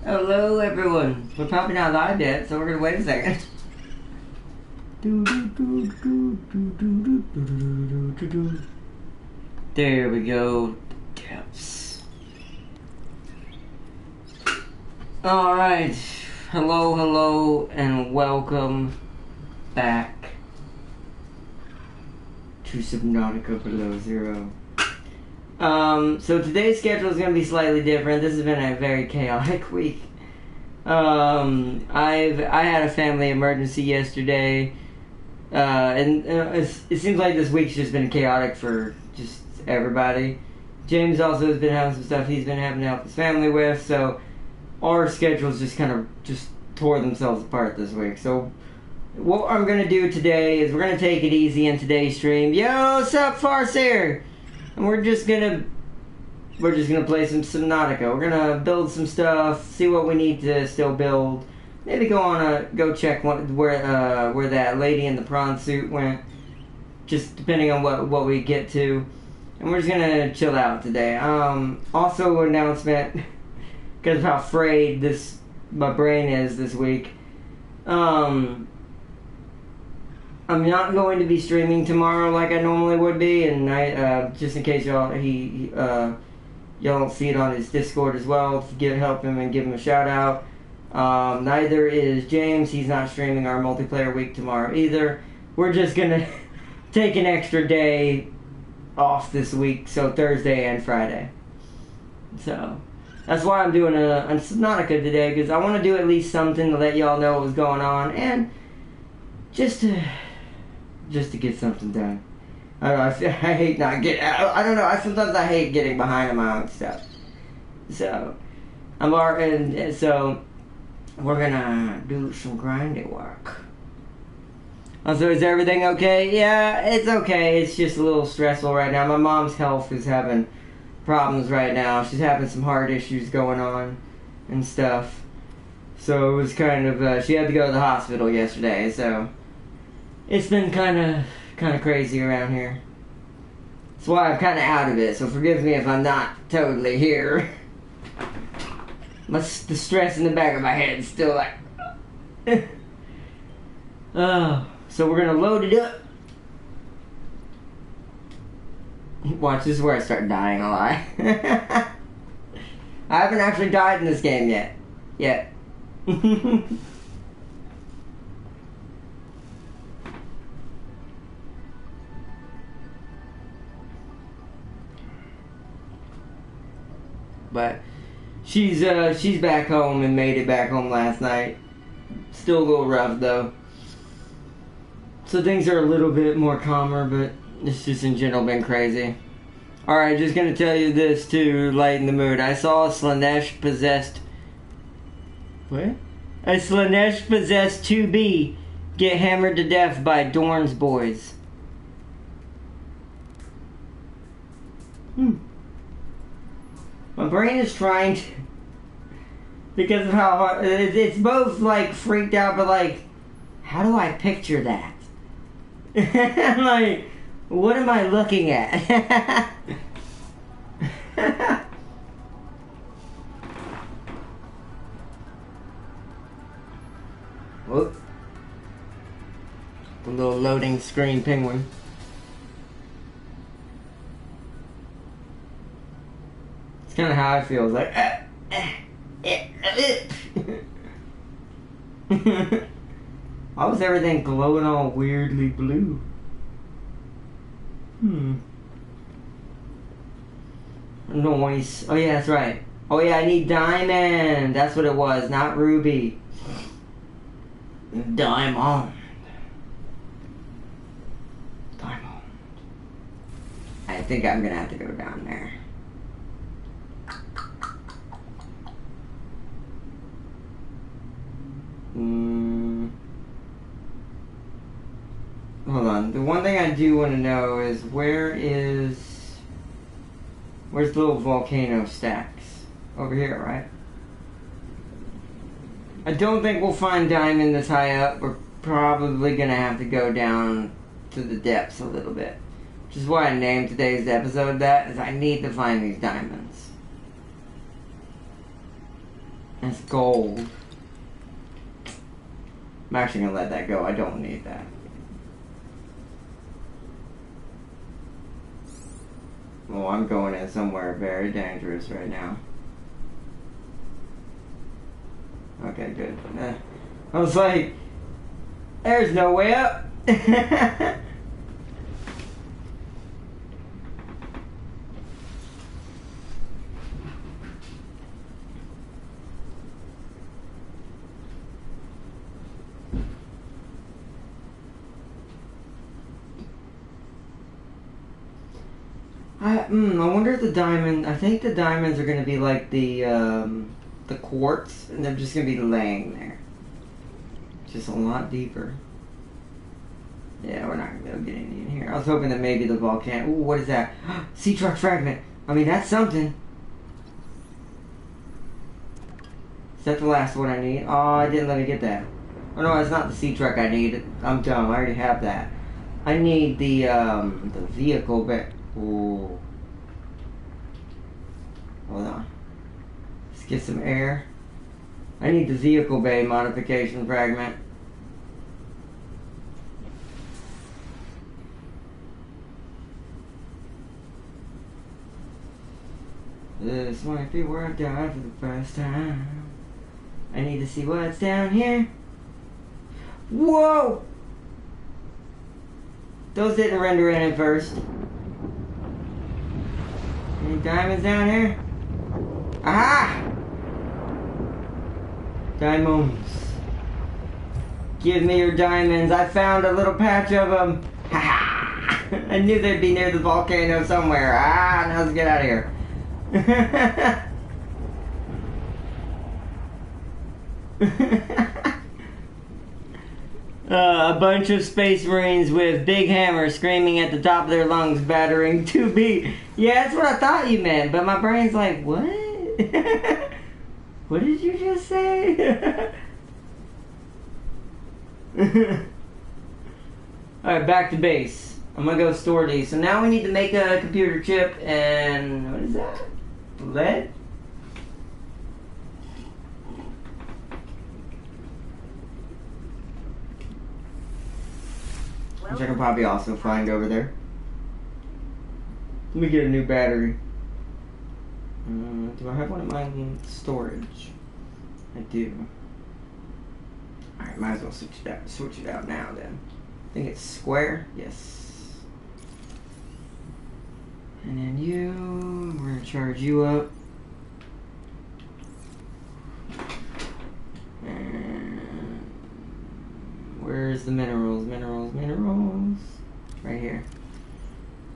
Hello everyone. We're probably not live yet, so we're gonna wait a second. There we go. Depths. Alright. Hello, and welcome back to Subnautica Below Zero. So today's schedule is going to be slightly different. This has been a very chaotic week. I had a family emergency yesterday, and it seems like this week's just been chaotic for just everybody. James also has been having some stuff he's been having to help his family with, so our schedules just kind of just tore themselves apart this week. So what I'm going to do today is we're going to take it easy in today's stream. Yo, what's up, Farseer? And we're just gonna play some Subnautica. We're gonna build some stuff, see what we need to still build. Maybe go check where that lady in the prawn suit went. Just depending on what we get to. And we're just gonna chill out today. Also announcement, because of how frayed my brain is this week. I'm not going to be streaming tomorrow like I normally would be, and just in case y'all don't see it on his Discord as well, help him and give him a shout out. Neither is James. He's not streaming our multiplayer week tomorrow either. We're just gonna take an extra day off this week, so Thursday and Friday. So that's why I'm doing a Subnautica today, because I want to do at least something to let y'all know what was going on, and just to get something done. I don't know, I hate not getting... I don't know, sometimes I hate getting behind on my own stuff. So, so we're gonna do some grinding work. Also, is everything okay? Yeah, it's okay. It's just a little stressful right now. My mom's health is having problems right now. She's having some heart issues going on and stuff. So it was kind of... she had to go to the hospital yesterday, so... It's been kind of crazy around here. That's why I'm kind of out of it, so forgive me if I'm not totally here. The stress in the back of my head is still like... so we're going to load it up. Watch, this is where I start dying a lot. I haven't actually died in this game yet. But she's back home and made it back home last night. Still a little rough though. So things are a little bit more calmer, but it's just in general been crazy. Alright, just gonna tell you this to lighten the mood. I saw a Slanesh possessed... What? A Slanesh possessed 2B get hammered to death by Dorn's boys. My brain is trying to... Because of how hard... It's both, like, freaked out, but, like... How do I picture that? Like... What am I looking at? Whoop. The little loading screen penguin. It's kind of how I feel. It's like, why was everything glowing all weirdly blue? Noise. Oh yeah, that's right. Oh yeah, I need diamond. That's what it was, not ruby. Diamond. I think I'm gonna have to go down there. Hold on. The one thing I do want to know is where's the little volcano stacks? Over here, right? I don't think we'll find diamond this high up. We're probably gonna have to go down to the depths a little bit. Which is why I named today's episode that, is I need to find these diamonds. That's gold. I'm actually gonna let that go. I don't need that. Well, I'm going in somewhere very dangerous right now. Okay, good. I was like, there's no way up. I wonder if the diamond. I think the diamonds are gonna be like the quartz, and they're just gonna be laying there, just a lot deeper. Yeah, we're not gonna be able to get any in here. I was hoping that maybe the volcano. Ooh, what is that? Sea truck fragment. I mean, that's something. Is that the last one I need? Oh, I didn't let me get that. Oh no, it's not the sea truck I need. I'm dumb. I already have that. I need the vehicle back. Ooh. Hold on. Let's get some air. I need the vehicle bay modification fragment. This might be where I die for the first time. I need to see what's down here. Whoa! Those didn't render in at first. Any diamonds down here? Aha! Diamonds. Give me your diamonds. I found a little patch of them. Ha ha! I knew they'd be near the volcano somewhere. Ah, now let's get out of here. A bunch of space marines with big hammers screaming at the top of their lungs, battering 2B. Yeah, that's what I thought you meant, but my brain's like, what? What did you just say? Alright, back to base. I'm gonna go store these. So now we need to make a computer chip and what is that? Lead? Which I can probably also find over there. Let me get a new battery. Do I have one in my storage? I do. Alright, might as well switch it out now then. I think it's square. Yes. And then we're gonna charge you up. And where's the minerals? Minerals. Right here.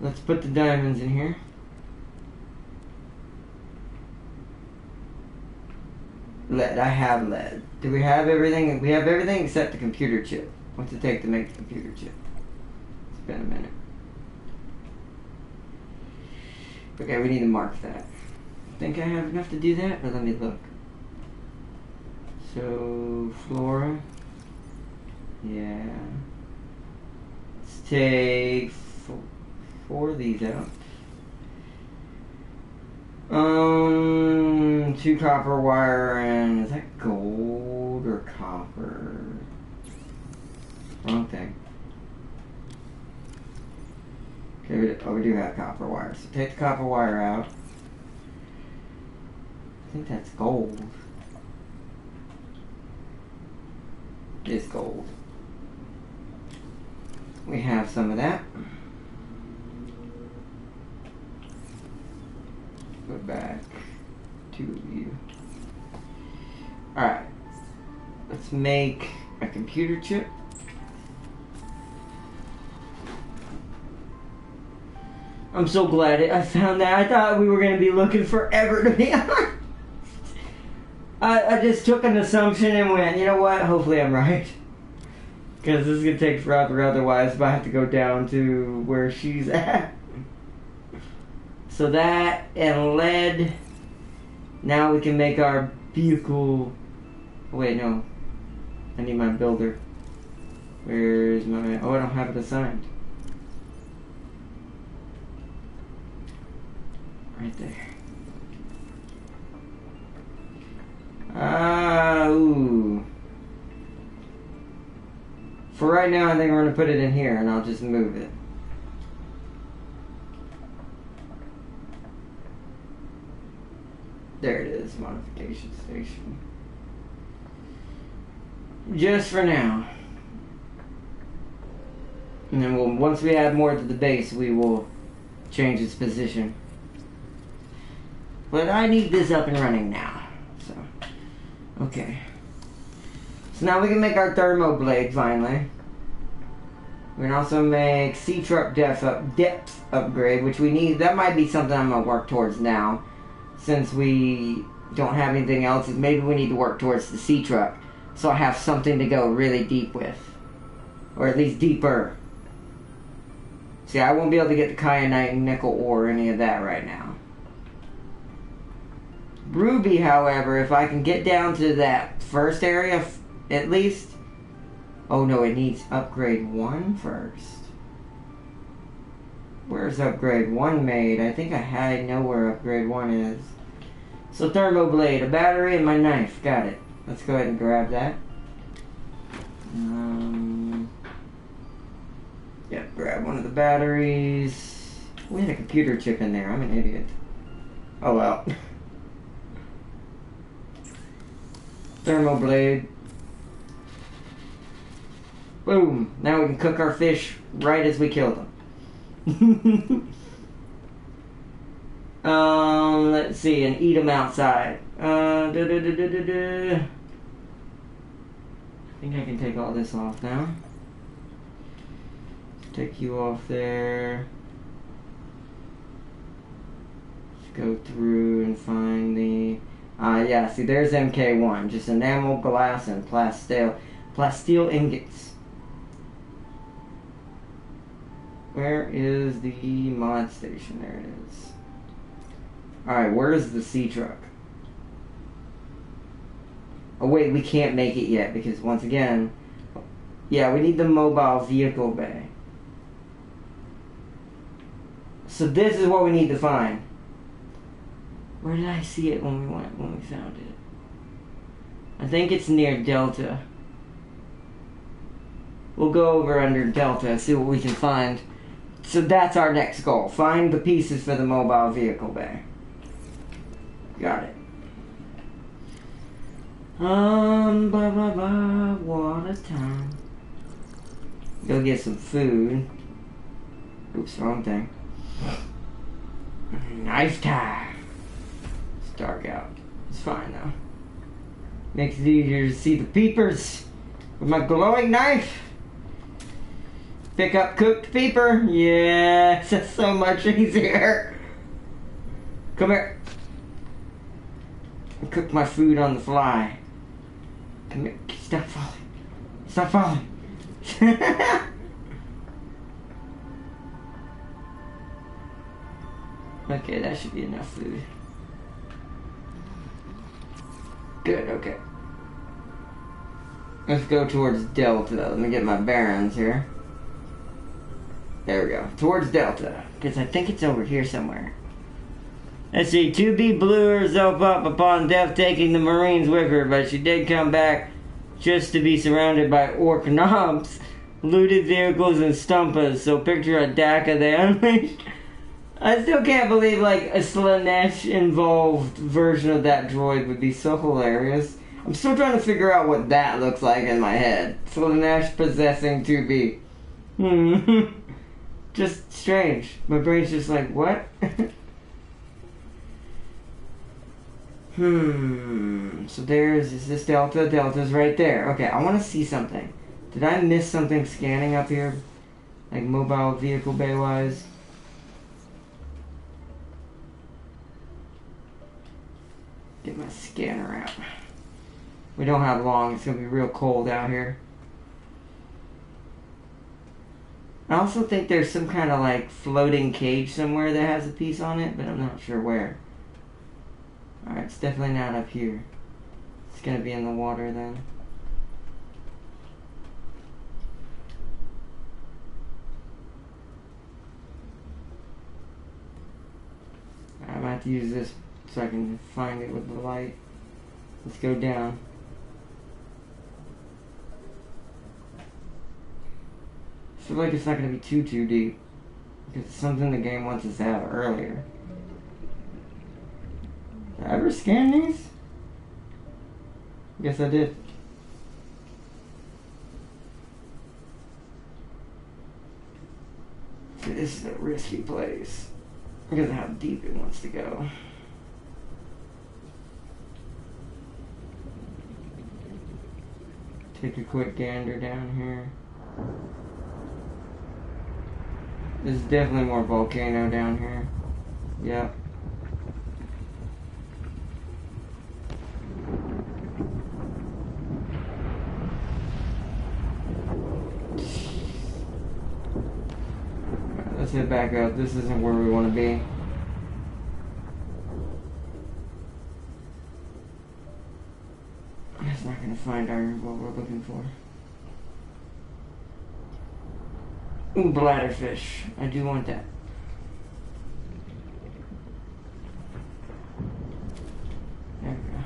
Let's put the diamonds in here. Lead. I have lead. Do we have everything? We have everything except the computer chip. What's it take to make the computer chip? It's been a minute. Okay, we need to mark that. I think I have enough to do that, but let me look. So, flora. Yeah. Let's take four of these out. 2 copper wire, and is that gold or copper? Wrong thing. Okay, we do have copper wire. So take the copper wire out. I think that's gold. It's gold. We have some of that. Go back. 2 of you. Alright. Let's make a computer chip. I'm so glad I found that. I thought we were going to be looking forever, to be honest. I just took an assumption and went, you know what? Hopefully I'm right. Because this is going to take forever otherwise, but I have to go down to where she's at. So that and lead. Now we can make our vehicle. Oh, wait, no. I need my builder. Where's my... Oh, I don't have it assigned. Right there. Ooh. For right now, I think we're going to put it in here, and I'll just move it. There it is, modification station. Just for now. And then once we add more to the base, we will change its position. But I need this up and running now. So, okay. So now we can make our thermo blade finally. We can also make sea truck depth upgrade, which we need. That might be something I'm gonna work towards now, since we don't have anything else. Maybe we need to work towards the sea truck, so I have something to go really deep with, or at least deeper. See, I won't be able to get the kyanite, nickel, or any of that right now. Ruby, however, if I can get down to that first area, at least. Oh no, it needs upgrade 1 first. Where's upgrade 1 made? I think I know where upgrade 1 is. So thermoblade, a battery, and my knife. Got it. Let's go ahead and grab that. Yep, grab one of the batteries. We had a computer chip in there. I'm an idiot. Oh well. Thermoblade. Boom. Now we can cook our fish right as we kill them. Let's see, and eat them outside. I think I can take all this off now. Take you off there. Let's go through and find the... yeah, see, there's MK1. Just enamel, glass, and plasteel ingots. Where is the mod station? There it is. Alright, where's the sea truck? Oh wait, we can't make it yet because once again... Yeah, we need the mobile vehicle bay. So this is what we need to find. Where did I see it when we found it? I think it's near Delta. We'll go over under Delta and see what we can find. So that's our next goal. Find the pieces for the mobile vehicle bay. Got it. Water time. Go get some food. Oops, wrong thing. Knife time. It's dark out. It's fine though. Makes it easier to see the peepers with my glowing knife. Pick up cooked peeper. Yes, that's so much easier. Come here. Cook my food on the fly. Come here. Stop falling. Stop falling. Okay, that should be enough food. Good, okay. Let's go towards Delta. Let me get my bearings here. There we go. Towards Delta. Because I think it's over here somewhere. Let's see. 2B blew herself up upon death taking the Marines with her, but she did come back just to be surrounded by orc knobs, looted vehicles, and stumpas. So picture a Daka they unleashed. I still can't believe like a Slanesh involved version of that droid would be so hilarious. I'm still trying to figure out what that looks like in my head. Slanesh possessing 2B. Just strange. My brain's just like, what? So is this Delta? Delta's right there. Okay, I want to see something. Did I miss something scanning up here? Like mobile vehicle bay wise? Get my scanner out. We don't have long. It's going to be real cold out here. I also think there's some kind of like floating cage somewhere that has a piece on it, but I'm not sure where. Alright, it's definitely not up here. It's gonna be in the water then. I'm gonna have to use this so I can find it with the light. Let's go down. I feel like it's not going to be too deep. Because it's something the game wants us to have earlier. Did I ever scan these? Guess I did. See, this is a risky place. Because of how deep it wants to go. Take a quick gander down here. There's definitely more volcano down here. Yep. Let's head back up. This isn't where we want to be. It's not going to find what we're looking for. Ooh, bladderfish. I do want that. There we go.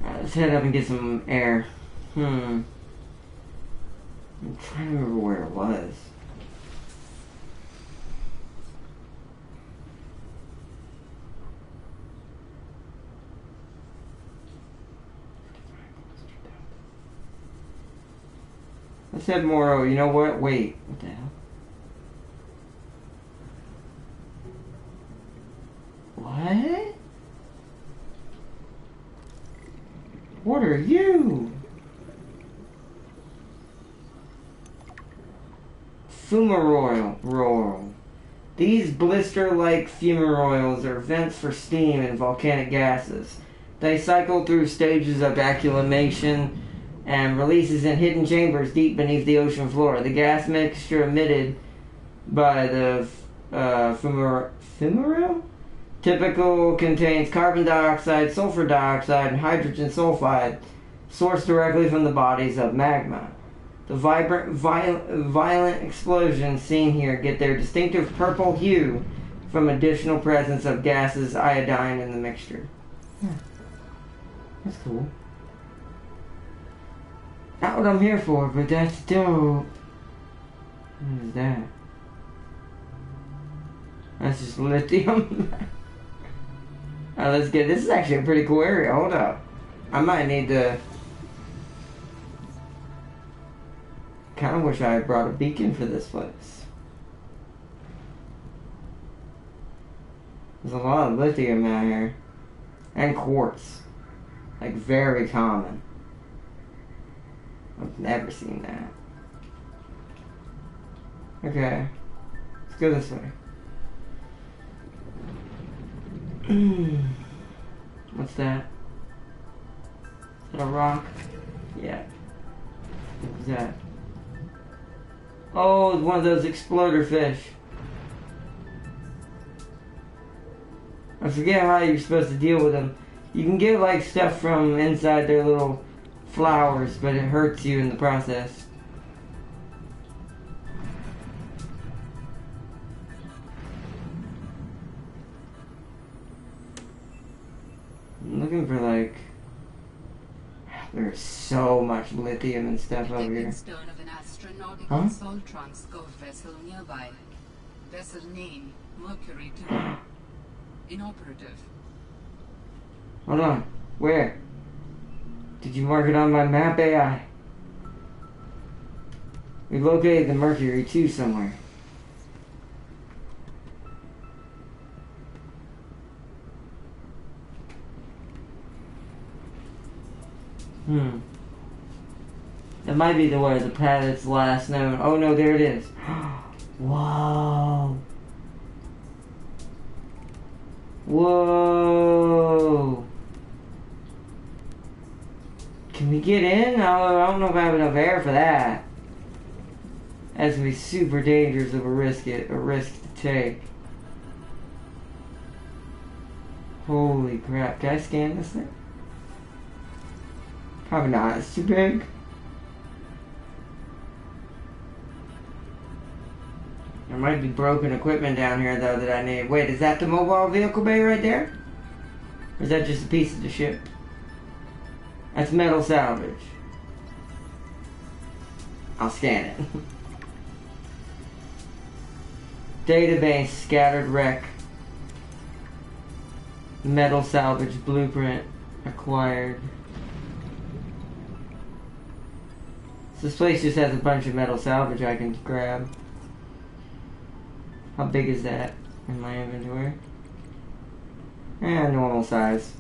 Alright, let's head up and get some air. I'm trying to remember where it was. Let's head more. Oh, you know what? Wait. What the hell? What? What are you? Fumarole. These blister-like fumaroles are vents for steam and volcanic gases. They cycle through stages of acclimation and releases in hidden chambers deep beneath the ocean floor. The gas mixture emitted by the fumarole typical contains carbon dioxide, sulfur dioxide, and hydrogen sulfide, sourced directly from the bodies of magma. The violent explosions seen here get their distinctive purple hue from additional presence of gases iodine in the mixture. That's cool. Not what I'm here for, but that's dope. What is that? That's just lithium. Alright, let's get. This is actually a pretty cool area. Hold up. I might need to. Kind of wish I had brought a beacon for this place. There's a lot of lithium out here. And quartz. Like, very common. I've never seen that. Okay. Let's go this way. What's that? Is that a rock? Yeah. What's that? Oh, it's one of those exploder fish. I forget how you're supposed to deal with them. You can get like stuff from inside their little flowers, but it hurts you in the process. I'm looking for like... There's so much lithium and stuff over here. Stone of an astronautical salt transport vessel nearby. Vessel name, Mercury 2. Inoperative. Hold on. Where? Did you mark it on my map, AI? We located the Mercury 2 somewhere. That might be where the planet's last known. Oh no, there it is. Whoa. Whoa. Can we get in? I don't know if I have enough air for that. That's gonna be super dangerous of a risk to take. Holy crap. Can I scan this thing? Probably not. It's too big. There might be broken equipment down here though that I need. Wait, is that the mobile vehicle bay right there? Or is that just a piece of the ship? That's metal salvage. I'll scan it. Database, scattered wreck. Metal salvage blueprint acquired. So this place just has a bunch of metal salvage I can grab. How big is that in my inventory? Normal size.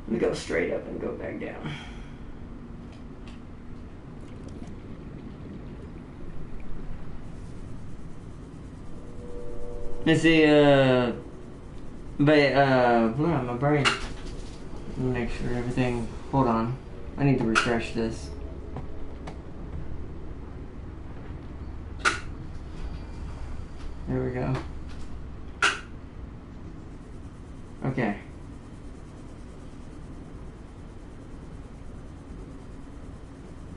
Let me go straight up and go back down. Let's see, my brain. Make sure everything, hold on. I need to refresh this. There we go. Okay.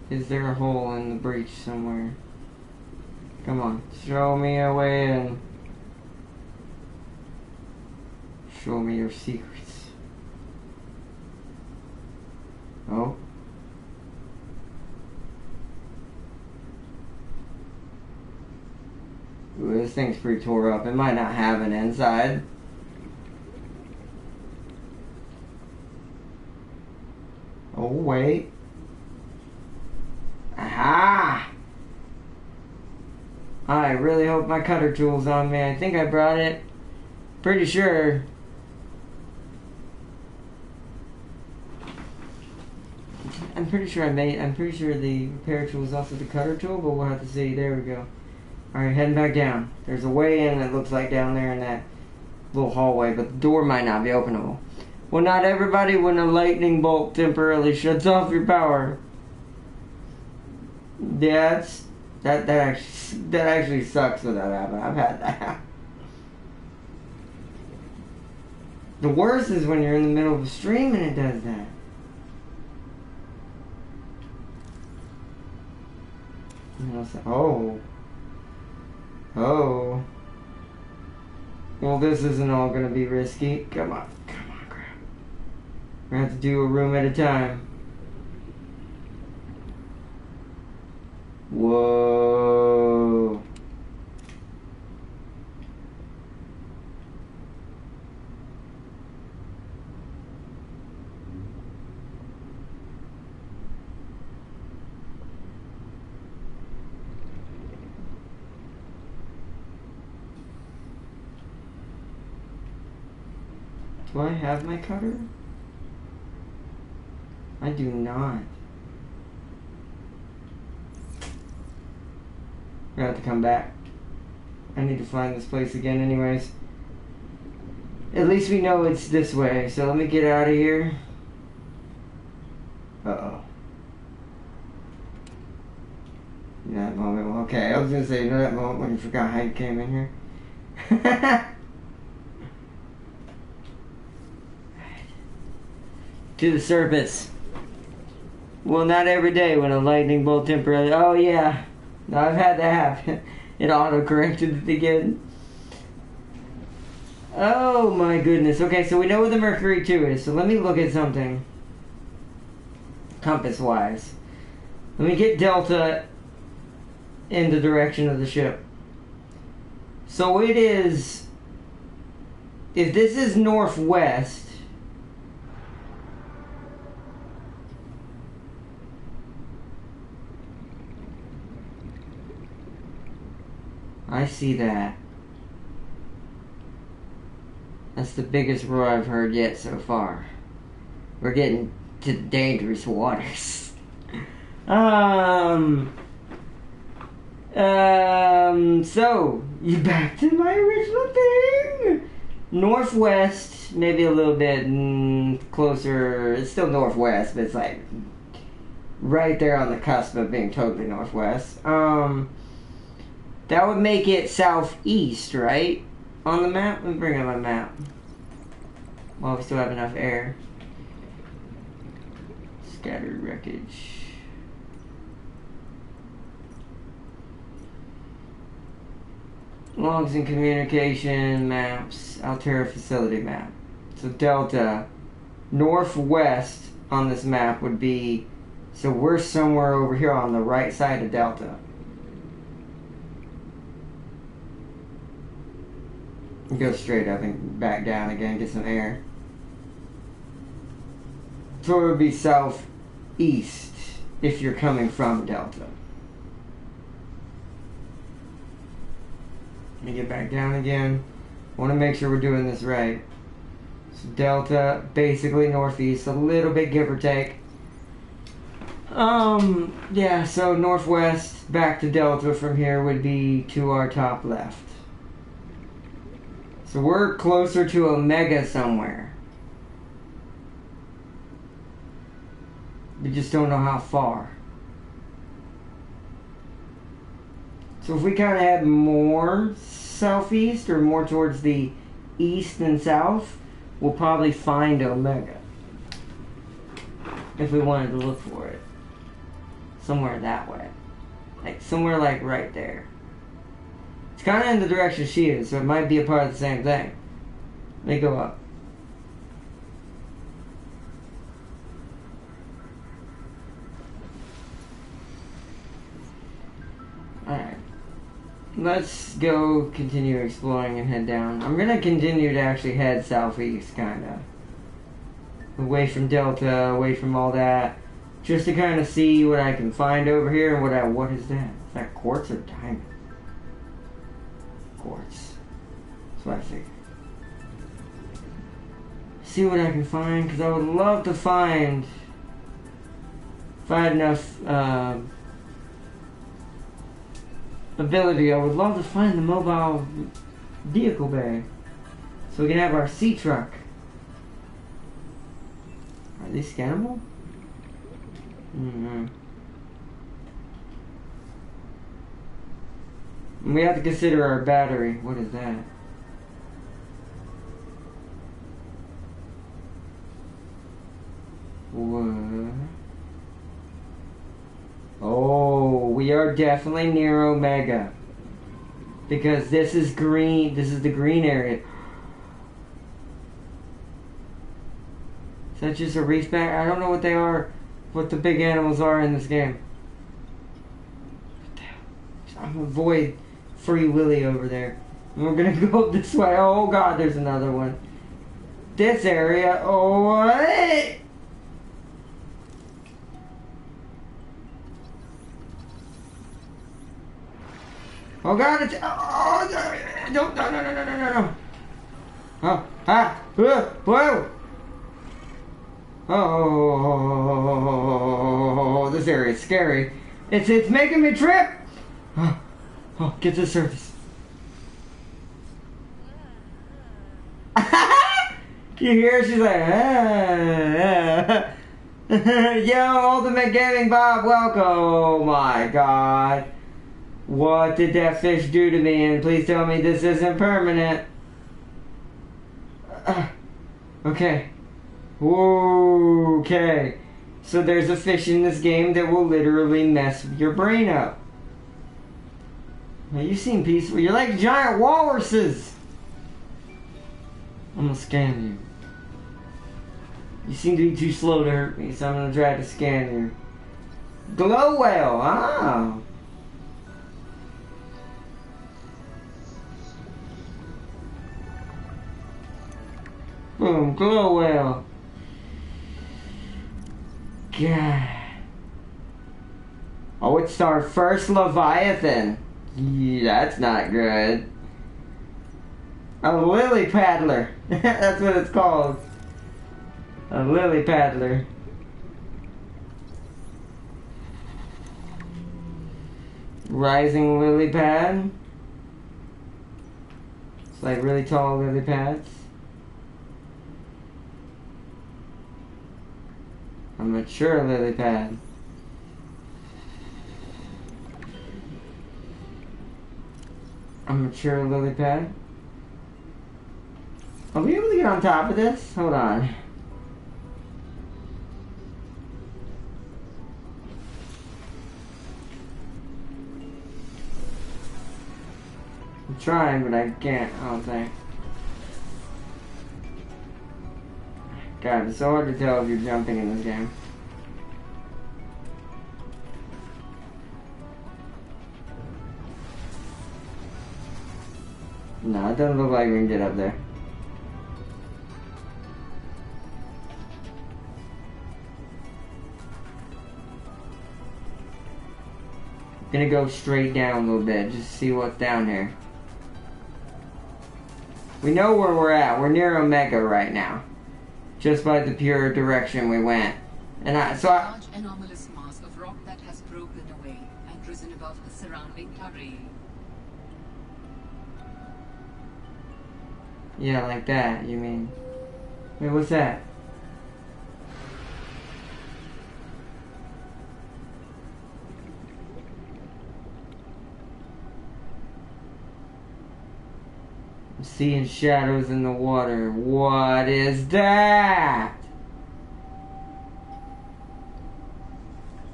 Is there a hole in the breach somewhere? Come on, show me a way and show me your secrets. Oh. Ooh, this thing's pretty tore up. It might not have an inside. Oh, wait. Aha! I really hope my cutter tool's on me. I think I brought it. Pretty sure. I'm pretty sure the repair tool is also the cutter tool, but we'll have to see. There we go. Alright, heading back down. There's a way in that looks like down there in that little hallway, but the door might not be openable. Well, not everybody when a lightning bolt temporarily shuts off your power. Yeah, that actually sucks when that happens. I've had that. The worst is when you're in the middle of a stream and it does that. Oh. Oh. Well, this isn't all gonna be risky. Come on, crap. We're gonna have to do a room at a time. Whoa. Do I have my cutter? I do not. I'm gonna have to come back. I need to find this place again anyways. At least we know it's this way, so let me get out of here. Uh-oh. That moment, okay, I was gonna say, you know that moment when you forgot how you came in here? To the surface. Well, not every day when a lightning bolt temporarily... Oh, yeah. No, I've had that happen. It auto-corrected it again. Oh, my goodness. Okay, so we know where the Mercury 2 is. So let me look at something. Compass-wise. Let me get Delta in the direction of the ship. So it is... If this is northwest... I see that. That's the biggest roar I've heard yet so far. We're getting to dangerous waters. So, you back to my original thing? Northwest, maybe a little bit closer. It's still northwest, but it's like right there on the cusp of being totally northwest. That would make it southeast, right? On the map? Let me bring up my map. While we still have enough air. Scattered wreckage. Logs and communication maps. Altera facility map. So delta, northwest on this map would be, so we're somewhere over here on the right side of delta. Go straight up and back down again, get some air. So it would be southeast if you're coming from delta. Let me get back down again. Want to make sure we're doing this right. So delta, basically northeast, a little bit give or take. Yeah, so northwest back to delta from here would be to our top left. So we're closer to Omega somewhere. We just don't know how far. So if we kind of head more southeast or more towards the east and south, we'll probably find Omega. If we wanted to look for it. Somewhere that way. Like somewhere like right there. It's kind of in the direction she is, so it might be a part of the same thing. Let me go up. Alright. Let's go continue exploring and head down. I'm going to continue to actually head southeast, kind of. Away from Delta, away from all that. Just to kind of see what I can find over here and what is that? Is that quartz or diamond? Quartz. That's what I figured. See what I can find, because I would love to find, if I had enough ability, I would love to find the mobile vehicle bay, so we can have our sea truck. Are they scannable? Mm-hmm. We have to consider our battery. What is that? What? Oh, we are definitely near Omega. Because this is green. This is the green area. Is that just a reef back? I don't know what they are. What the big animals are in this game. I'm gonna avoid Free Willy over there. And we're gonna go up this way. Oh god, there's another one. This area. Oh, what? Oh god, it's. Oh, no. Oh, ah, whoa. Oh, this area is scary. It's making me trip. Oh, get to the surface. You hear? She's like, Yo, Ultimate Gaming Bob, welcome. Oh my god. What did that fish do to me? And please tell me this isn't permanent. Okay. Okay. So there's a fish in this game that will literally mess your brain up. Now you seem peaceful. You're like giant walruses. I'm gonna scan you. You seem to be too slow to hurt me, so I'm gonna try to scan you. Glow whale. Ah. Boom, glow whale. God. Oh, it's our first Leviathan. Yeah, that's not good. A lily paddler. That's what it's called. A lily paddler. Rising lily pad. It's like really tall lily pads. A mature lily pad. A mature lily pad. Are we able to get on top of this? Hold on. I'm trying, but I can't, I don't think. God, it's so hard to tell if you're jumping in this game. No, it doesn't look like we can get up there. Gonna go straight down a little bit, just to see what's down here. We know where we're at. We're near Omega right now. Just by the pure direction we went. And large anomalous mass of rock that has broken away and risen above the surrounding terrain. Yeah, like that, you mean. Wait, what's that? I'm seeing shadows in the water. What is that?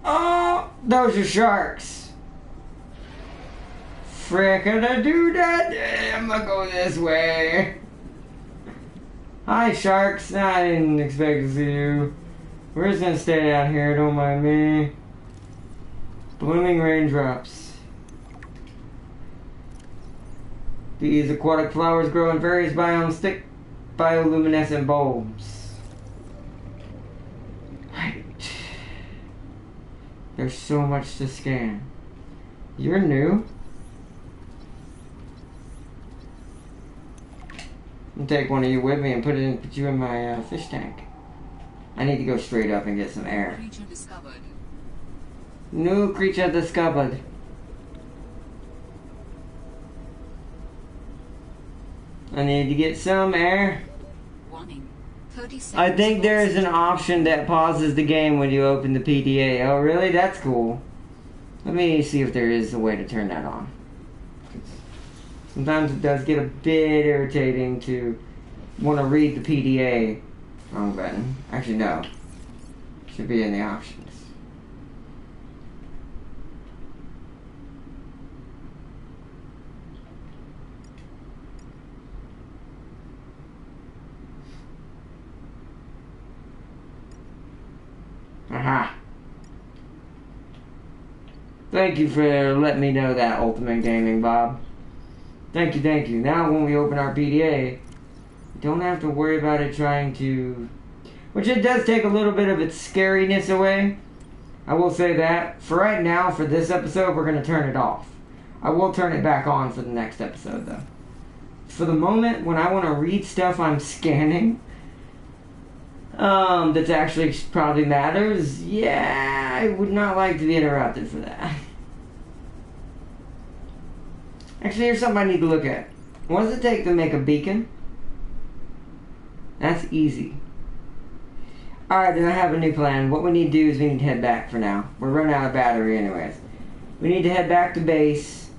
Oh, those are sharks. Frick-a-da-doo-da-day. I'm gonna go this way. Hi, sharks. I didn't expect to see you. We're just gonna stay down here, don't mind me. Blooming raindrops. These aquatic flowers grow in various biomes, thick bioluminescent bulbs. Right. There's so much to scan. You're new? I'll take one of you with me and put you in my fish tank. I need to go straight up and get some air. Creature discovered. New creature discovered. I need to get some air. Warning. 30 seconds. I think there's an option that pauses the game when you open the PDA. Oh, really? That's cool. Let me see if there is a way to turn that on. Sometimes it does get a bit irritating to want to read the PDA. Wrong button. Actually, no. Should be in the options. Aha. Thank you for letting me know that, Ultimate Gaming Bob. Thank you, thank you. Now when we open our PDA, we don't have to worry about it trying to... Which it does take a little bit of its scariness away. I will say that. For right now, for this episode, we're going to turn it off. I will turn it back on for the next episode, though. For the moment, when I want to read stuff I'm scanning, that actually probably matters, yeah, I would not like to be interrupted for that. Actually, here's something I need to look at. What does it take to make a beacon? That's easy. Alright, then I have a new plan. What we need to do is we need to head back for now. We're running out of battery anyways. We need to head back to base.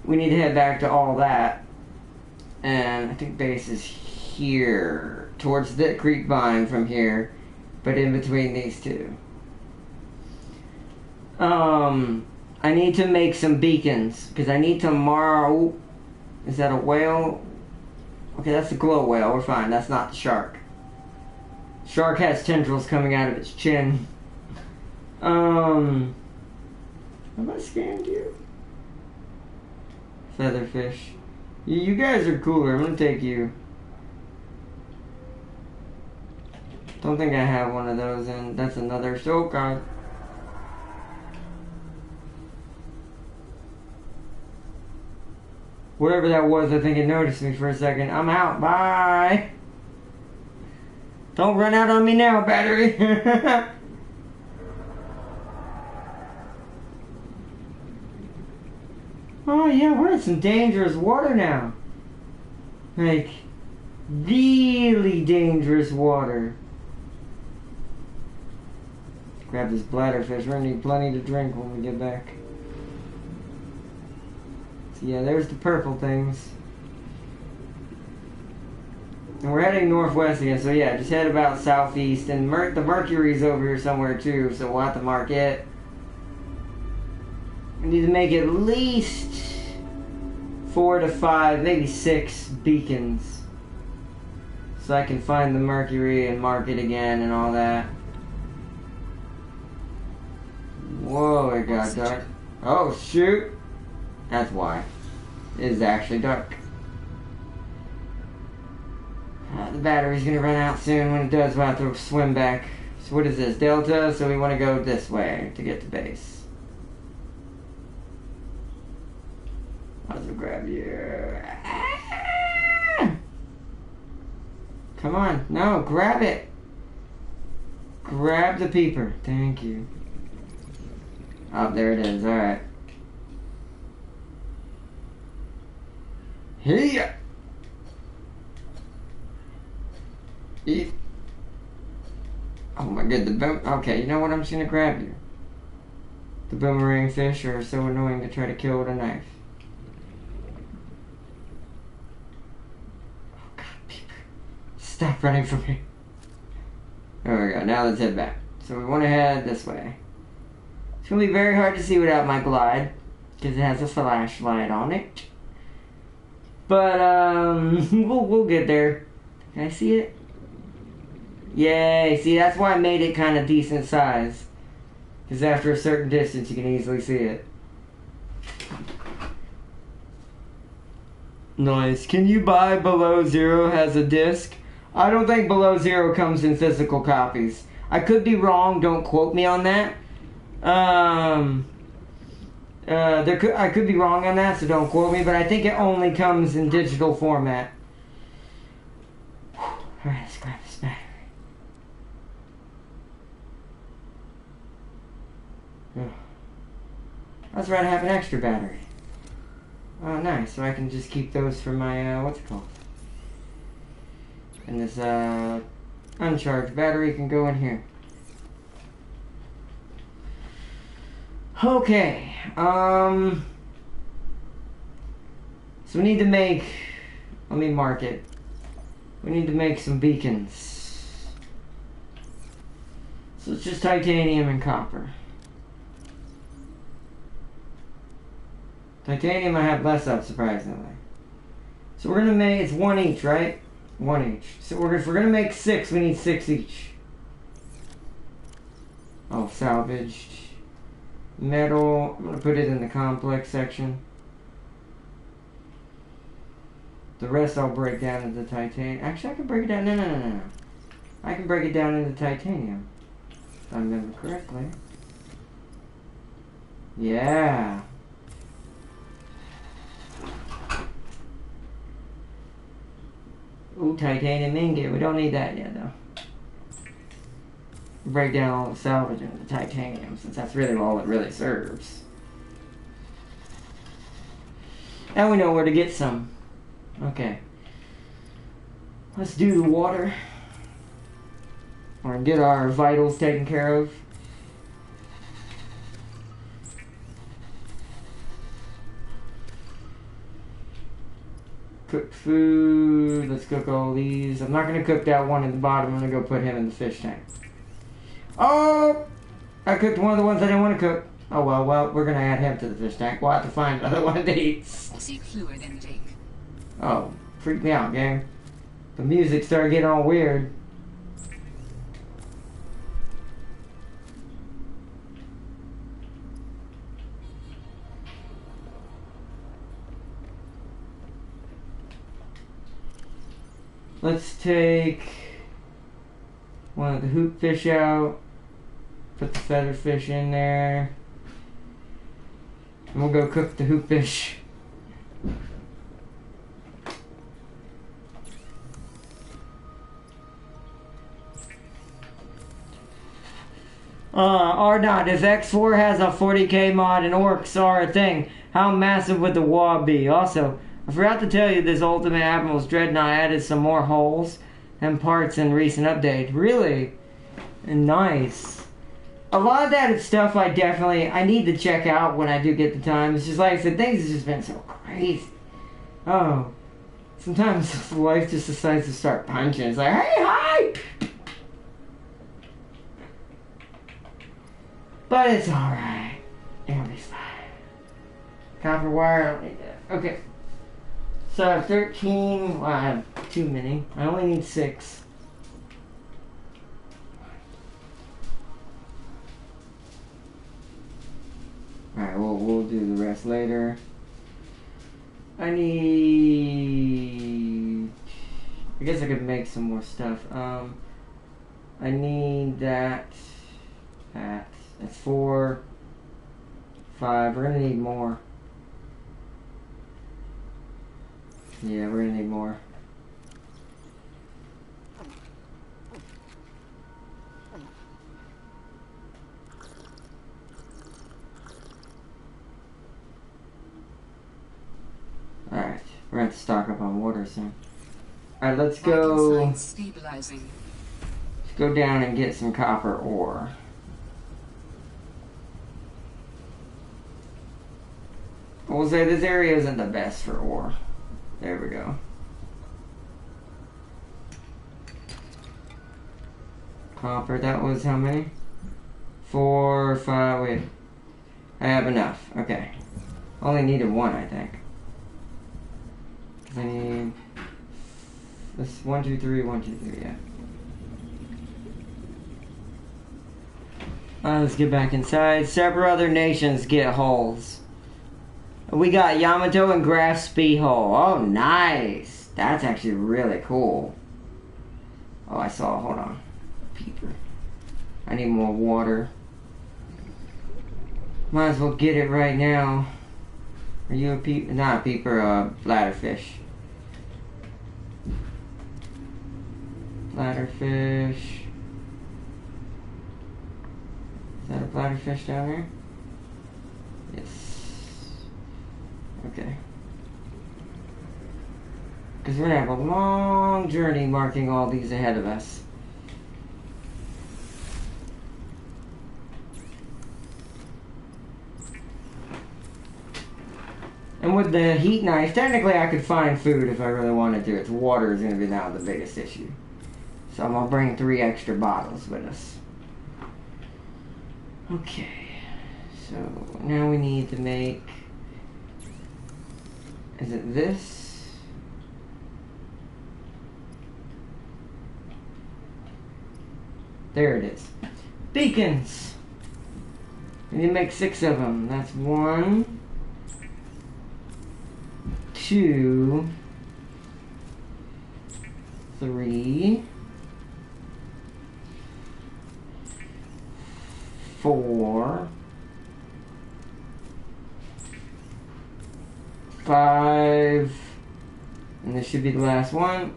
We need to head back to all that. And I think base is here. Towards the creepvine from here. But in between these two. I need to make some beacons. Because I need tomorrow... Is that a whale? Okay, that's the glow whale. We're fine. That's not the shark. Shark has tendrils coming out of its chin. Have I scanned you? Featherfish. You guys are cooler. I'm gonna take you. Don't think I have one of those in. That's another soul card. Whatever that was, I think it noticed me for a second. I'm out. Bye. Don't run out on me now, battery. Oh yeah, we're in some dangerous water now. Like, really dangerous water. Grab this bladderfish. We're gonna need plenty to drink when we get back. So yeah, there's the purple things. And we're heading northwest again, so yeah, just head about southeast. And the Mercury's over here somewhere too, so we'll have to mark it. We need to make at least 4 to 5, maybe 6 beacons. so I can find the mercury and mark it again and all that. Whoa, it got dark. Oh, shoot! That's why. It is actually dark. The battery's gonna run out soon. When it does, we'll have to swim back. So what is this? Delta, so we want to go this way to get to base. I'll just grab you. Ah! Come on. No, grab it. Grab the peeper. Thank you. Oh, there it is. Alright. Here. Eat. Oh my god, the boom. Okay, you know what? I'm just gonna grab you. The boomerang fish are so annoying to try to kill with a knife. Oh god, peeper. Stop running from me. There we go. Now let's head back. So we want to head this way. It's gonna be very hard to see without my glide because it has a flashlight on it. But we'll get there. Can I see it? Yay! See, that's why I made it kind of decent size. Because after a certain distance, you can easily see it. Nice. Can you buy Below Zero has a disc? I don't think Below Zero comes in physical copies. I could be wrong. Don't quote me on that. I could be wrong on that, so don't quote me. But I think it only comes in digital format. All right, let's grab this battery. That's right, I have an extra battery. Oh, nice. So I can just keep those for my, what's it called? And this, uncharged battery can go in here. Okay, so we need to make, let me mark it. We need to make some beacons. So it's just titanium and copper. Titanium I have less of, surprisingly. So we're gonna make, it's one each, right? One each. So if we're gonna make 6, we need 6 each. Oh, salvaged. Metal, I'm gonna put it in the complex section. The rest I'll break down into titanium. Actually, I can break it down, no. I can break it down into titanium. If I remember correctly. Yeah. Ooh, titanium ingot. We don't need that yet, though. Break down all the salvage into the titanium, since that's really all it really serves. And we know where to get some. Okay. Let's do the water. Or get our vitals taken care of. Cook food. Let's cook all these. I'm not going to cook that one at the bottom. I'm going to go put him in the fish tank. Oh! I cooked one of the ones I didn't want to cook. Oh well, we're going to add him to the fish tank. We'll have to find another one to eat. Seek fluid intake. Oh, freaked me out, gang. The music started getting all weird. Let's take one of the hoop fish out, put the feather fish in there, and we'll go cook the hoop fish. R-Dot, if X4 has a 40k mod and orcs are a thing, how massive would the WAB be? Also, I forgot to tell you this Ultimate Admiral's Dreadnought added some more holes and parts in recent update. Really? Nice. A lot of that stuff I need to check out when I do get the time. It's just like I said, things have just been so crazy. Oh. Sometimes life just decides to start punching. It's like, hey, hi! But it's alright. It'll be fine. Copper wire, I don't need that. Okay. So I have 13, well, I have too many. I only need 6. Alright, we'll do the rest later. I need... I guess I could make some more stuff. I need that. That's 4. 5. We're gonna need more. Yeah, we're gonna need more. Alright, we're gonna have to stock up on water soon. Alright, let's go. Let's go down and get some copper ore. We'll say this area isn't the best for ore. There we go. Copper, that was how many? 4, 5, wait. I have enough, okay. Only needed 1, I think. I need... This 1, 2, 3, 1, 2, 3, yeah. Let's get back inside. Several other nations get holes. We got Yamato and Graspy hole. Oh, nice. That's actually really cool. Oh, I saw. Hold on. Peeper. I need more water. Might as well get it right now. Are you a peeper? Not a peeper, bladderfish. Bladderfish. Is that a bladderfish down there? Yes. Okay. Because we're going to have a long journey marking all these ahead of us. And with the heat knife, technically I could find food if I really wanted to. It's water is going to be now the biggest issue. So I'm going to bring 3 extra bottles with us. Okay. So now we need to make... Is it this? There it is. Beacons! We need to make 6 of them. That's 1, 2, 3, 4, 5, and this should be the last one.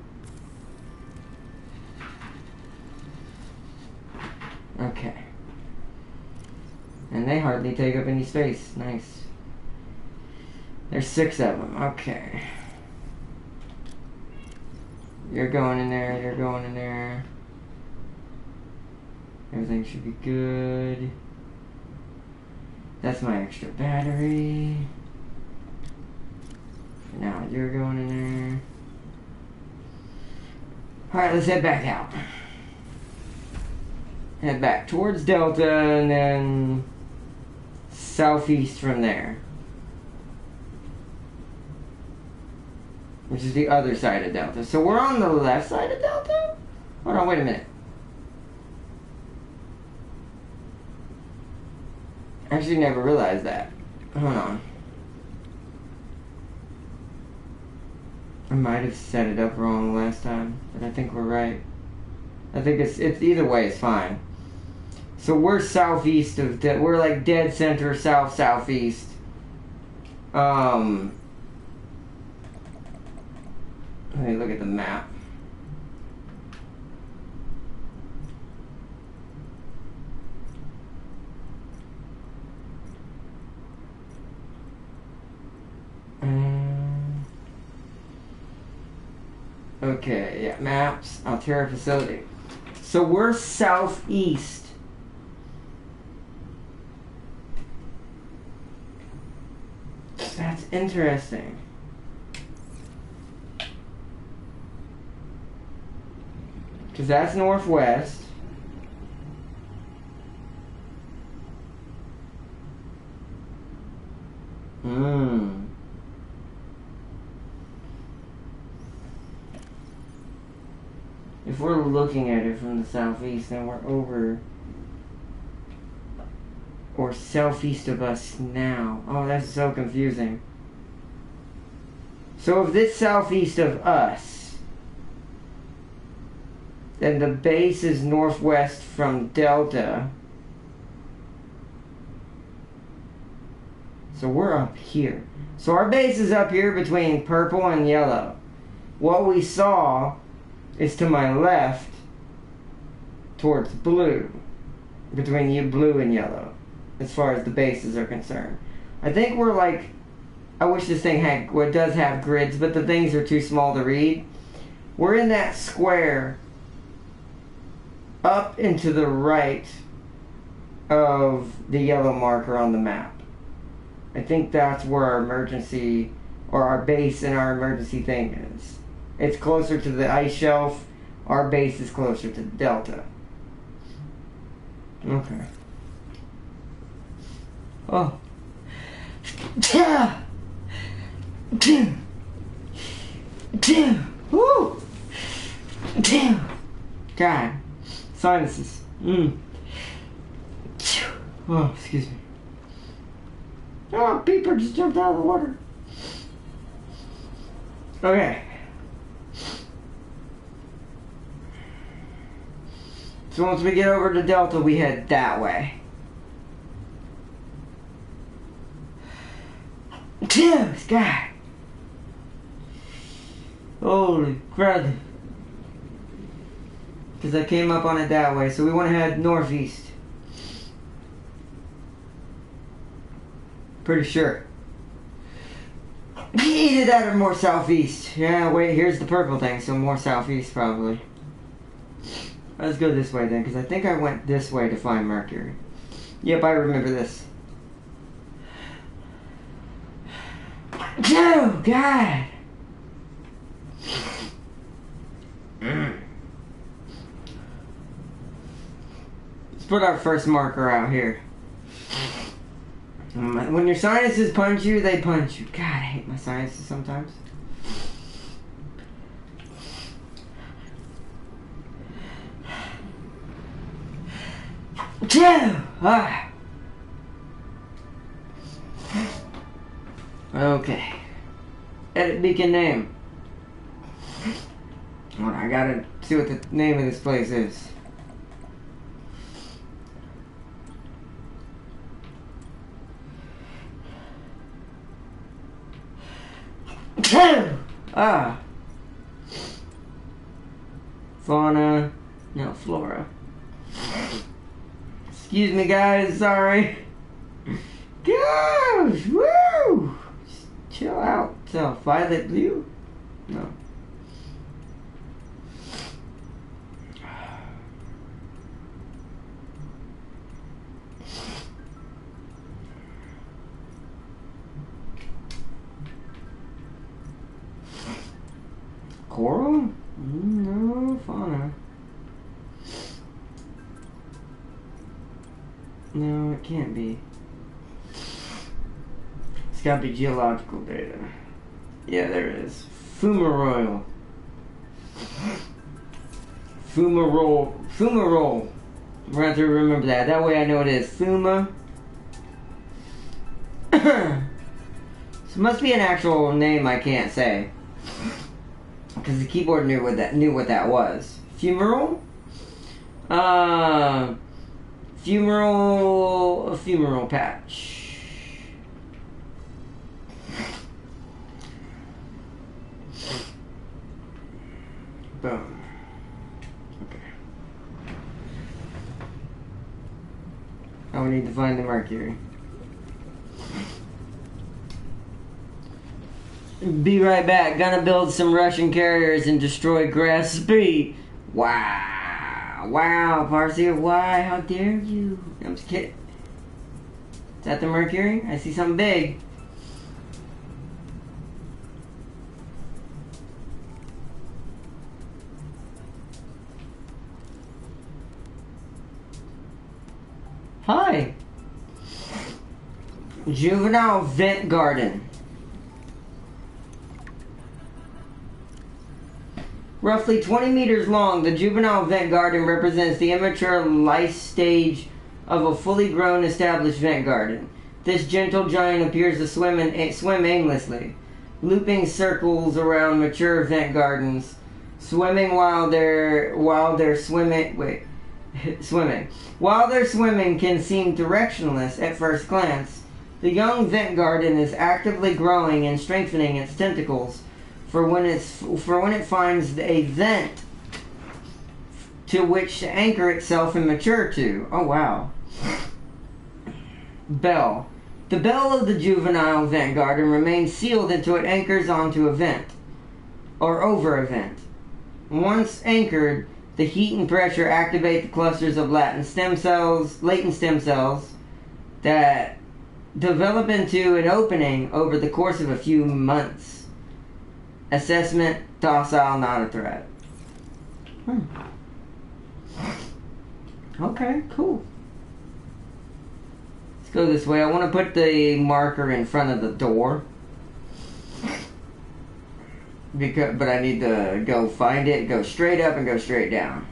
Okay. And they hardly take up any space. Nice. There's 6 of them. Okay. You're going in there. You're going in there. Everything should be good. That's my extra battery. Now you're going in there. Alright, let's head back out. Head back towards Delta and then southeast from there. Which is the other side of Delta. So we're on the left side of Delta? Hold on, wait a minute. I actually never realized that. Hold on. I might have set it up wrong last time, but I think we're right. I think it's either way, it's fine. So we're southeast of, we're like dead center, southeast. Let me look at the map. Okay, yeah, maps, Altera facility. So we're southeast. That's interesting. Because that's northwest. if we're looking at it from the southeast, then we're over or southeast of us now. Oh, that's so confusing. So if this southeast of us, then the base is northwest from Delta. So we're up here. So our base is up here between purple and yellow. What we saw is to my left towards blue. Between blue and yellow. As far as the bases are concerned. I think we're like... I wish this thing had... Well, it does have grids, but the things are too small to read. We're in that square up and to the right of the yellow marker on the map. I think that's where our emergency, or our base and our emergency thing is. It's closer to the ice shelf. Our base is closer to the delta. Okay. Oh. Woo! God. Sinuses. Oh, excuse me. Oh, Peeper just jumped out of the water. Okay. So once we get over to Delta, we head that way. God. Holy crap. Because I came up on it that way, so we want to head northeast. Pretty sure. Either that or more southeast. Yeah, wait, here's the purple thing, so more southeast probably. Let's go this way then, because I think I went this way to find Mercury. Yep, I remember this. Oh, God! Let's put our first marker out here. When your sinuses punch you, they punch you. God, I hate my sinuses sometimes. Okay. Edit beacon name. Well, I gotta see what the name of this place is. Fauna. No, flora. Excuse me, guys. Sorry. Gosh, woo! Just chill out. So, violet blue? No. Coral? No, fauna. No, it can't be. It's gotta be geological data. Yeah, there it is. Fumarole. Fumarole. Fumarole. We're gonna have to remember that. That way I know it is. Fuma. So it must be an actual name I can't say. Because the keyboard knew what that was. Fumarole? A fumarole patch. Boom. Okay. Now we need to find the Mercury. Be right back. Gonna build some Russian carriers and destroy grass speed. Wow. Wow, Parsia, why? How dare you? I'm just kidding. Is that the Mercury? I see something big. Hi. Juvenile Vent Garden. Roughly 20 meters long, the juvenile vent garden represents the immature life stage of a fully grown established vent garden. This gentle giant appears to swim aimlessly, looping circles around mature vent gardens, swimming while they're swimming. While they're swimming can seem directionless at first glance. The young vent garden is actively growing and strengthening its tentacles for when it finds a vent to which to anchor itself and mature to. Oh wow. Bell. The bell of the juvenile vent garden remains sealed until it anchors onto a vent or over a vent. Once anchored, the heat and pressure activate the clusters of latent stem cells that develop into an opening over the course of a few months. Assessment: docile, not a threat. Okay, cool. Let's go this way. I want to put the marker in front of the door. But I need to go find it, go straight up and go straight down.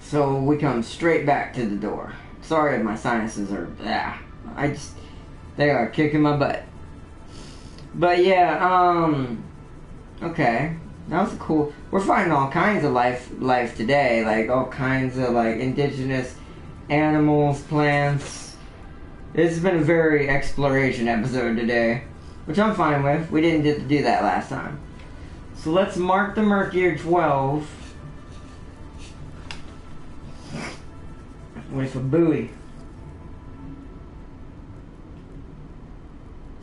So we come straight back to the door. Sorry if my sinuses are they are kicking my butt. But yeah, okay. That was cool. We're finding all kinds of life today, like all kinds of like indigenous animals, plants. This has been a very exploration episode today, which I'm fine with. We didn't get to do that last time. So let's mark the Mercury 12 with a buoy.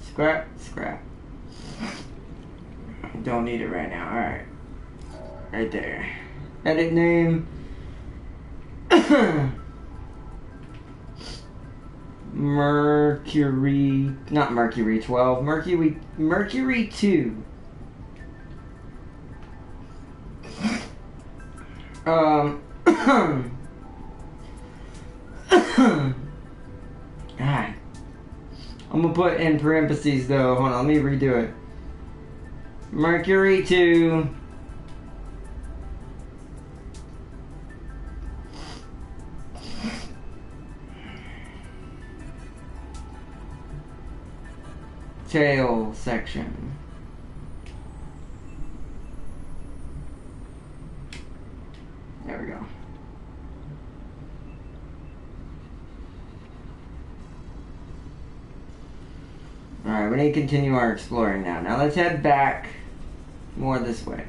Scrap. Don't need it right now. Alright. Right there. Edit name. Mercury. Not Mercury 12. Mercury 2. I'm gonna put in parentheses though. Hold on, let me redo it. Mercury 2. Tail section. There we go. Alright, we need to continue our exploring now. Now let's head back more this way.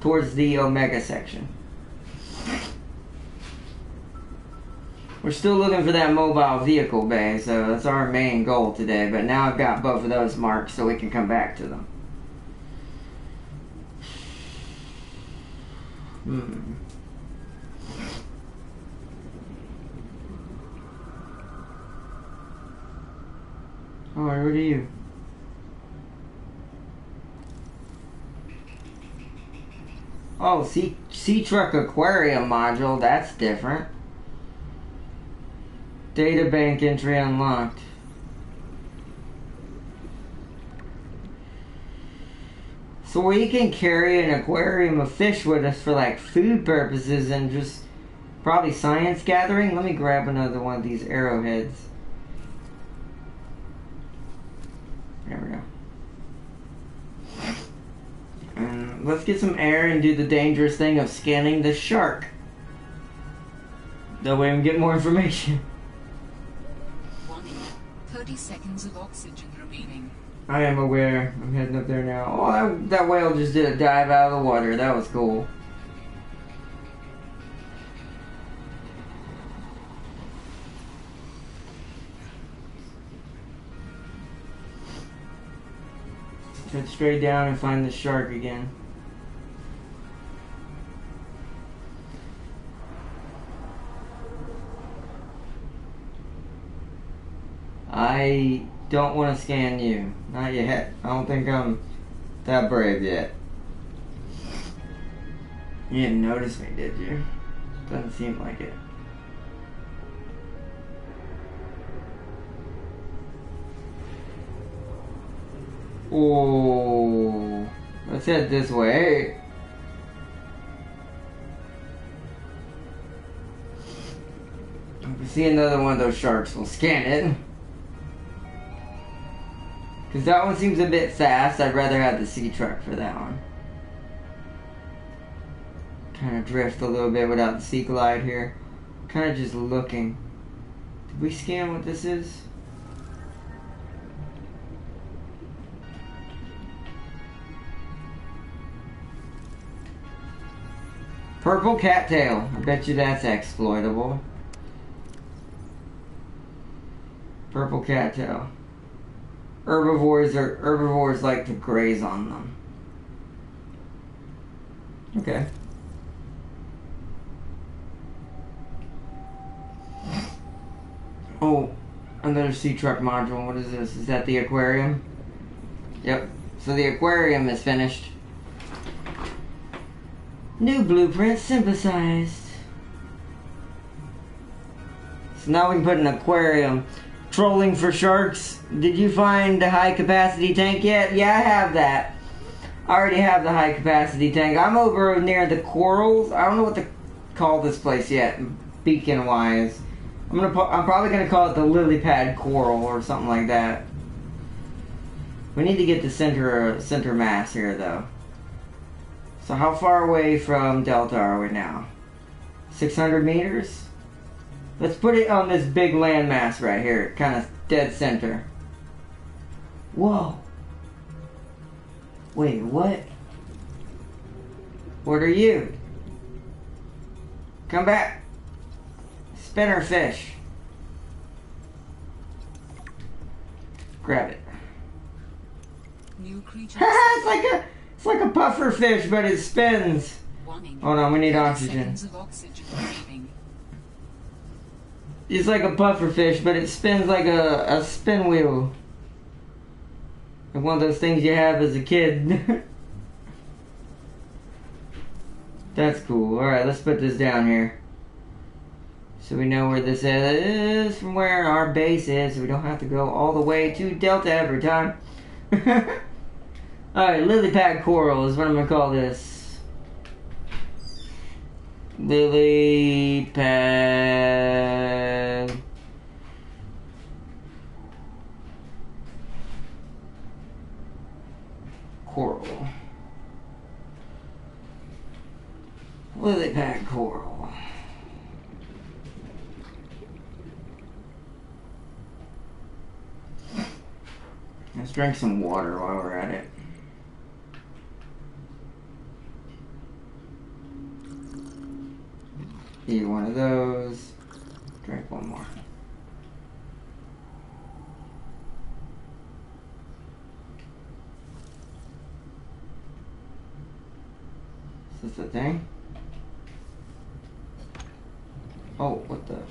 Towards the Omega section. We're still looking for that mobile vehicle bay, so that's our main goal today. But now I've got both of those marked so we can come back to them. Alright, what are you? Oh, Sea Truck Aquarium module, that's different. Data bank entry unlocked. So we can carry an aquarium of fish with us for like food purposes and just probably science gathering. Let me grab another one of these arrowheads. There we go. And let's get some air and do the dangerous thing of scanning the shark. That way we can get more information. 30 seconds of oxygen remaining. I am aware. I'm heading up there now. Oh, that whale just did a dive out of the water. That was cool. Head straight down and find the shark again. I don't want to scan you. Not yet. I don't think I'm that brave yet. You didn't notice me, did you? Doesn't seem like it. Oh. Let's head this way. If we see another one of those sharks, we'll scan it. Because that one seems a bit fast. I'd rather have the sea truck for that one. Kind of drift a little bit without the sea glide here. Kind of just looking. Did we scan what this is? Purple cattail. I bet you that's exploitable. Purple cattail. Herbivores like to graze on them. Okay. Oh, another sea truck module. What is this? Is that the aquarium? Yep. So the aquarium is finished. New blueprint synthesized. So now we can put an aquarium. Trolling for sharks. Did you find the high capacity tank yet? Yeah, I have that. I already have the high capacity tank. I'm over near the corals. I don't know what to call this place yet, beacon wise. I'm probably gonna call it the lily pad coral or something like that. We need to get the center mass here though. So how far away from Delta are we now? 600 meters? Let's put it on this big landmass right here, kind of dead center. Whoa. Wait, what? What are you? Come back. Spinner fish. Grab it. New creature. It's like a puffer fish, but it spins. Hold on, we need oxygen. It's like a puffer fish, but it spins like a spin wheel. Like one of those things you have as a kid. That's cool. Alright, let's put this down here. So we know where this is from where our base is, so we don't have to go all the way to Delta every time. Alright, lily pad coral is what I'm going to call this. Lily pad coral. Lily pad coral. Let's drink some water while we're at it. Eat one of those. Drink one more. Is this the thing? Oh, what the?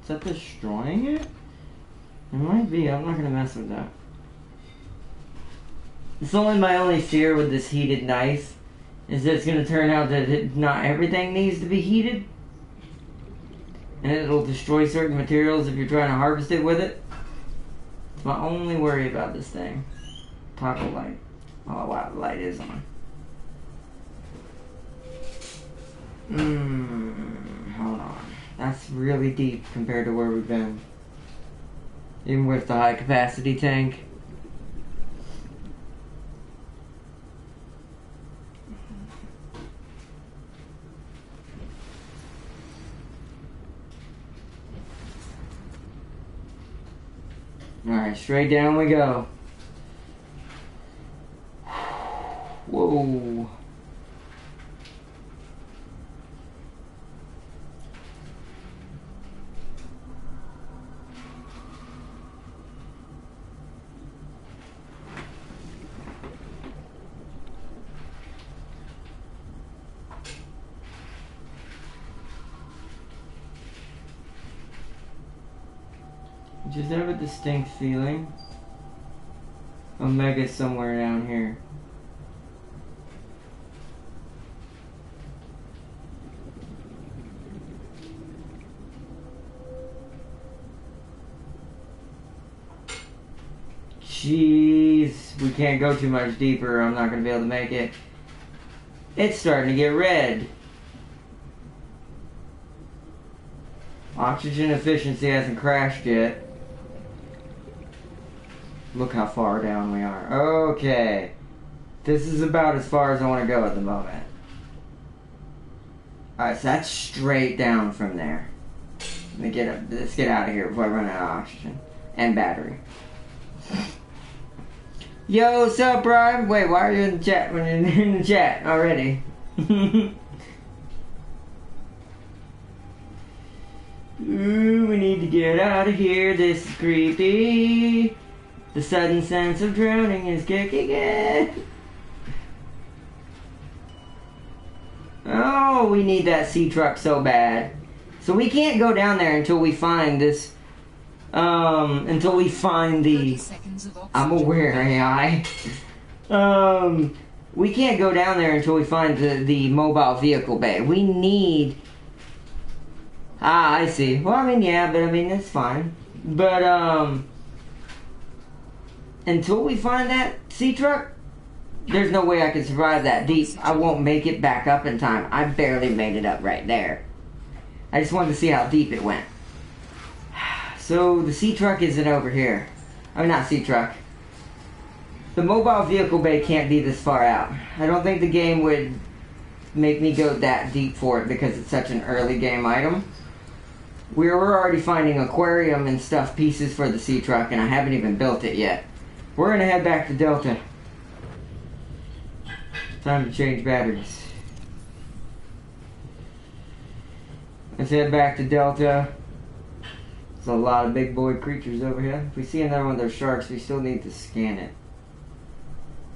Is that destroying it? It might be. I'm not gonna mess with that. It's only my only fear with this heated knife is that it's gonna turn out that not everything needs to be heated, and it'll destroy certain materials if you're trying to harvest it with it. It's my only worry about this thing. Toggle light. Oh wow, the light is on. Hold on. That's really deep compared to where we've been. Even with the high capacity tank. Alright, straight down we go. Whoa. Just have a distinct feeling. Omega's somewhere down here. jeez. We can't go too much deeper. I'm not going to be able to make it. It's starting to get red. Oxygen efficiency hasn't crashed yet. Look how far down we are. Okay. This is about as far as I want to go at the moment. Alright, so that's straight down from there. Let's get out of here before I run out of oxygen. And battery. Yo, what's up, Brian? Wait, why are you in the chat when you're in the chat already? Ooh, we need to get out of here. This is creepy. The sudden sense of drowning is kicking in. Oh, we need that sea truck so bad. So we can't go down there until we find this. Until we find the. I'm aware, AI. We can't go down there until we find the mobile vehicle bay. We need. Ah, I see. Well, I mean, yeah, but I mean, it's fine. But, until we find that sea truck, there's no way I can survive that deep. I won't make it back up in time. I barely made it up right there. I just wanted to see how deep it went. So, the sea truck isn't over here. I mean, not sea truck. The mobile vehicle bay can't be this far out. I don't think the game would make me go that deep for it because it's such an early game item. We're already finding aquarium and stuff pieces for the sea truck, and I haven't even built it yet. We're gonna head back to Delta. Time to change batteries. Let's head back to Delta. There's a lot of big boy creatures over here. If we see another one of those sharks, we still need to scan it.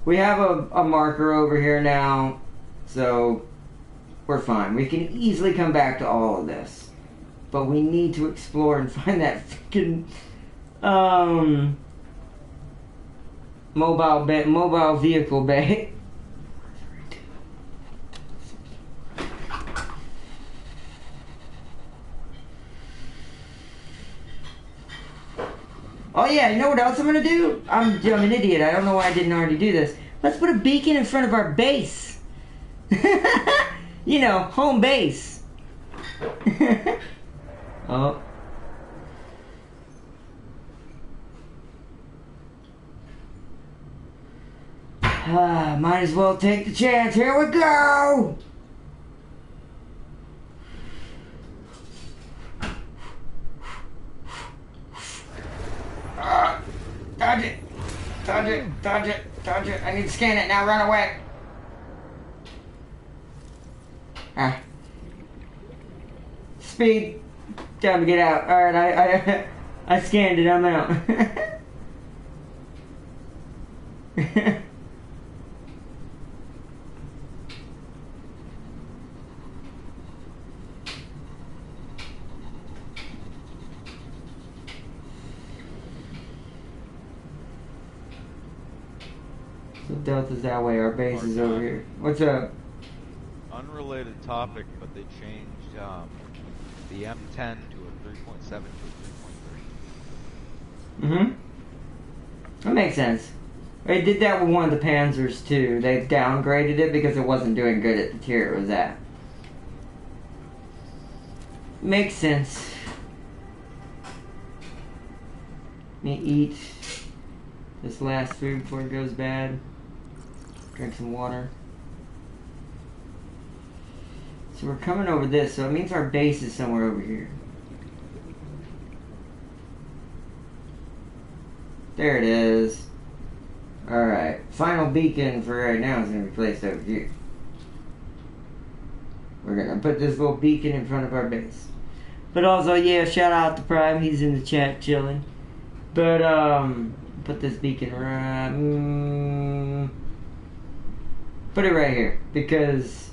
We have a marker over here now, so we're fine. We can easily come back to all of this. But we need to explore and find that freaking mobile vehicle bay. Oh yeah, you know what else I'm gonna do? I'm an idiot. I don't know why I didn't already do this. Let's put a beacon in front of our base. You know, home base. Oh. Might as well take the chance. Here we go! Dodge it! Dodge it! Dodge it! Dodge it! I need to scan it now. Run away! Speed. Time to get out. Alright, I scanned it. I'm out. So Delta's that way. Our base is over here. What's up? Unrelated topic, but they changed the M10 to a 3.7 to a 3.3. Mm-hmm. That makes sense. They did that with one of the Panzers too. They downgraded it because it wasn't doing good at the tier it was at. Makes sense. Let me eat this last food before it goes bad. Drink some water. So we're coming over this, so it means our base is somewhere over here. There it is. Alright, final beacon for right now is going to be placed over here. We're going to put this little beacon in front of our base. But also, yeah, shout out to Prime, he's in the chat chilling. But, put this beacon right... put it right here, because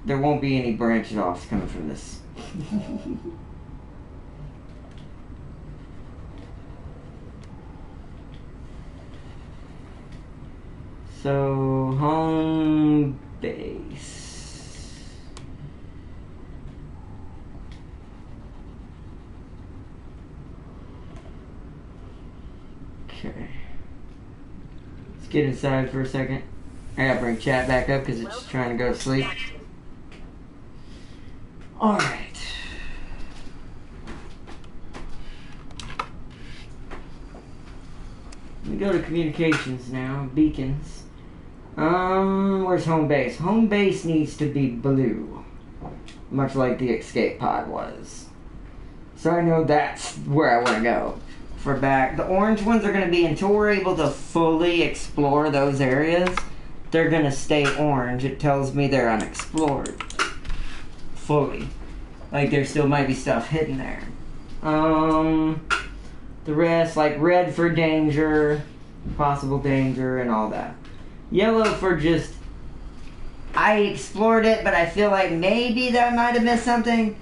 there won't be any branch offs coming from this. So, home base. Okay. Let's get inside for a second. I gotta bring chat back up because it's trying to go to sleep. Alright. Let me go to communications now. Beacons. Where's home base? Home base needs to be blue. Much like the escape pod was. So I know that's where I want to go. For back. The orange ones are going to be, until we're able to fully explore those areas, they're going to stay orange. It tells me they're unexplored. Fully. Like there still might be stuff hidden there. The rest, like red for danger, possible danger, and all that. Yellow for just, I explored it, but I feel like maybe that might have missed something.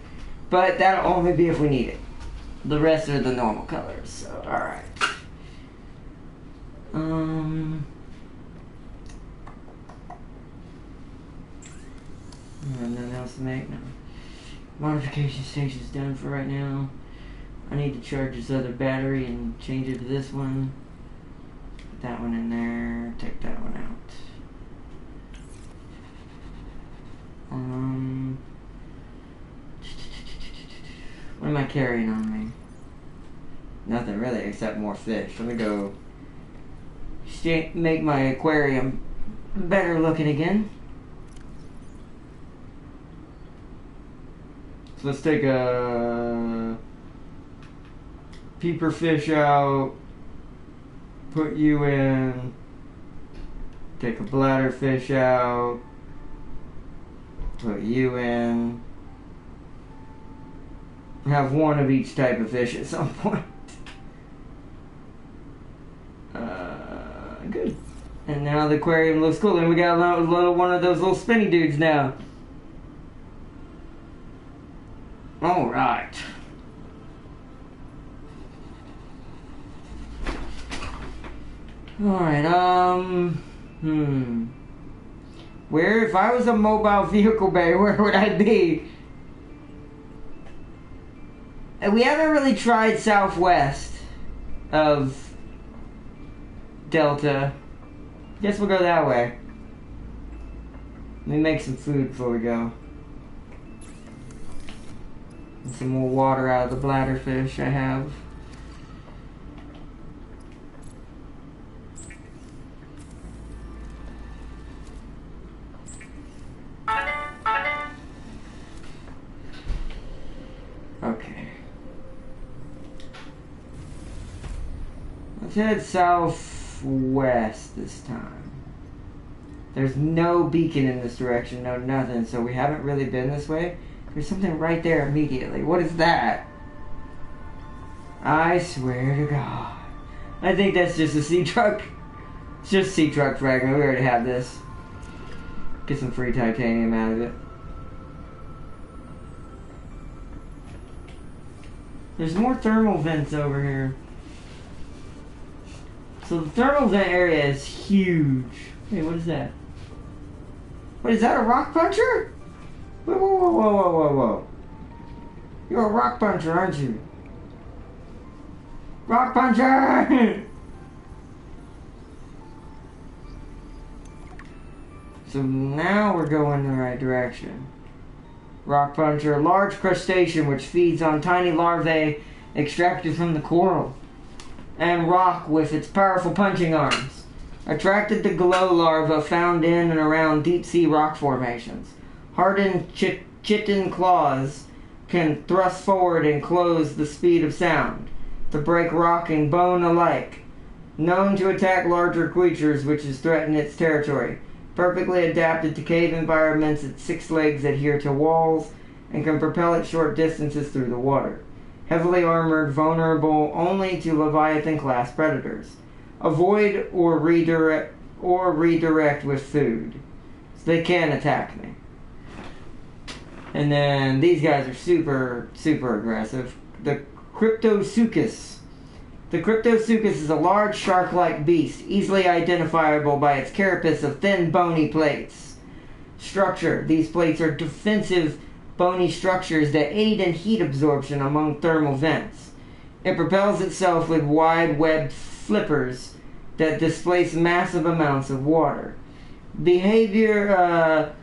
But that'll only be if we need it. The rest are the normal colors, so alright. Nothing else to make now. Modification station's done for right now. I need to charge this other battery and change it to this one. Put that one in there, take that one out. What am I carrying on me? Nothing really, except more fish. Let me go make my aquarium better looking again. So let's take a peeper fish out, put you in, take a bladder fish out, put you in. Have one of each type of fish at some point. Good. And now the aquarium looks cool. And we got a little one of those little spinny dudes now. Alright. Alright, where, if I was a mobile vehicle bay, where would I be? We haven't really tried southwest of Delta. Guess we'll go that way. Let me make some food before we go. And some more water out of the bladder fish I have. Okay. Let's head southwest this time. There's no beacon in this direction, no nothing, so we haven't really been this way. There's something right there immediately. What is that? I swear to God. I think that's just a sea truck. It's just a sea truck fragment. We already have this. Get some free titanium out of it. There's more thermal vents over here. So the thermal vent area is huge. Hey, what is that? What is that, a rock puncher? Whoa, whoa, whoa, whoa, whoa, whoa, whoa. You're a rock puncher, aren't you? Rock puncher! So now we're going in the right direction. Rock puncher, a large crustacean which feeds on tiny larvae extracted from the coral. And rock with its powerful punching arms. Attracted to glow larvae found in and around deep-sea rock formations. Hardened chitin claws can thrust forward and close the speed of sound to break rock and bone alike. Known to attack larger creatures which has threatened its territory. Perfectly adapted to cave environments, its 6 legs adhere to walls and can propel it short distances through the water. Heavily armored, vulnerable only to Leviathan-class predators. Avoid or redirect with food. So they can attack me. And then these guys are super, super aggressive. The Cryptosuchus. The Cryptosuchus is a large shark-like beast, easily identifiable by its carapace of thin, bony plates. Structure. These plates are defensive, bony structures that aid in heat absorption among thermal vents. It propels itself with wide webbed flippers that displace massive amounts of water. Behavior.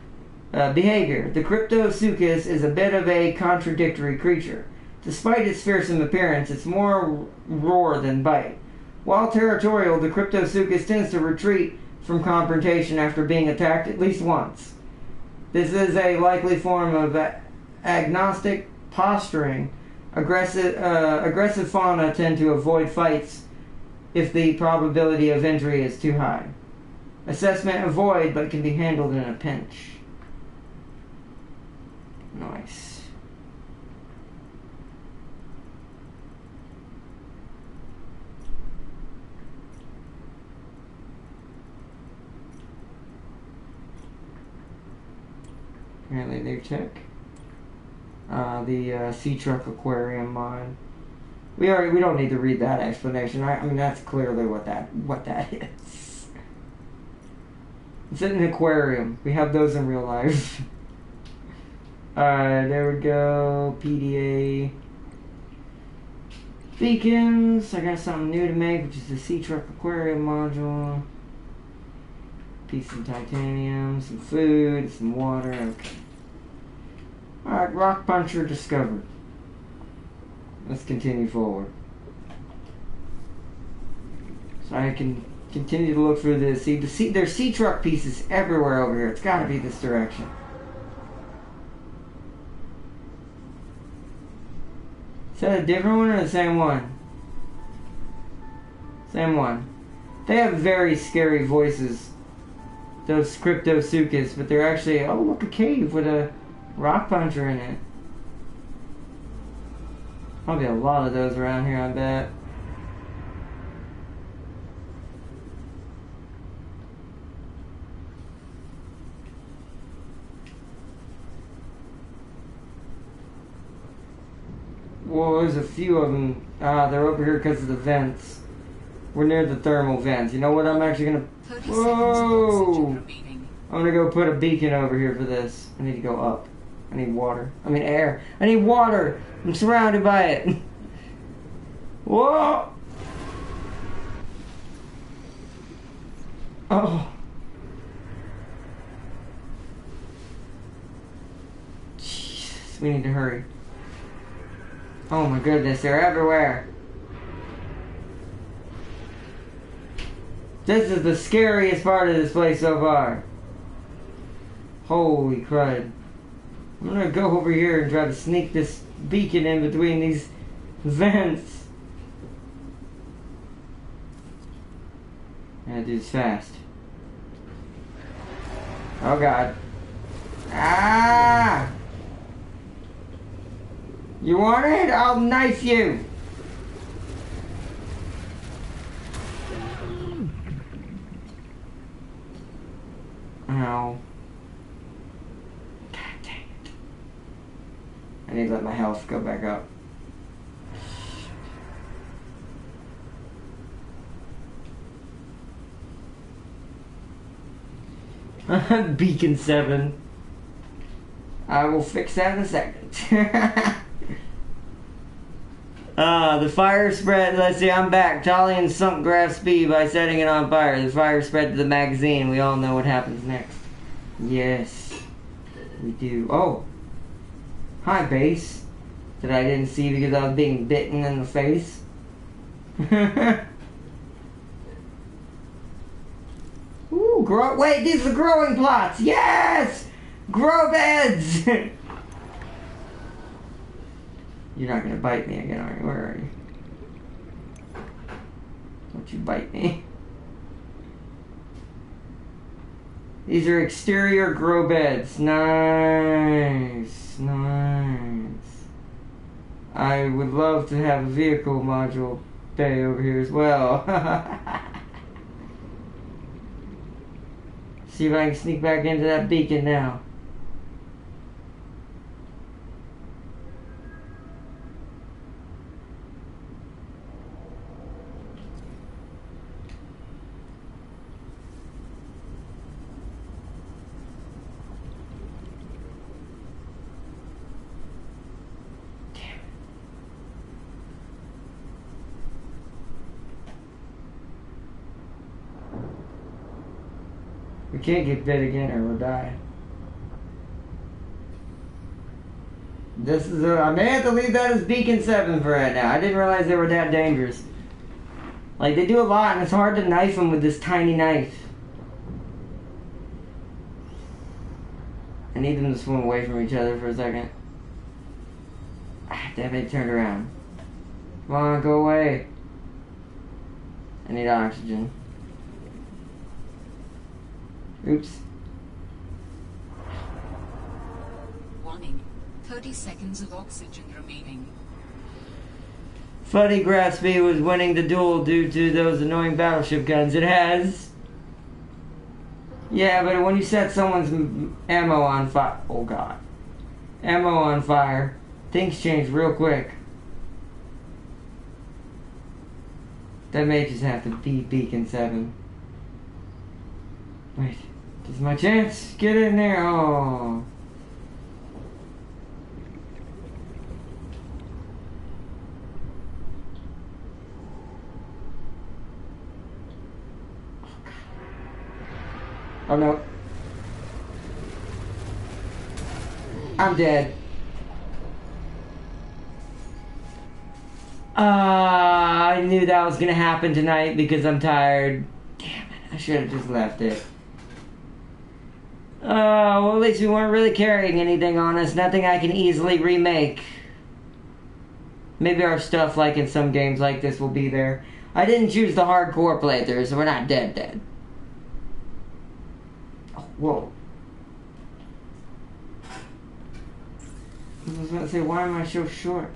The Cryptosuchus is a bit of a contradictory creature. Despite its fearsome appearance, it's more roar than bite. While territorial, the Cryptosuchus tends to retreat from confrontation after being attacked at least once. This is a likely form of agnostic posturing. Aggressive fauna tend to avoid fights if the probability of injury is too high. Assessment avoid, but can be handled in a pinch. Nice. Apparently they took the sea truck aquarium mod. We don't need to read that explanation. I mean that's clearly what that is. It's an aquarium. We have those in real life. Alright, there we go. PDA. Beacons. I got something new to make, which is the Sea Truck Aquarium module. Piece of titanium, some food, some water. Okay. Alright, rock puncher discovered. Let's continue forward. So I can continue to look through this. See, there's sea truck pieces everywhere over here. It's got to be this direction. Is that a different one or the same one? Same one. They have very scary voices, those Cryptosuchus, but they're actually, oh look, a cave with a rock puncher in it. Probably a lot of those around here, I bet. Well, there's a few of them. They're over here because of the vents. We're near the thermal vents. You know what? I'm actually gonna. Whoa! I'm gonna go put a beacon over here for this. I need to go up. I need water. I mean air. I need water. I'm surrounded by it. Whoa! Oh. Jesus, we need to hurry. Oh my goodness, they're everywhere. This is the scariest part of this place so far. Holy crud. I'm gonna go over here and try to sneak this beacon in between these vents. I gotta do this fast. Oh god. Ah! You want it? I'll knife you! Ow. God dang it. I need to let my health go back up. Beacon 7. I will fix that in a second. The fire spread, let's see, I'm back. Talion sunk graph speed by setting it on fire. The fire spread to the magazine. We all know what happens next. Yes, we do. Oh, hi base. That I didn't see because I was being bitten in the face. Ooh, wait, these are growing plots. Yes! Grow beds! You're not gonna bite me again, are you? Where are you? Don't you bite me. These are exterior grow beds. Nice. Nice. I would love to have a vehicle module bay over here as well. See if I can sneak back into that beacon now. can't get bit again or we'll die. This is I may have to leave that as Beacon 7 for right now. I didn't realize they were that dangerous. Like, they do a lot and it's hard to knife them with this tiny knife. I need them to swim away from each other for a second. Ah, damn it, turned around. Come on, go away. I need oxygen. Oops. Warning. 30 seconds of oxygen remaining. Funny Graspy was winning the duel due to those annoying battleship guns. It has. Yeah, but when you set someone's ammo on fire... Oh, God. Ammo on fire. Things change real quick. That may just have to be Beacon 7. Wait. This is my chance. Get in there. Oh. Oh no. I'm dead. I knew that was gonna happen tonight because I'm tired. Damn it, I should have just left it. Well, at least we weren't really carrying anything on us. Nothing I can easily remake. Maybe our stuff, like in some games like this, will be there. I didn't choose the hardcore playthrough, so we're not dead. Whoa. I was about to say, why am I so short?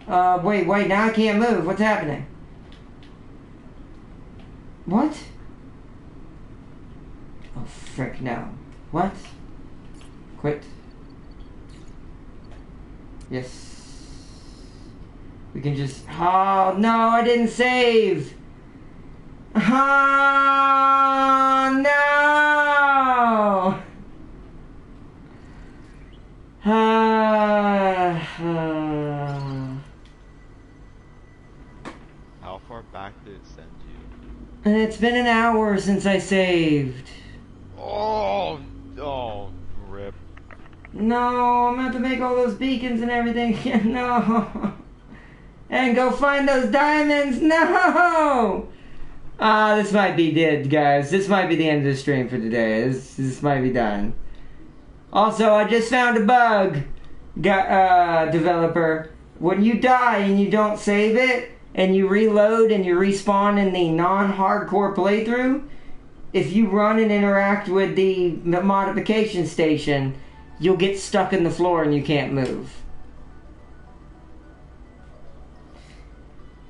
Wait, now I can't move. What's happening? What? Oh, frick, no. What? Quit. Yes. We can just... Oh, no, I didn't save! Oh, no! How far back did it send you? It's been an hour since I saved. Oh, rip. No, I'm going to have to make all those beacons and everything again. No. And go find those diamonds. No! This might be dead, guys. This might be the end of the stream for today. This might be done. Also, I just found a bug, developer. When you die and you don't save it, and you reload and you respawn in the non-hardcore playthrough, if you run and interact with the modification station, you'll get stuck in the floor and you can't move.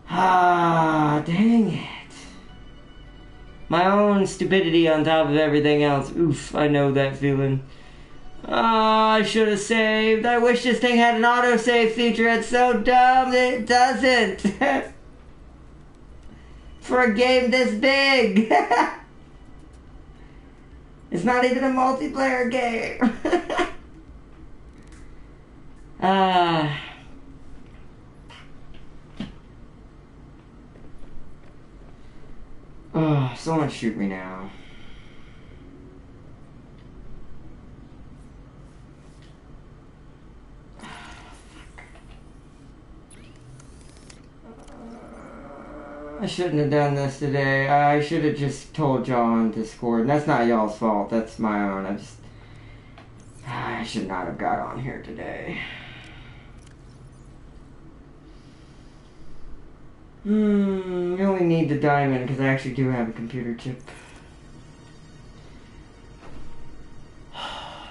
Dang it. My own stupidity on top of everything else. Oof, I know that feeling. I should have saved. I wish this thing had an autosave feature. It's so dumb that it doesn't. For a game this big. It's not even a multiplayer game. Oh, someone shoot me now. I shouldn't have done this today. I should have just told y'all on Discord. And that's not y'all's fault. That's my own. I should not have got on here today. You only need the diamond because I actually do have a computer chip.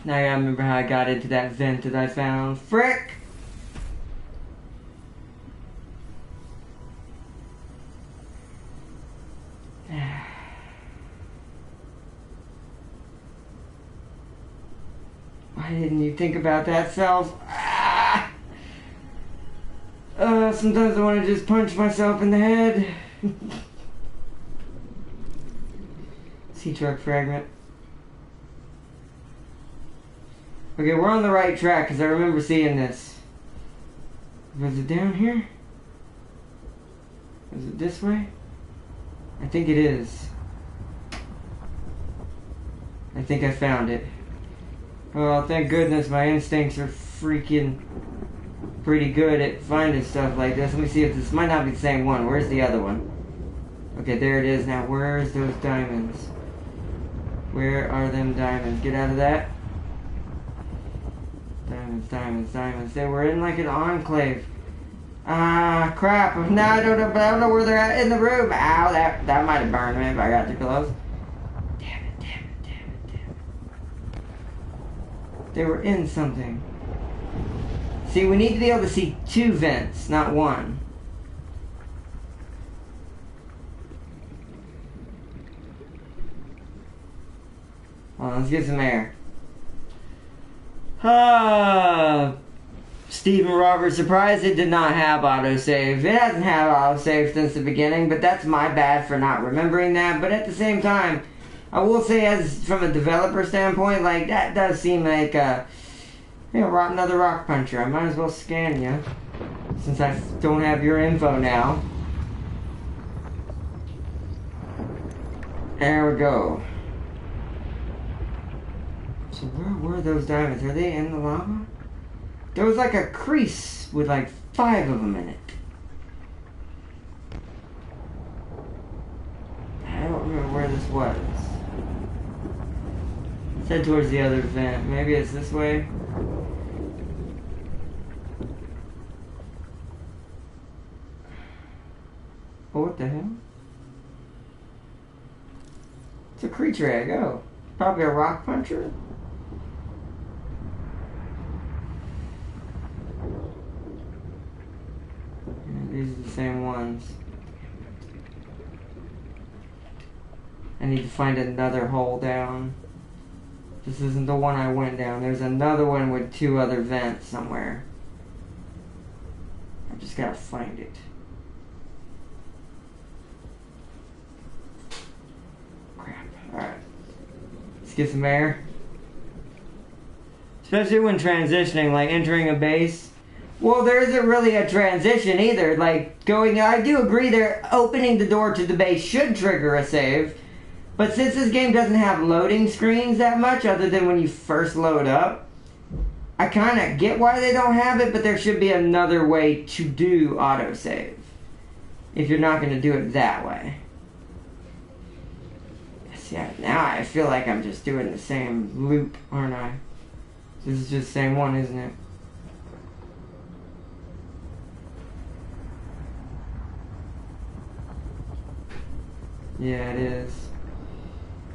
Now I gotta remember how I got into that vent that I found. Frick! Why didn't you think about that, self? Sometimes I want to just punch myself in the head. Sea truck fragment. Okay, we're on the right track because I remember seeing this. Was it down here? Was it this way? I think it is. I think I found it. Well, thank goodness my instincts are freaking pretty good at finding stuff like this. Let me see if this might not be the same one. Where's the other one? Okay, there it is. Now, where's those diamonds? Where are them diamonds? Get out of that. Diamonds, diamonds, diamonds. They were in like an enclave. Ah, crap. Now I don't know where they're at in the room. Ow, that might have burned me if I got too close. Damn it, damn it, damn it, damn it. They were in something. See, we need to be able to see 2 vents, not 1. Hold on, let's get some air. Stephen Roberts, surprised it did not have autosave. It hasn't had autosave since the beginning, but that's my bad for not remembering that. But at the same time, I will say, as from a developer standpoint, like, that does seem like another rock puncher. I might as well scan you, since I don't have your info now. There we go. So where were those diamonds? Are they in the lava? There was like a crease with like 5 of them in it. I don't remember where this was. Let's head towards the other vent. Maybe it's this way. Oh, what the hell? It's a creature egg. Oh, probably a rock puncher. These are the same ones. I need to find another hole down. This isn't the one I went down. There's another one with 2 other vents somewhere. I just gotta find it. Crap. Alright. Let's get some air. Especially when transitioning, like entering a base. Well, there isn't really a transition either. Like, I do agree there, opening the door to the base should trigger a save. But since this game doesn't have loading screens that much, other than when you first load up, I kind of get why they don't have it, but there should be another way to do autosave. If you're not going to do it that way. Yeah, now I feel like I'm just doing the same loop, aren't I? This is just the same one, isn't it? Yeah, it is.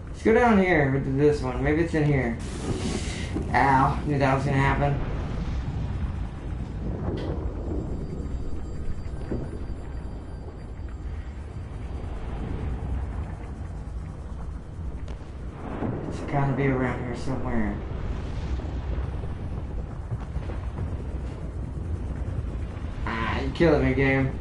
Let's go down here with this one. Maybe it's in here. Ow, knew that was gonna happen. It's gotta be around here somewhere. Ah, you're killing me, game.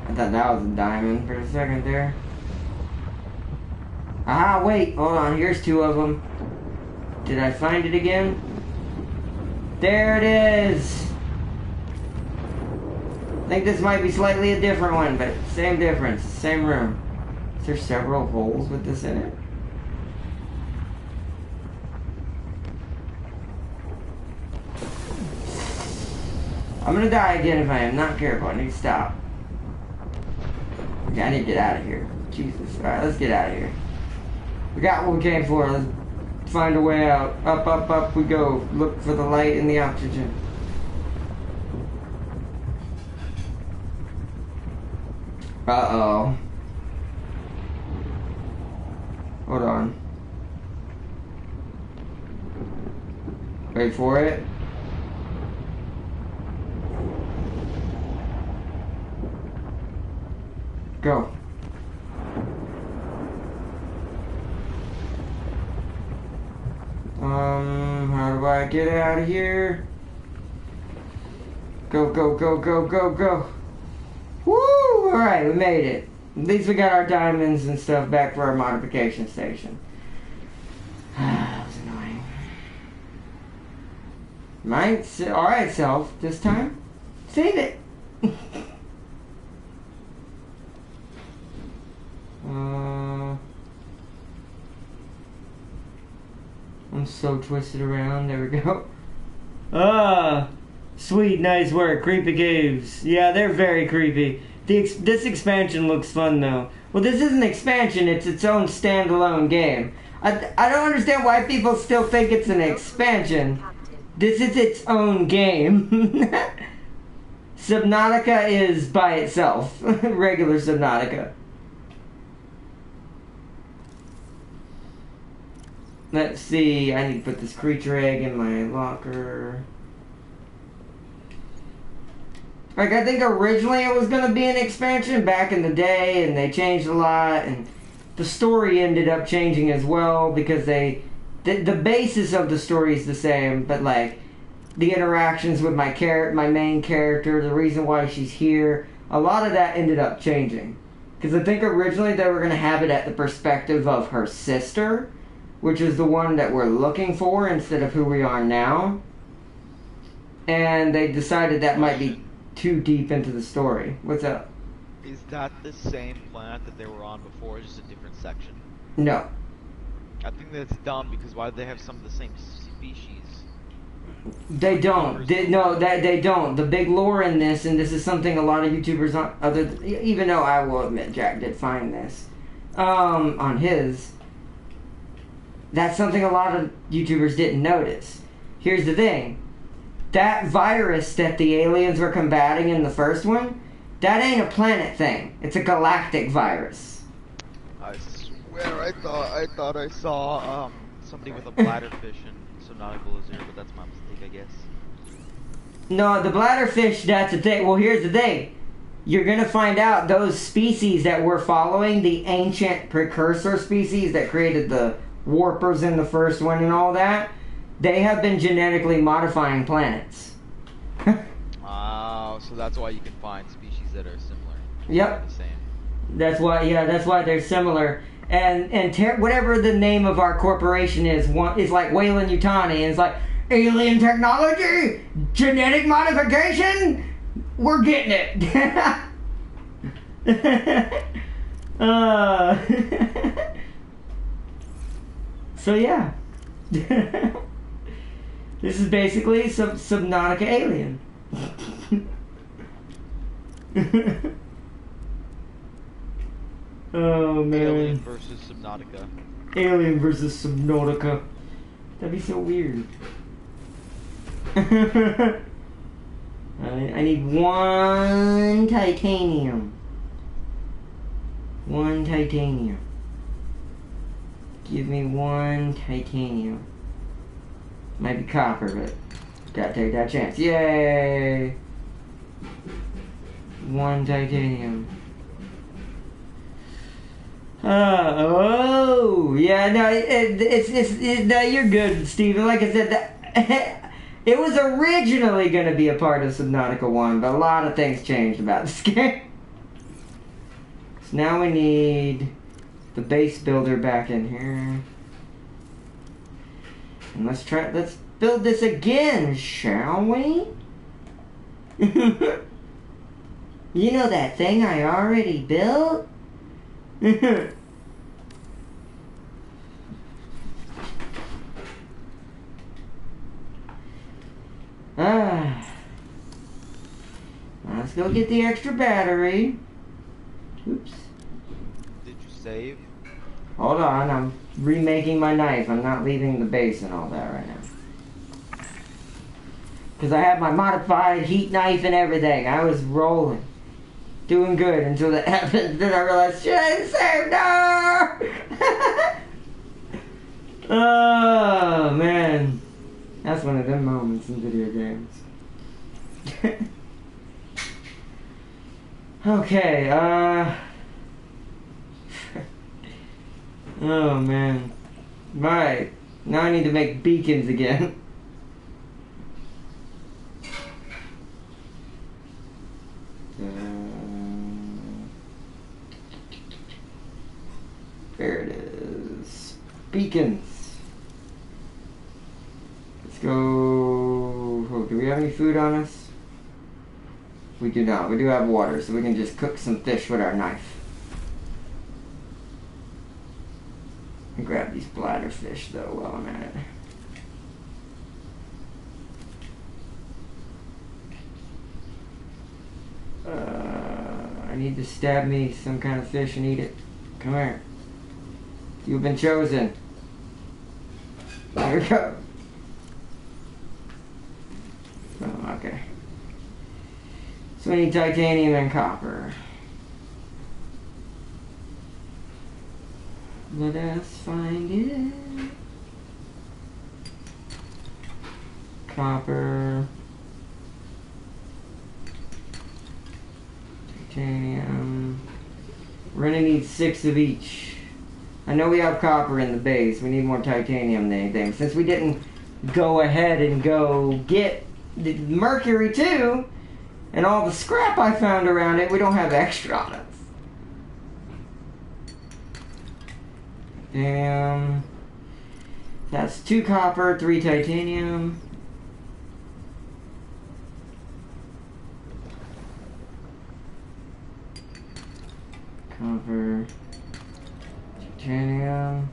I thought that was a diamond for a second there. Ah, wait, hold on, here's 2 of them. Did I find it again? There it is! I think this might be slightly a different one, but same difference, same room. Is there several holes with this in it? I'm gonna die again if I am not careful. I need to stop. Okay, I need to get out of here. Jesus. Alright, let's get out of here. We got what we came for. Let's find a way out. Up, up, up we go. Look for the light and the oxygen. Uh-oh. Hold on. Wait for it. Go. How do I get out of here? Go, go, go, go, go, go. Woo! Alright, we made it. At least we got our diamonds and stuff back for our modification station. That was annoying. Alright, self. This time, save it. I'm so twisted around. There we go. Sweet, nice work. Creepy caves. Yeah, they're very creepy. This expansion looks fun, though. Well, this isn't an expansion. It's its own standalone game. I don't understand why people still think it's an expansion. This is its own game. Subnautica is by itself. Regular Subnautica. Let's see. I need to put this creature egg in my locker. Like, I think originally it was going to be an expansion back in the day, and they changed a lot, and the story ended up changing as well, because the basis of the story is the same, but, like, the interactions with my main character, the reason why she's here, a lot of that ended up changing. Because I think originally they were going to have it at the perspective of her sister, which is the one that we're looking for instead of who we are now. And they decided that might be too deep into the story. What's up? Is that the same planet that they were on before, just a different section? No. I think that's dumb, because why do they have some of the same species? They don't. They don't. The big lore in this, and this is something a lot of YouTubers, even though I will admit Jack did find this, on his, that's something a lot of YouTubers didn't notice. Here's the thing. That virus that the aliens were combating in the first one, that ain't a planet thing. It's a galactic virus. I swear, I thought I saw somebody with a bladderfish in Subnautica Lizard, but that's my mistake, I guess. No, the bladderfish, that's the thing. Well, here's the thing. You're gonna find out those species that we're following, the ancient precursor species that created the warpers in the first one and all that, they have been genetically modifying planets. Oh, so that's why you can find species that are similar. Yep. That's why they're similar. And whatever the name of our corporation is like Weyland Yutani, and it's like, alien technology, genetic modification, we're getting it. So yeah. This is basically Subnautica Alien. Oh man. Alien versus Subnautica. Alien versus Subnautica. That'd be so weird. I need one titanium. One titanium. Give me one titanium. Might be copper, but gotta take that chance. Yay! One titanium. Oh, yeah, no, no, you're good, Steven. Like I said, it was originally going to be a part of Subnautica 1, but a lot of things changed about this game. So now we need the base builder back in here. And let's build this again, shall we? You know that thing I already built? Let's go get the extra battery. Oops. Did you save? Hold on, I'm remaking my knife. I'm not leaving the base and all that right now. Because I have my modified heat knife and everything. I was rolling. Doing good until that happened. Then I realized, shit, I didn't save. No! Oh, man. That's one of them moments in video games. Okay, oh, man. Right. Now I need to make beacons again. There it is. Beacons. Let's go food on us? We do not. We do have water, so we can just cook some fish with our knife. And grab these bladder fish, though, while I'm at it. I need to stab me some kind of fish and eat it. Come here. You've been chosen. There we go. Oh, okay. So we need titanium and copper. Let us find it. Copper. Titanium. We're gonna need 6 of each. I know we have copper in the base. We need more titanium than anything. Since we didn't go ahead and go get the mercury too, and all the scrap I found around it, we don't have extra on us. Damn. That's 2 copper, 3 titanium. Copper, titanium.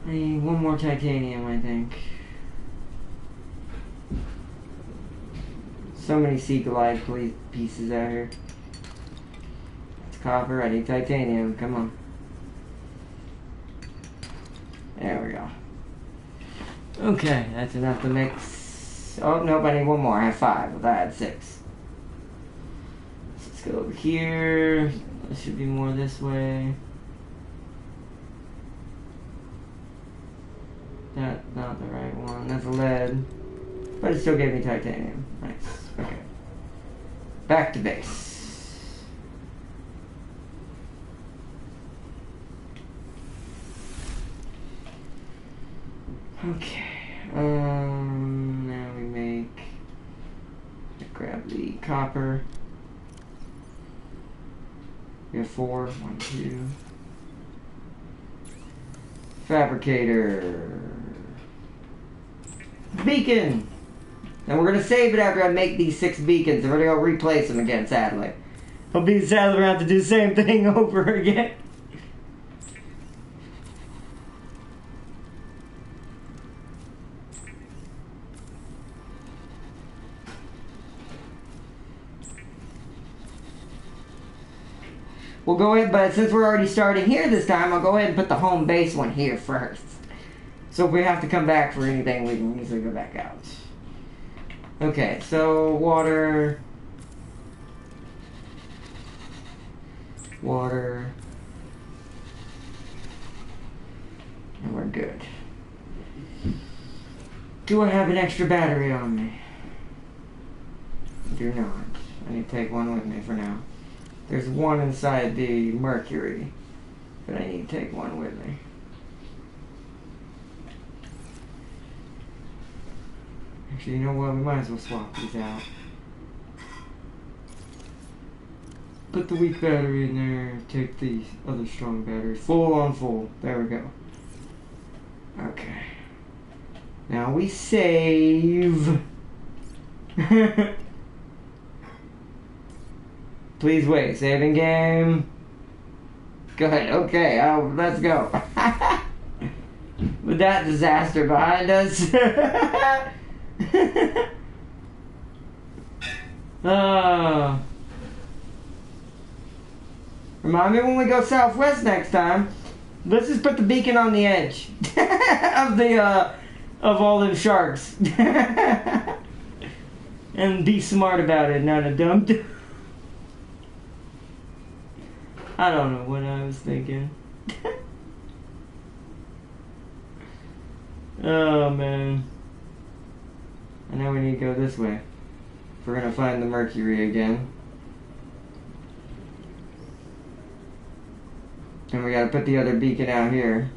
I need 1 more titanium, I think. So many sea glide pieces out here. It's copper, I need titanium, come on. There we go. Okay, that's enough to mix. Oh, nope, I need 1 more. I have 5, but I had 6. Let's go over here. There should be more this way. That's not the right one. That's lead. But it still gave me titanium. Nice. Okay. Back to base. Okay. Now we make. Grab the copper. We have 4. 1, 2. Fabricator. Beacon! And we're going to save it after I make these 6 beacons. And we're going to go replace them again, sadly. I'll be sadly we're going to have to do the same thing over again. We'll go ahead, but since we're already starting here this time, I'll go ahead and put the home base one here first. So if we have to come back for anything, we can easily go back out. Okay, so water. Water. And we're good. Do I have an extra battery on me? I do not. I need to take one with me for now. There's one inside the mercury, but I need to take one with me. Actually, you know what? We might as well swap these out. Put the weak battery in there, take the other strong battery. Full on full. There we go. Okay. Now we save. Please wait. Saving game. Good. Okay. Let's go. With that disaster behind us. Oh. Remind me when we go southwest next time. Let's just put the beacon on the edge of all them sharks. And be smart about it, not a dumb. I don't know what I was thinking. Oh man. I know we need to go this way. If we're gonna find the mercury again. And we gotta put the other beacon out here.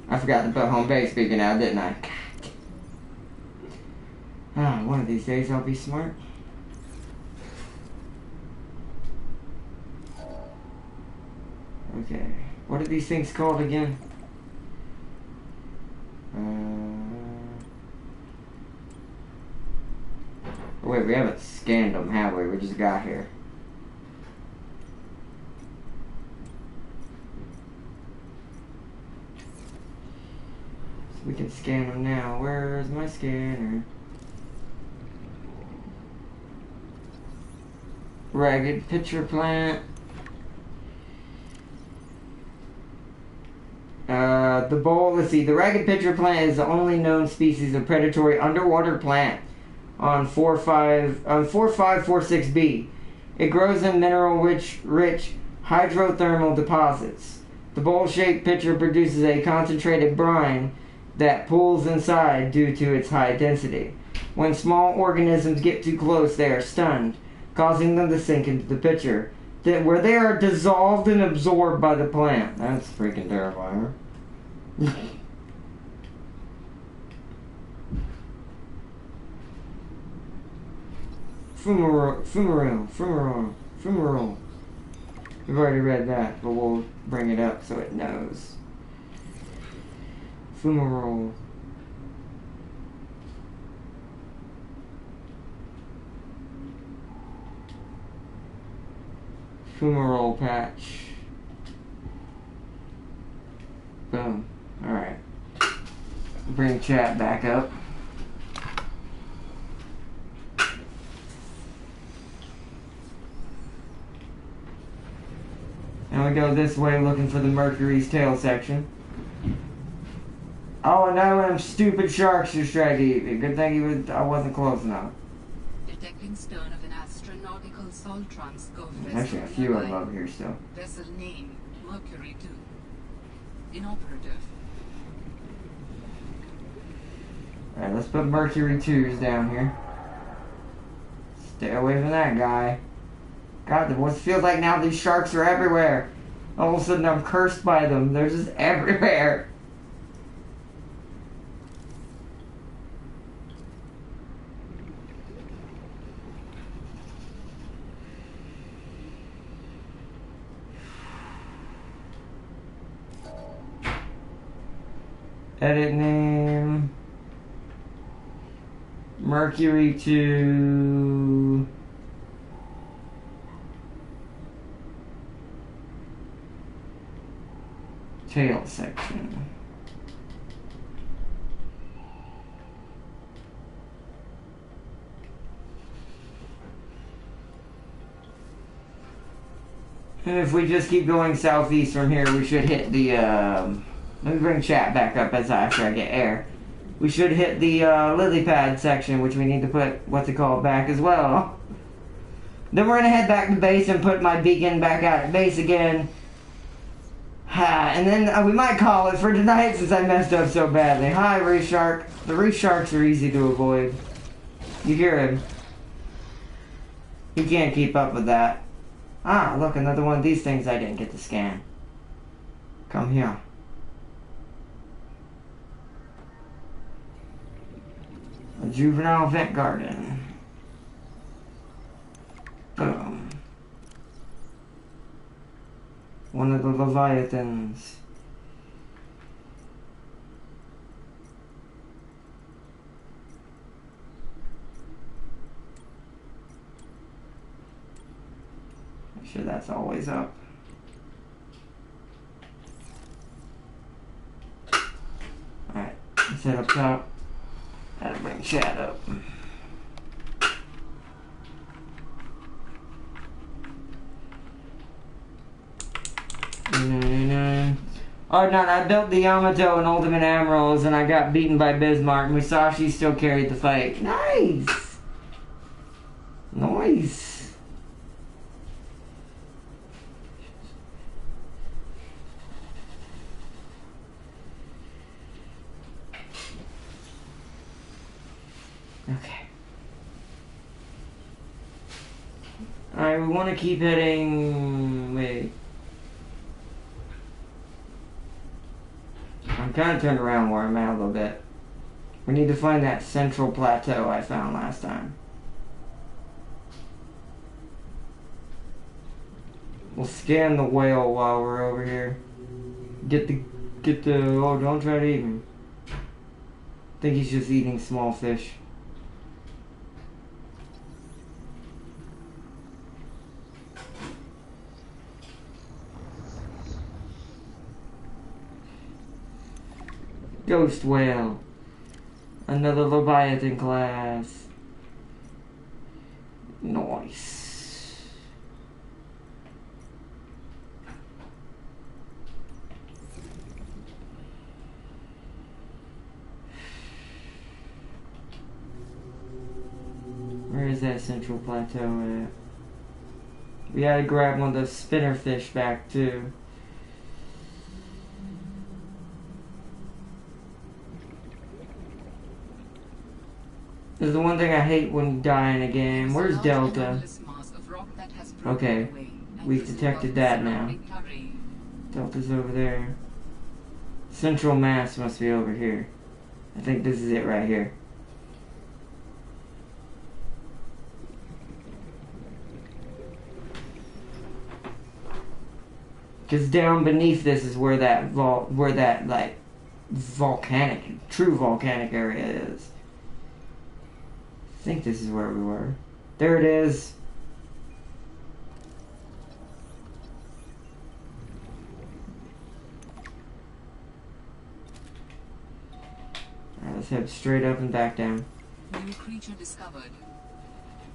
I forgot to put home base beacon out, didn't I? Ah, one of these days I'll be smart. Okay, what are these things called again? Wait, we haven't scanned them, have we? We just got here. So we can scan them now. Where's my scanner? Ragged pitcher plant. The bowl, let's see, the ragged pitcher plant is the only known species of predatory underwater plant on 4546b. It grows in mineral-rich hydrothermal deposits. The bowl-shaped pitcher produces a concentrated brine that pools inside due to its high density. When small organisms get too close, they are stunned, causing them to sink into the pitcher, where they are dissolved and absorbed by the plant. That's freaking terrifying. Fumarole. We've already read that, but we'll bring it up so it knows. Fumarole. Fumarole patch. Boom. Alright. Bring chat back up. And we go this way looking for the Mercury's tail section. Oh, and now them stupid sharks just tried to eat me. Good thing I wasn't close enough. Detecting stern of an astronautical salt trans go vessel. Actually, a few of them over here still. Vessel name, Mercury 2. Inoperative. Alright, let's put Mercury 2s down here. Stay away from that guy. God, it feels like now these sharks are everywhere. All of a sudden I'm cursed by them. They're just everywhere. Edit name. Mercury 2. Tail section. And if we just keep going southeast from here, we should hit the, let me bring chat back up after I get air. We should hit the lily pad section, which we need to put, what's it called, back as well. Then we're going to head back to base and put my beacon back out at base again. And then we might call it for tonight since I messed up so badly. Hi, reef shark. The reef sharks are easy to avoid. You hear him. He can't keep up with that. Ah, look, another one of these things I didn't get to scan. Come here. A juvenile vent garden. Boom. One of the leviathans. Make sure that's always up. Alright, let's head up top. Gotta bring chat up. Oh no, I built the Yamato and Ultimate Admirals and I got beaten by Bismarck. Musashi still carried the fight. Nice! Nice! Okay. Alright, we want to keep heading... Wait. I'm kind of turned around where I'm at a little bit. We need to find that central plateau I found last time. We'll scan the whale while we're over here. Get the, oh, don't try to eat me. I think he's just eating small fish. Ghost Whale. Another Leviathan class. Nice. Where is that central plateau at? We gotta grab one of those spinner fish back too. This is the one thing I hate when you die in a game. Where's Delta? Okay, we've detected that now. Delta's over there. Central mass must be over here. I think this is it right here. Because down beneath this is where that like true volcanic area is. I think this is where we were. There it is. Alright, let's head straight up and back down. New creature discovered.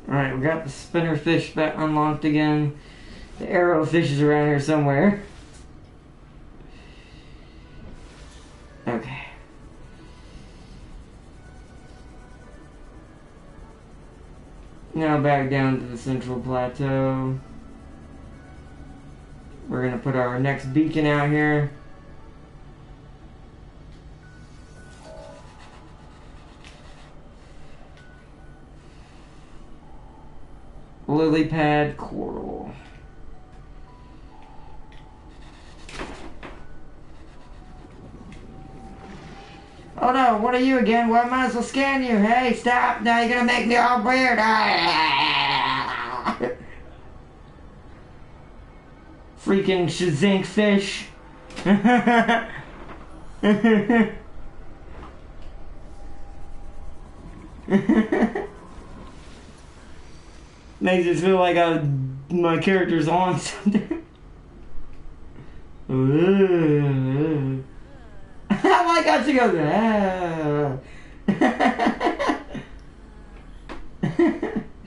Alright, we got the spinner fish back unlocked again. The arrow fish is around here somewhere. Okay. Now back down to the central plateau. We're gonna put our next beacon out here. Lily pad coral. Oh no, what are you again? Well, I might as well scan you. Hey, stop. Now you're gonna make me all weird. Freaking shazink fish. Makes it feel like my character's on something. I like how she goes,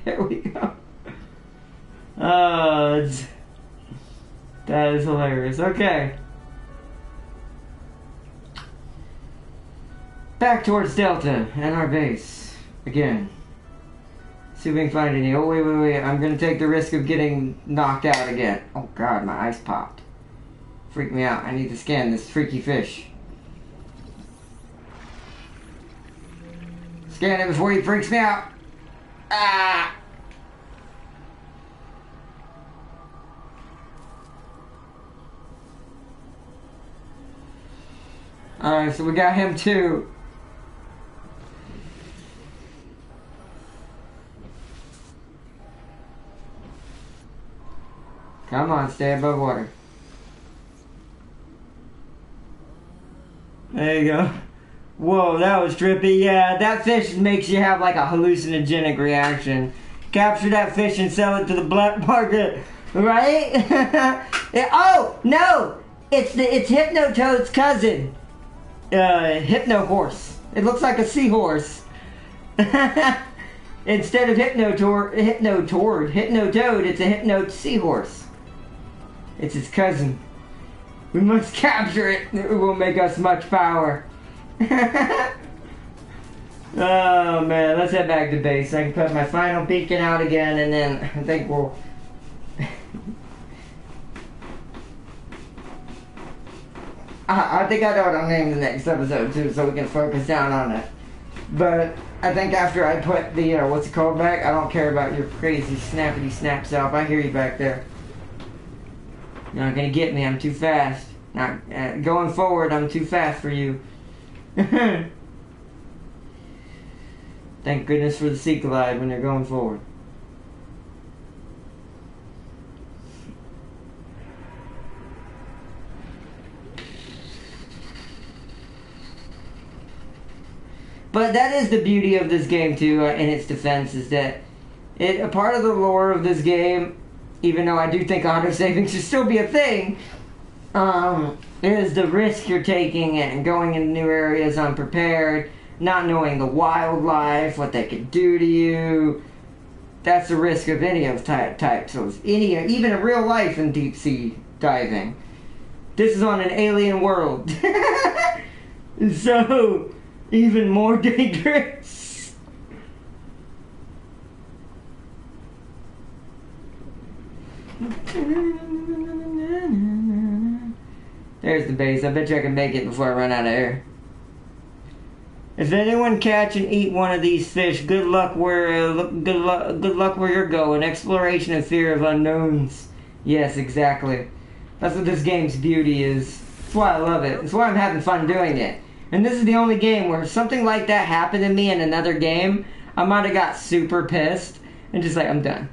There we go. That is hilarious. Okay. Back towards Delta and our base. Again. See if we can find any. Oh, wait. I'm going to take the risk of getting knocked out again. Oh, God, my ice popped. Freaked me out. I need to scan this freaky fish. Scan it before he freaks me out. Ah! Alright, so we got him too. Come on, stay above water. There you go. Whoa, that was trippy. Yeah, that fish makes you have like a hallucinogenic reaction. Capture that fish and sell it to the black market, right? Oh no, it's Hypnotoad's cousin, Hypno Horse. It looks like a seahorse. Instead of Hypnotoad, it's a Hypno Seahorse. It's his cousin. We must capture it. It will make us much power. Oh man, let's head back to base. I can put my final beacon out again, and then I think we'll. I think I know what I'll name the next episode too, so we can focus down on it. But I think after I put the what's it called back, I don't care about your crazy snappity snap self. I hear you back there. You're not gonna get me. I'm too fast. Not going forward. I'm too fast for you. Thank goodness for the Sea Glide when you're going forward. But that is the beauty of this game too, in its defense, is that a part of the lore of this game, even though I do think autosaving should still be a thing, is the risk you're taking and going into new areas unprepared, not knowing the wildlife, what they could do to you. That's the risk of any of types of even in real life in deep sea diving. This is on an alien world. So, even more dangerous. There's the base. I bet you I can make it before I run out of air. If anyone catch and eat one of these fish, good luck where you're going. Exploration and fear of unknowns. Yes, exactly. That's what this game's beauty is. That's why I love it. That's why I'm having fun doing it. And this is the only game where if something like that happened to me in another game, I might have got super pissed and just like, I'm done.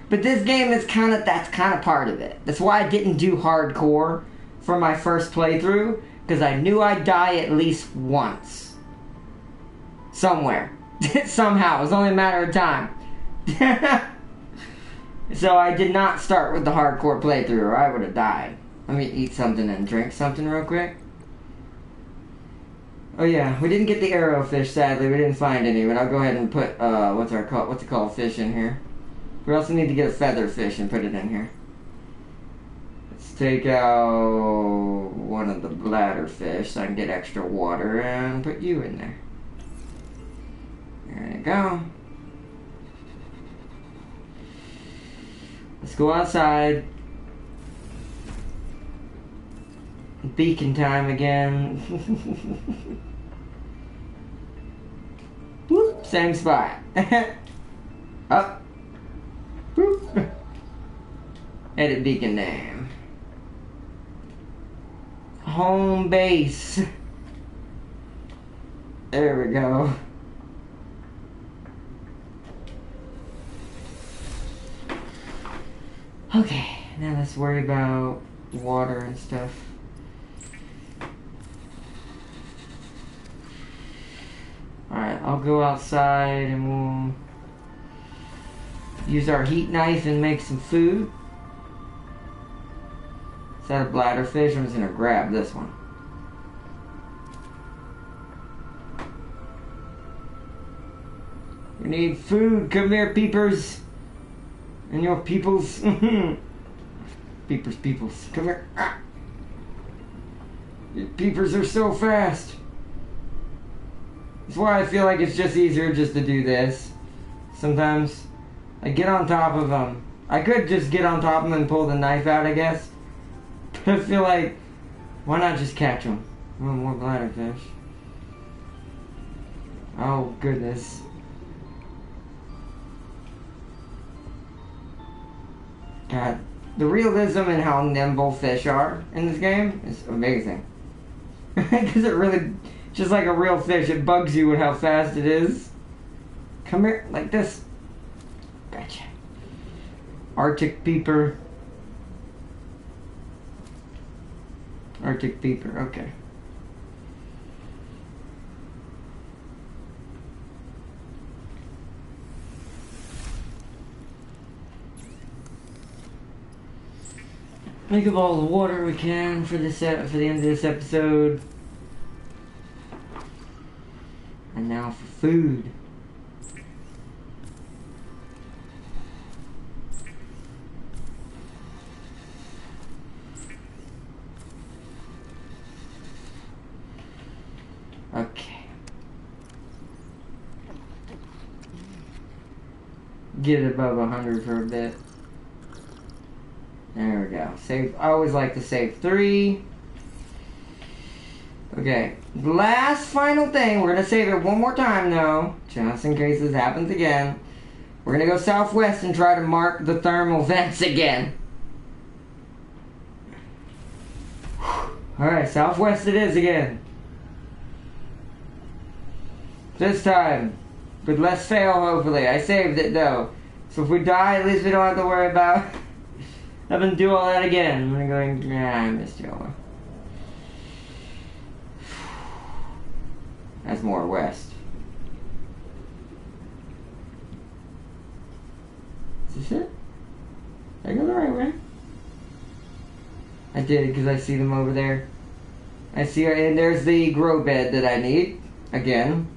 But this game is that's kind of part of it. That's why I didn't do hardcore for my first playthrough, because I knew I'd die at least once. Somewhere. Somehow. It was only a matter of time. So I did not start with the hardcore playthrough or I would have died. Let me eat something and drink something real quick. Oh yeah, we didn't get the arrowfish, sadly. We didn't find any, but I'll go ahead and put, what's it called, fish in here. We also need to get a feather fish and put it in here. Let's take out one of the bladder fish so I can get extra water and put you in there. There you go. Let's go outside. Beacon time again. Whoop, same spot. Up. Whoop. Edit beacon name. Home base. There we go. Okay, now let's worry about water and stuff. Alright, I'll go outside and we'll use our heat knife and make some food. Is that a bladder fish? I'm just gonna grab this one. We need food. Come here, peepers. And your peoples. Peepers. Come here. Ah. Your peepers are so fast. That's why I feel like it's just easier just to do this. Sometimes I get on top of them. I could just get on top of them and pull the knife out, I guess. But I feel like, why not just catch them? Oh, more bladderfish. Oh, goodness. God, the realism and how nimble fish are in this game is amazing. Because it really, just like a real fish, it bugs you with how fast it is. Come here, like this. Gotcha. Arctic peeper. Arctic peeper, okay. Think of all the water we can for this for the end of this episode. And now for food. Okay. Get it above 100 for a bit. There we go. Save. I always like to save 3. Okay. Last final thing. We're going to save it one more time though. Just in case this happens again. We're going to go southwest and try to mark the thermal vents again. Alright, southwest it is again. This time. With less fail, hopefully. I saved it though. So if we die, at least we don't have to worry about having to do all that again. I'm gonna go and... Nah, I missed yellow. That's more west. Is this it? Did I go the right way? I did, because I see them over there. I see her, and there's the grow bed that I need. Again.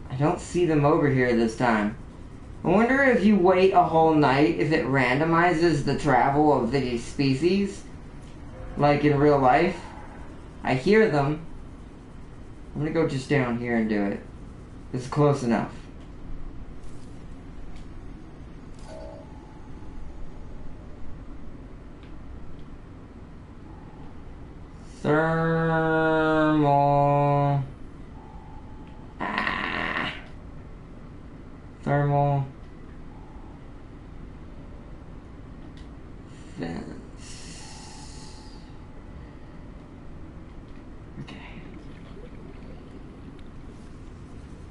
I don't see them over here this time. I wonder if you wait a whole night, if it randomizes the travel of the species. Like in real life. I hear them. I'm gonna go just down here and do it. It's close enough. Thermal. Thermal. Fence. Okay.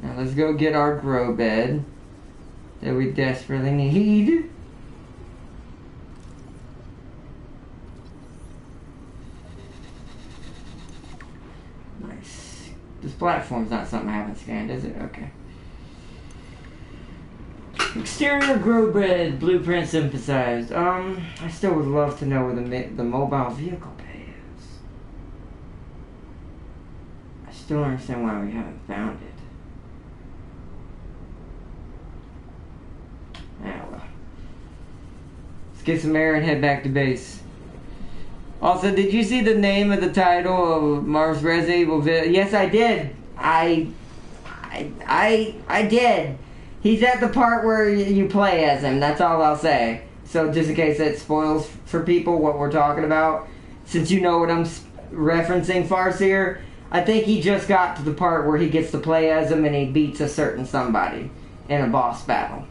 Now let's go get our grow bed that we desperately need. Nice. This platform's not something I haven't scanned, is it? Okay. Exterior grow bed blueprints emphasized. I still would love to know where the mobile vehicle bay is. I still don't understand why we haven't found it. Ah, well. Let's get some air and head back to base. Also, did you see the name of the title of Mars Resident Evil? Yes, I did. I did. He's at the part where you play as him. That's all I'll say. So just in case it spoils for people what we're talking about, since you know what I'm referencing, Farseer, I think he just got to the part where he gets to play as him and he beats a certain somebody in a boss battle.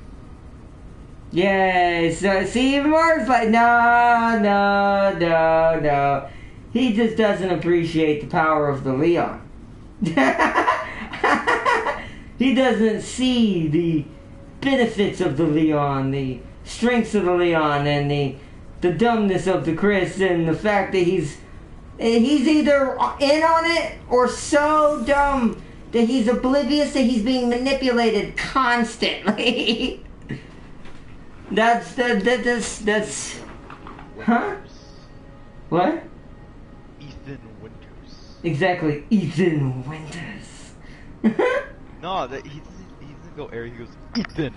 Yay! So see, Mark's like, no. He just doesn't appreciate the power of the Leon. He doesn't see the benefits of the Leon, the strengths of the Leon, and the dumbness of the Chris, and the fact that he's either in on it or so dumb that he's oblivious that he's being manipulated constantly. That's huh? What? Ethan Winters. Exactly, Ethan Winters. No, he doesn't go Eric, he goes Ethan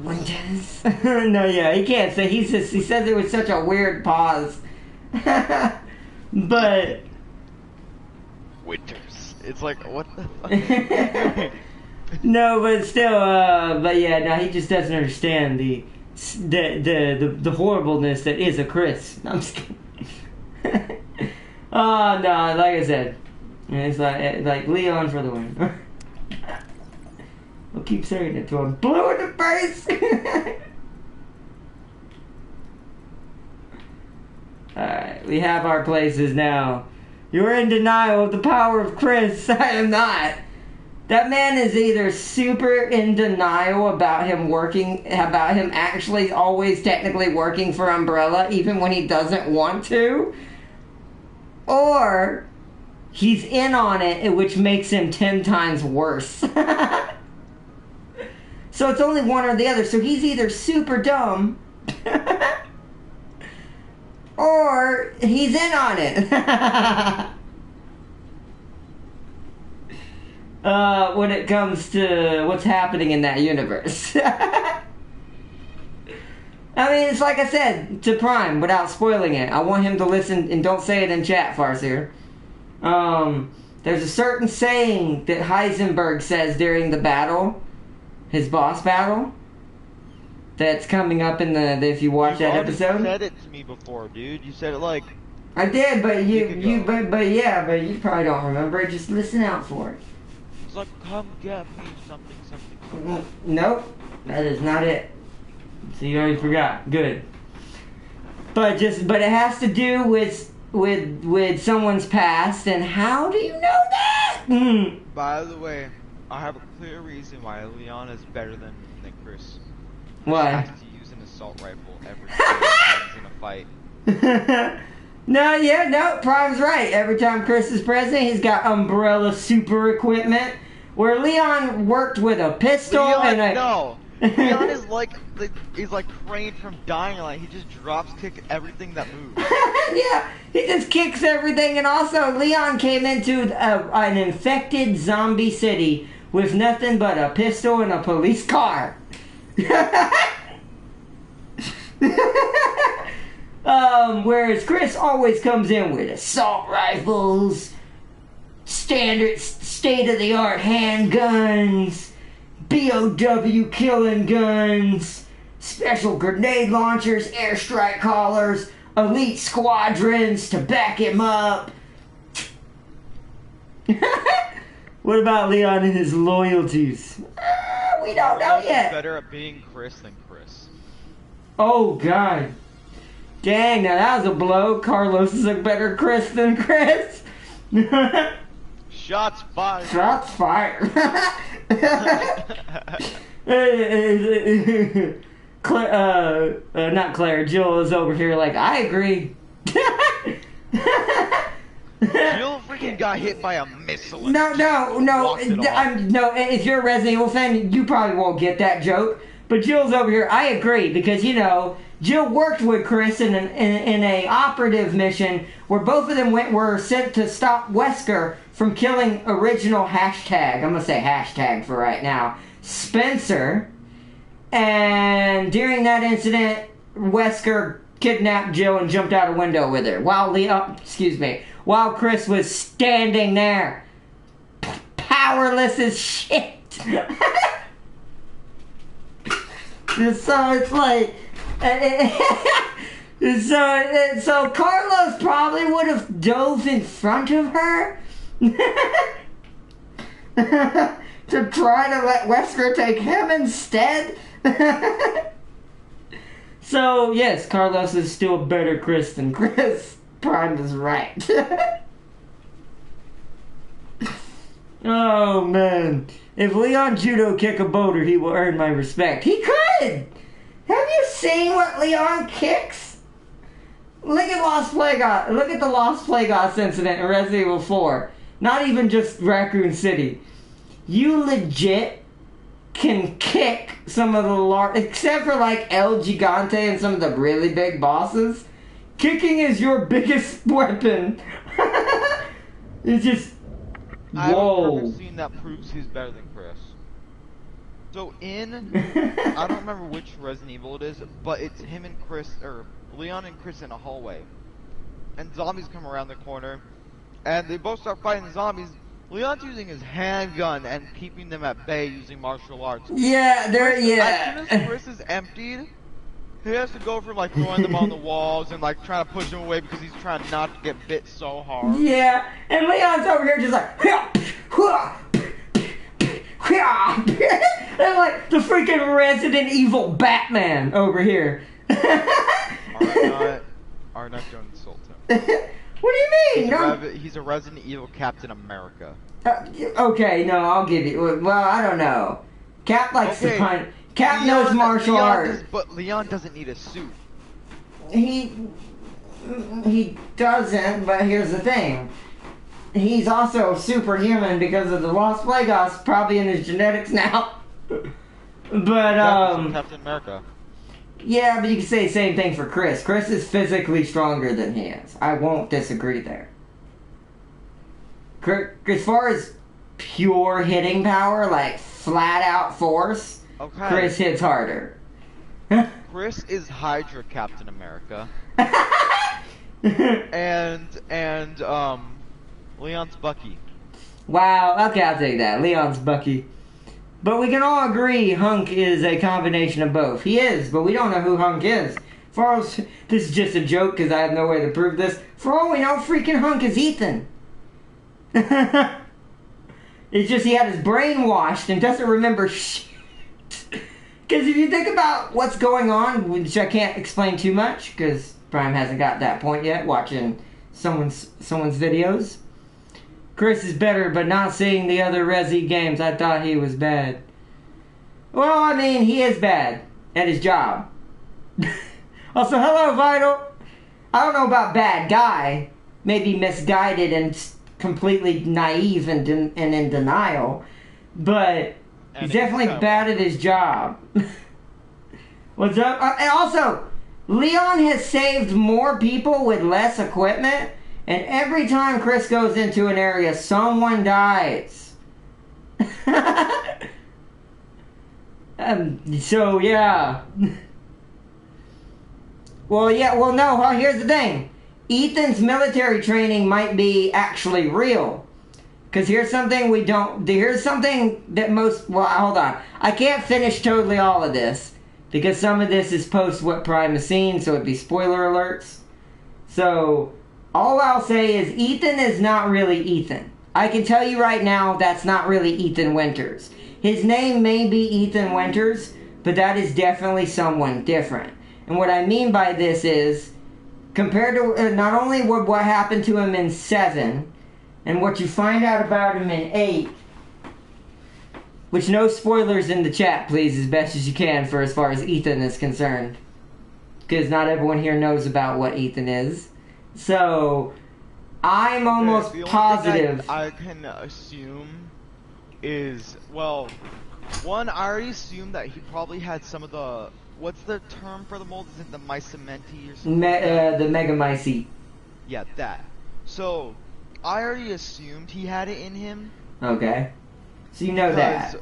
Winters. No, yeah, he can't say. He says it with such a weird pause. But Winters. It's like, what the fuck? No, but still, but yeah, no, he just doesn't understand the horribleness that is a Chris. No, I'm just kidding. Oh no, like I said, it's like Leon for the win. We'll keep saying it to him. Blue in the face! Alright, we have our places now. You're in denial of the power of Chris. I am not. That man is either super in denial about him actually always technically working for Umbrella, even when he doesn't want to, or he's in on it, which makes him 10 times worse. So it's only one or the other. So he's either super dumb or he's in on it. When it comes to what's happening in that universe. I mean, it's like I said to Prime, without spoiling it. I want him to listen, and don't say it in chat, Farseer. There's a certain saying that Heisenberg says during the battle, his boss battle, that's coming up in if you watch that episode. You said it to me before, dude. You said it like... I did, but you probably don't remember it. Just listen out for it. It's like, come get me something. Nope, that is not it. So you already forgot. Good. But it has to do with someone's past, and how do you know that? By the way, I have a clear reason why Leon is better than Chris. Why? He has to use an assault rifle every time he's in a fight. No, Prime's right. Every time Chris is present, he's got Umbrella super equipment. Where Leon worked with a pistol and a... Leon is he's like trained from dying. Like he just drops kick everything that moves. Yeah, he just kicks everything. And also, Leon came into an infected zombie city with nothing but a pistol and a police car. Whereas Chris always comes in with assault rifles, standard state-of-the-art handguns, BOW killing guns, special grenade launchers, airstrike collars, elite squadrons to back him up. What about Leon and his loyalties? We don't know yet. Better at being Chris than Chris. Oh, God. Dang, now that was a blow. Carlos is a better Chris than Chris. Shots fired. Shots fired. Not Claire. Jill is over here like, I agree. Jill freaking got hit by a missile. No. If you're a Resident Evil fan, you probably won't get that joke. But Jill's over here. I agree because Jill worked with Chris in a operative mission where both of them were sent to stop Wesker from killing original hashtag. I'm gonna say hashtag for right now. Spencer. And during that incident, Wesker kidnapped Jill and jumped out a window with her while Chris was standing there, powerless as shit. So it's like, so Carlos probably would have dove in front of her to try to let Wesker take him instead. So yes, Carlos is still better Chris than Chris. Prime is right. Oh man. If Leon judo kick a boulder, he will earn my respect. He could! Have you seen what Leon kicks? Look at Look at the Lost Plagas incident in Resident Evil 4. Not even just Raccoon City. You legit can kick some of the large, except for like El Gigante and some of the really big bosses. Kicking is your biggest weapon. It's just, whoa. I have a perfect scene that proves he's better than Chris. So I don't remember which Resident Evil it is, but it's him and Chris, or Leon and Chris in a hallway. And zombies come around the corner, and they both start fighting the zombies. Leon's using his handgun and keeping them at bay using martial arts. Yeah, As soon as Chris is emptied, he has to go from like throwing them on the walls and like trying to push them away because he's trying not to get bit so hard. Yeah, and Leon's over here just like, and like the freaking Resident Evil Batman over here. Are not don't insult him. What do you mean? He's a Resident Evil Captain America. Okay, no, I'll give you. Well, I don't know. Cap likes to punch. Cap knows martial arts. But Leon doesn't need a suit. He doesn't, but here's the thing. He's also superhuman because of the Lost Plagas, probably in his genetics now. But, Captain America. Yeah, but you can say the same thing for Chris. Chris is physically stronger than he is. I won't disagree there. As far as pure hitting power, like flat out force, okay. Chris hits harder. Chris is Hydra Captain America. and Leon's Bucky. Wow, okay, I'll take that. Leon's Bucky. But we can all agree Hunk is a combination of both. He is, but we don't know who Hunk is. This is just a joke because I have no way to prove this. For all we know, freaking Hunk is Ethan. It's just he had his brain washed and doesn't remember shit. Because if you think about what's going on, which I can't explain too much because Prime hasn't got that point yet watching someone's videos. Chris is better, but not seeing the other Resi games, I thought he was bad. Well, I mean, he is bad at his job. Also, hello, Vital. I don't know about bad guy. Maybe misguided and completely naive and in denial. But He's definitely bad at his job. What's up? And also, Leon has saved more people with less equipment, and every time Chris goes into an area, someone dies. So, yeah. Well, here's the thing. Ethan's military training might be actually real. Because here's something that most... Well, hold on. I can't finish totally all of this. Because some of this is post what Prime has seen, so it'd be spoiler alerts. So, all I'll say is Ethan is not really Ethan. I can tell you right now, that's not really Ethan Winters. His name may be Ethan Winters, but that is definitely someone different. And what I mean by this is, compared to not only what happened to him in 7, and what you find out about him in 8, which no spoilers in the chat, please, as best as you can for as far as Ethan is concerned. Because not everyone here knows about what Ethan is. So, I'm almost positive. I can assume is, well, one, I already assumed that he probably had some of the, what's the term for the mold? Is it the mycementi or something? The megamycete. Yeah, that. So, I already assumed he had it in him. Okay. So you know that.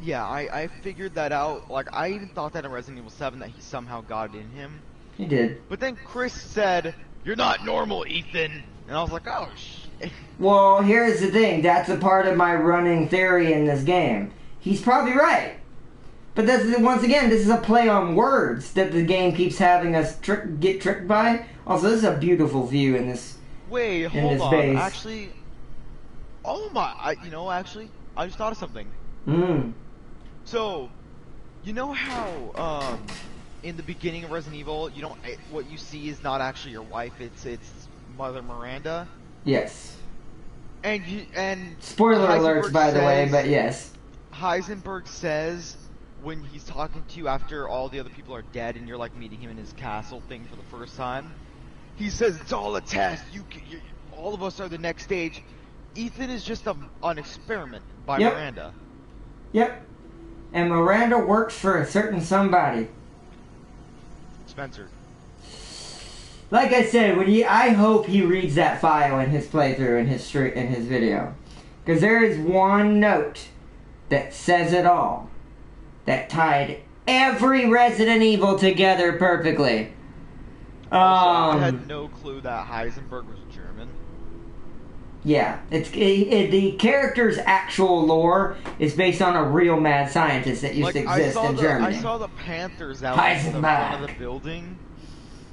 Yeah, I figured that out. Like, I even thought that in Resident Evil 7 that he somehow got it in him. He did. But then Chris said, "You're not normal, Ethan." And I was like, oh, shit. Well, here's the thing. That's a part of my running theory in this game. He's probably right. But once again, this is a play on words that the game keeps having us get tricked by. Also, this is a beautiful view in this. Wait, hold on. Base. Actually, oh my! I just thought of something. So, you know how in the beginning of Resident Evil, what you see is not actually your wife; it's Mother Miranda. Yes. And spoiler alerts, by the way, but yes. Heisenberg says when he's talking to you after all the other people are dead, and you're like meeting him in his castle thing for the first time. He says it's all a test. All of us are the next stage. Ethan is just an experiment by Miranda. Yep. And Miranda works for a certain somebody. Spencer. Like I said, I hope he reads that file in his playthrough in his video, because there is one note that says it all, that tied every Resident Evil together perfectly. I had no clue that Heisenberg was German. Yeah, the character's actual lore is based on a real mad scientist that used to exist in Germany. I saw the Panthers out in the front of the building,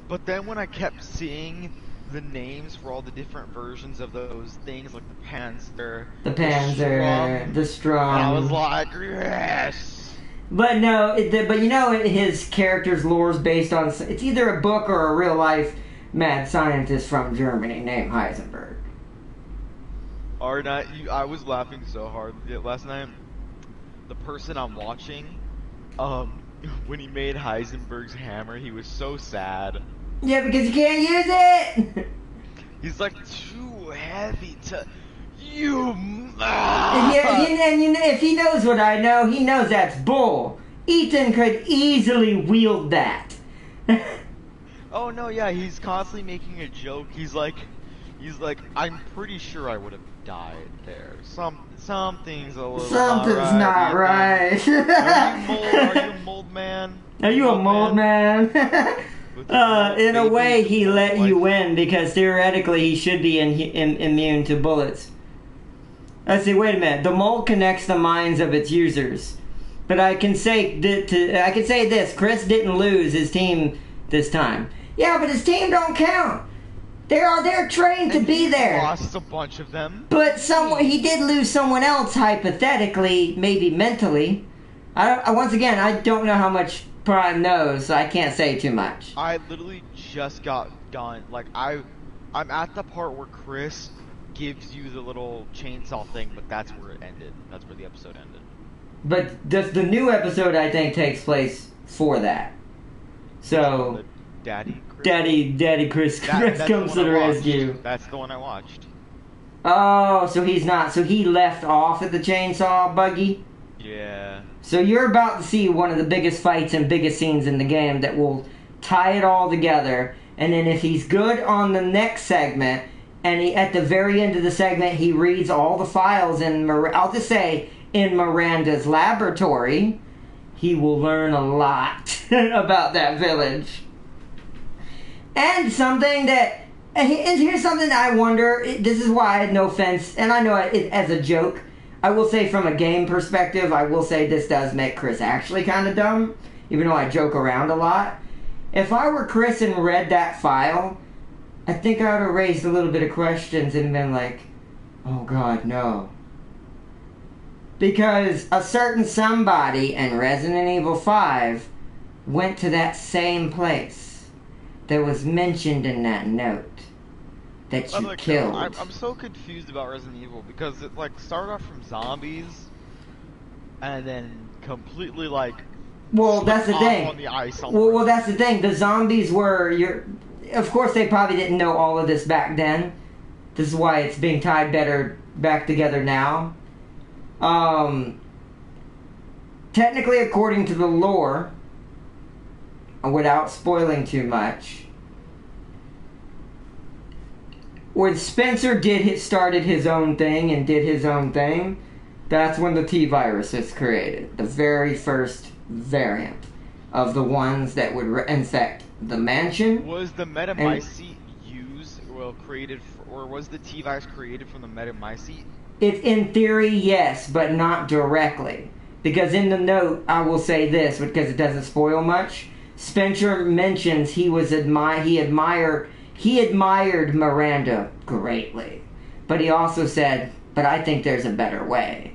but then when I kept seeing the names for all the different versions of those things, like the Panzer, the Strum, and I was like, yes. But no, his character's lore is based on, it's either a book or a real life mad scientist from Germany named Heisenberg. I was laughing so hard last night. The person I'm watching, when he made Heisenberg's hammer, he was so sad. Yeah, because you can't use it! He's like, too heavy to... Yeah, and if he knows what I know, he knows that's bull. Ethan could easily wield that. Oh no, yeah, he's constantly making a joke. He's like, I'm pretty sure I would have died there. Something's a little. Something's not right. Are you a mold man? Are you a mold man? In a way, he let you win because theoretically he should be immune to bullets. I say, wait a minute. The mold connects the minds of its users, but I can say this: Chris didn't lose his team this time. Yeah, but his team don't count. They're trained to be there. Lost a bunch of them. But he did lose someone else, hypothetically, maybe mentally. Once again, I don't know how much Prime knows, so I can't say too much. I literally just got done. Like I'm at the part where Chris gives you the little chainsaw thing, but that's where it ended. That's where the episode ended. But the new episode, I think, takes place for that. So, Daddy Chris comes to the rescue. That's the one I watched. Oh, so he's not. So he left off at the chainsaw buggy? Yeah. So you're about to see one of the biggest fights and biggest scenes in the game that will tie it all together. And then if he's good on the next segment, and at the very end of the segment he reads all the files in, I'll just say, in Miranda's laboratory, he will learn a lot about that village. And something that, here's something I wonder, this is why, no offense, and I know it as a joke, I will say from a game perspective, I will say this does make Chris actually kind of dumb, even though I joke around a lot. If I were Chris and read that file, I think I would have raised a little bit of questions and been like, oh God, no. Because a certain somebody in Resident Evil 5 went to that same place that was mentioned in that note that you killed. I'm so confused about Resident Evil because it like started off from zombies and then completely like well, that's the thing. On the ice well, that's the thing. The zombies were of course they probably didn't know all of this back then. This is why it's being tied better back together now. Technically, according to the lore, without spoiling too much, when Spencer started his own thing and did his own thing, that's when the T-virus was created. The very first variant of the ones that would infect the mansion. Was the metamycete created, or was the T-virus created from the metamycete? It's in theory, yes, but not directly. Because in the note, I will say this, because it doesn't spoil much. Spencer mentions he admired Miranda greatly. But he also said, but I think there's a better way.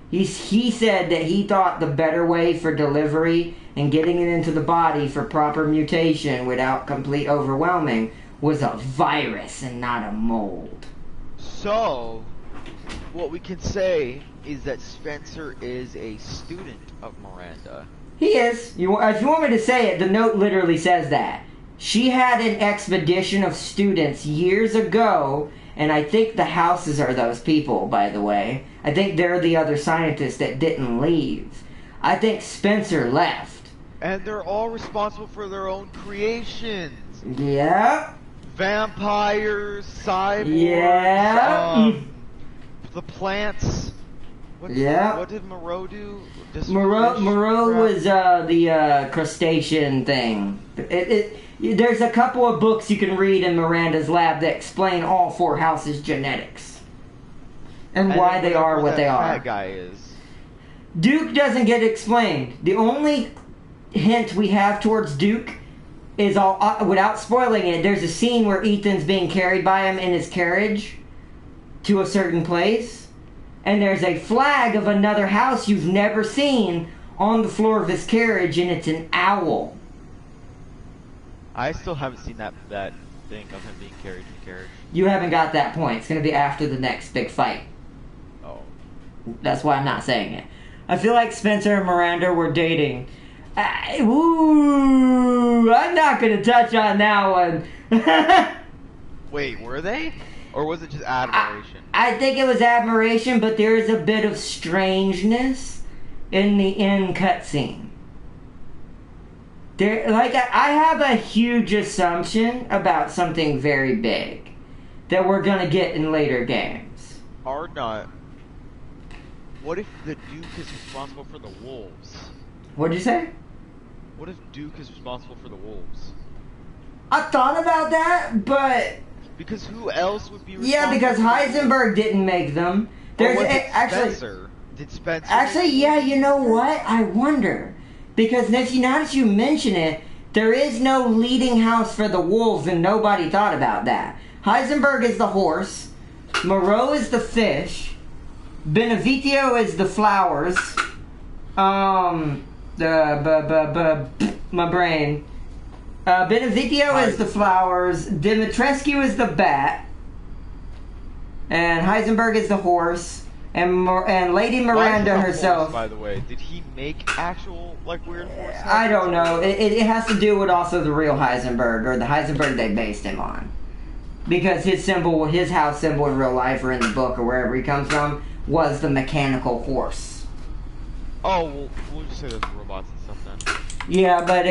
He said that he thought the better way for delivery and getting it into the body for proper mutation without complete overwhelming was a virus and not a mold. So, what we can say is that Spencer is a student of Miranda. He is. If you want me to say it, the note literally says that. She had an expedition of students years ago, and I think the houses are those people, by the way. I think they're the other scientists that didn't leave. I think Spencer left. And they're all responsible for their own creations. Yep. Vampires, cyborgs, yeah. The plants. What did Moreau do? Moreau was the crustacean thing. There's a couple of books you can read in Miranda's lab that explain all four houses' genetics and why they are what they are. That guy is. Duke doesn't get explained. The only hint we have towards Duke is without spoiling it. There's a scene where Ethan's being carried by him in his carriage to a certain place, and there's a flag of another house you've never seen on the floor of his carriage, and it's an owl. I still haven't seen that thing of him being carried in the carriage. You haven't got that point. It's going to be after the next big fight. Oh. That's why I'm not saying it. I feel like Spencer and Miranda were dating. Ooh, I'm not going to touch on that one. Wait, were they? Or was it just admiration? I think it was admiration, but there is a bit of strangeness in the end cutscene. I have a huge assumption about something very big that we're going to get in later games. Or not. What if the Duke is responsible for the wolves? What'd you say? What if Duke is responsible for the wolves? I thought about that, but... Because who else would be responsible? Yeah, because Heisenberg didn't make them. There's Spencer. Did Spencer? Actually, yeah, you know what? I wonder. Because now that you mention it, there is no leading house for the wolves, and nobody thought about that. Heisenberg is the horse. Moreau is the fish. Benevitio is the flowers. My brain. Benevitio is the flowers. Dimitrescu is the bat. And Heisenberg is the horse. And Lady Miranda herself. Horse, by the way, did he make actual weird horse? I don't know. It has to do with also the real Heisenberg, or the Heisenberg they based him on, because his house symbol in real life or in the book or wherever he comes from was the mechanical horse. Oh, well, we'll just say there's robots and stuff then. Yeah, but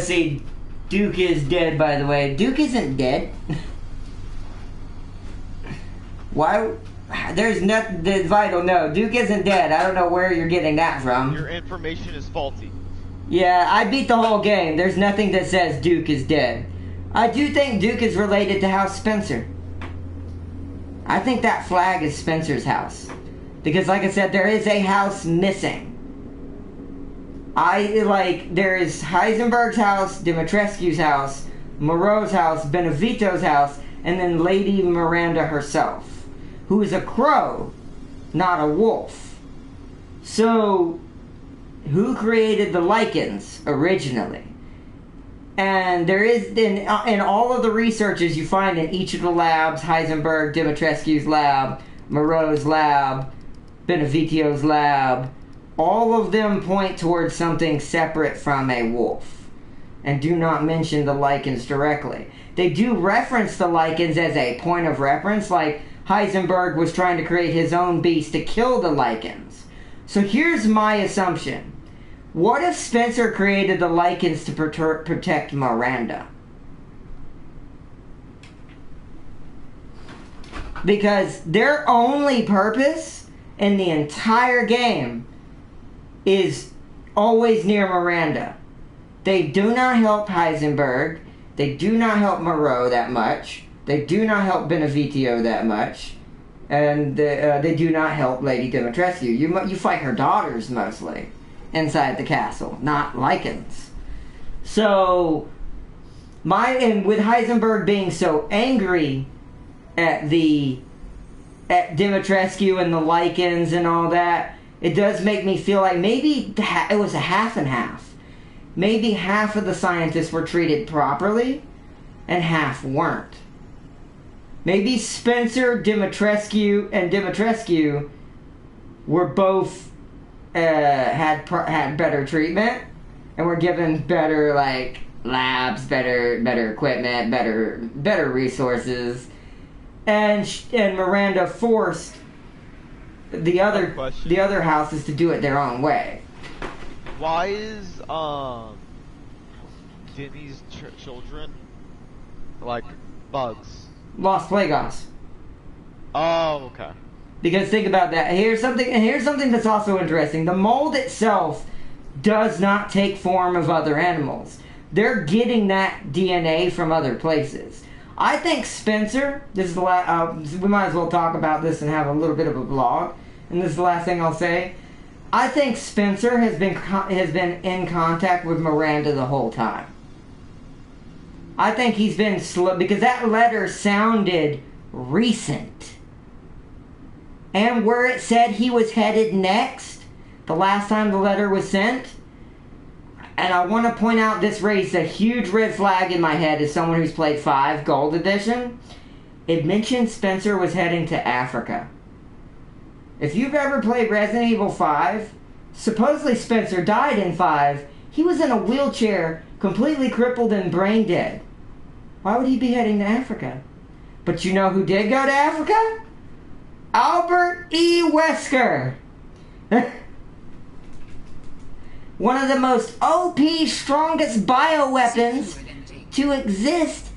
see, Duke is dead, by the way. Duke isn't dead. Why? There's nothing that's vital. No, Duke isn't dead. I don't know where you're getting that from. Your information is faulty. Yeah, I beat the whole game. There's nothing that says Duke is dead. I do think Duke is related to House Spencer. I think that flag is Spencer's house. Because like I said, there is a house missing. There is Heisenberg's house, Dimitrescu's house, Moreau's house, Benevito's house, and then Lady Miranda herself, who is a crow, not a wolf. So, who created the lichens originally? And there is, in all of the researches you find in each of the labs, Heisenberg, Dimitrescu's lab, Moreau's lab, Benevito's lab, all of them point towards something separate from a wolf, and do not mention the lichens directly. They do reference the lichens as a point of reference, like Heisenberg was trying to create his own beast to kill the lichens. So here's my assumption. What if Spencer created the lichens to protect Miranda? Because their only purpose in the entire game is always near Miranda. They do not help Heisenberg. They do not help Moreau that much. They do not help Benevito that much. And they do not help Lady Dimitrescu. You fight her daughters mostly inside the castle, not lichens. So, and with Heisenberg being so angry at Dimitrescu and the lichens and all that, it does make me feel like maybe it was a half and half. Maybe half of the scientists were treated properly and half weren't. Maybe Spencer, Dimitrescu were both had better treatment and were given better labs, better equipment, better resources, and Miranda forced the other houses to do it their own way. Why is Denny's children like bugs? Lost Plagos. Oh, okay. Because think about that. Here's something that's also interesting. The mold itself does not take form of other animals. They're getting that DNA from other places. I think Spencer, this is the last, we might as well talk about this and have a little bit of a vlog, and this is the last thing I'll say. I think Spencer has been in contact with Miranda the whole time. I think he's been slow, because that letter sounded recent. And where it said he was headed next, the last time the letter was sent, and I want to point out, this raised a huge red flag in my head as someone who's played 5 Gold Edition. It mentioned Spencer was heading to Africa. If you've ever played Resident Evil 5, supposedly Spencer died in 5. He was in a wheelchair, completely crippled and brain dead. Why would he be heading to Africa? But you know who did go to Africa? Albert E. Wesker. One of the most OP, strongest bioweapons to exist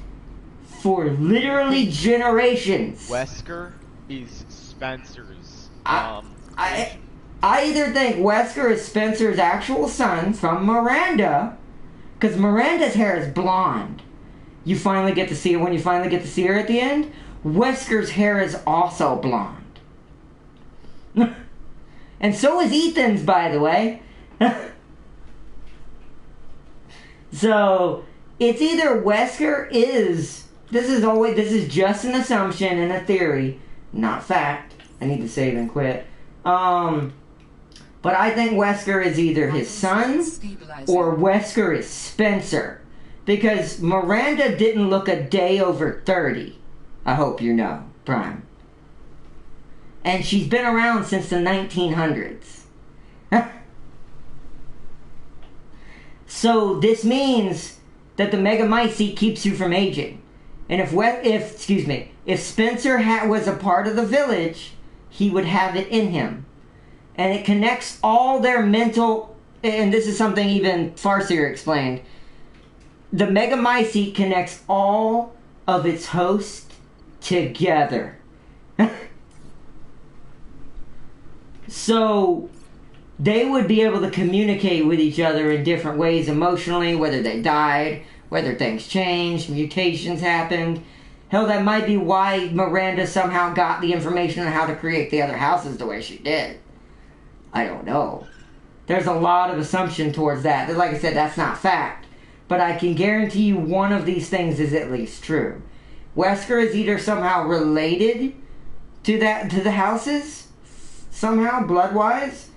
for literally generations. Wesker is Spencer's. I either think Wesker is Spencer's actual son from Miranda, because Miranda's hair is blonde. You finally get to see her when you finally get to see her at the end. Wesker's hair is also blonde. And so is Ethan's, by the way. So, it's either Wesker is... This is just an assumption and a theory, not fact. I need to save and quit. But I think Wesker is either his son, or Wesker is Spencer. Because Miranda didn't look a day over 30. I hope you know, Prime. And she's been around since the 1900s. So this means that the Megamycete keeps you from aging. And if Spencer was a part of the village, he would have it in him. and it connects all their mental, and this is something even Farseer explained, the Megamycete connects all of its hosts together. So they would be able to communicate with each other in different ways emotionally, whether they died, whether things changed, mutations happened. Hell, that might be why Miranda somehow got the information on how to create the other houses the way she did. I don't know. There's a lot of assumption towards that. Like I said, that's not fact. But I can guarantee you one of these things is at least true. Wesker is either somehow related to the houses, somehow, blood-wise.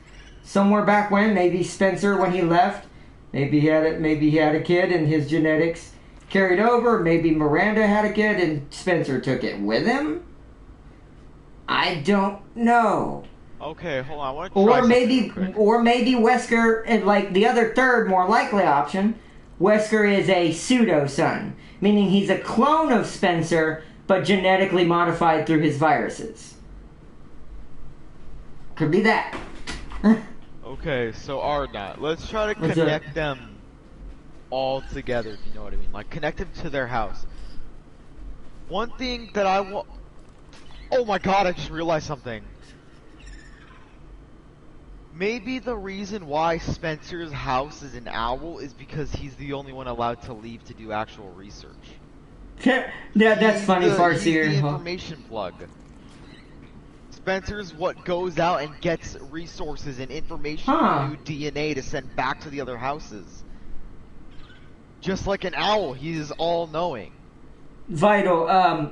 Somewhere back when, maybe Spencer, when he left, maybe he had a kid and his genetics carried over. Maybe Miranda had a kid and Spencer took it with him. I don't know. Okay, hold on. I want to try something real quick. Or maybe Wesker, and like the other third, more likely option, Wesker is a pseudo-son, meaning he's a clone of Spencer, but genetically modified through his viruses. Could be that. Okay, so Ardnot, let's try to connect them all together, if you know what I mean. Like, connect them to their house. One thing that I want... Oh my god, I just realized something. Maybe the reason why Spencer's house is an owl is because he's the only one allowed to leave to do actual research. That's funny, Farseer. He's the information plug. Spencer's what goes out and gets resources and information from new DNA to send back to the other houses. Just like an owl, he is all-knowing. Vital,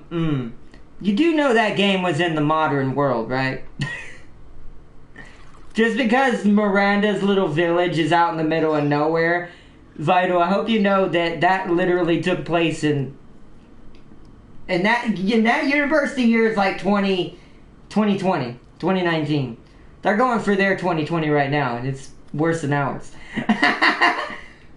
you do know that game was in the modern world, right? Just because Miranda's little village is out in the middle of nowhere, Vital, I hope you know that literally took place in that university year is like 2020, 2019. They're going for their 2020 right now, and it's worse than ours.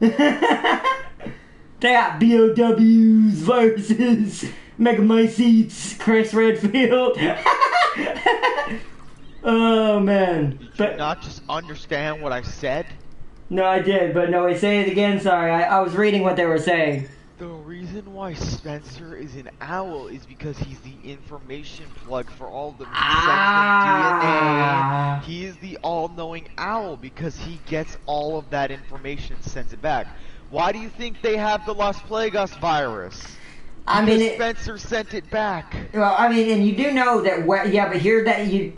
They got BOWs, viruses, Megamycetes, Chris Redfield. Oh, man. Did you not just understand what I said? No, I did, but no, say it again, sorry. I was reading what they were saying. The reason why Spencer is an owl is because he's the information plug for all the DNA. He is the all-knowing owl because he gets all of that information and sends it back. Why do you think they have the Las Plagas virus? Because Spencer sent it back. Well, I mean, and you do know that, but here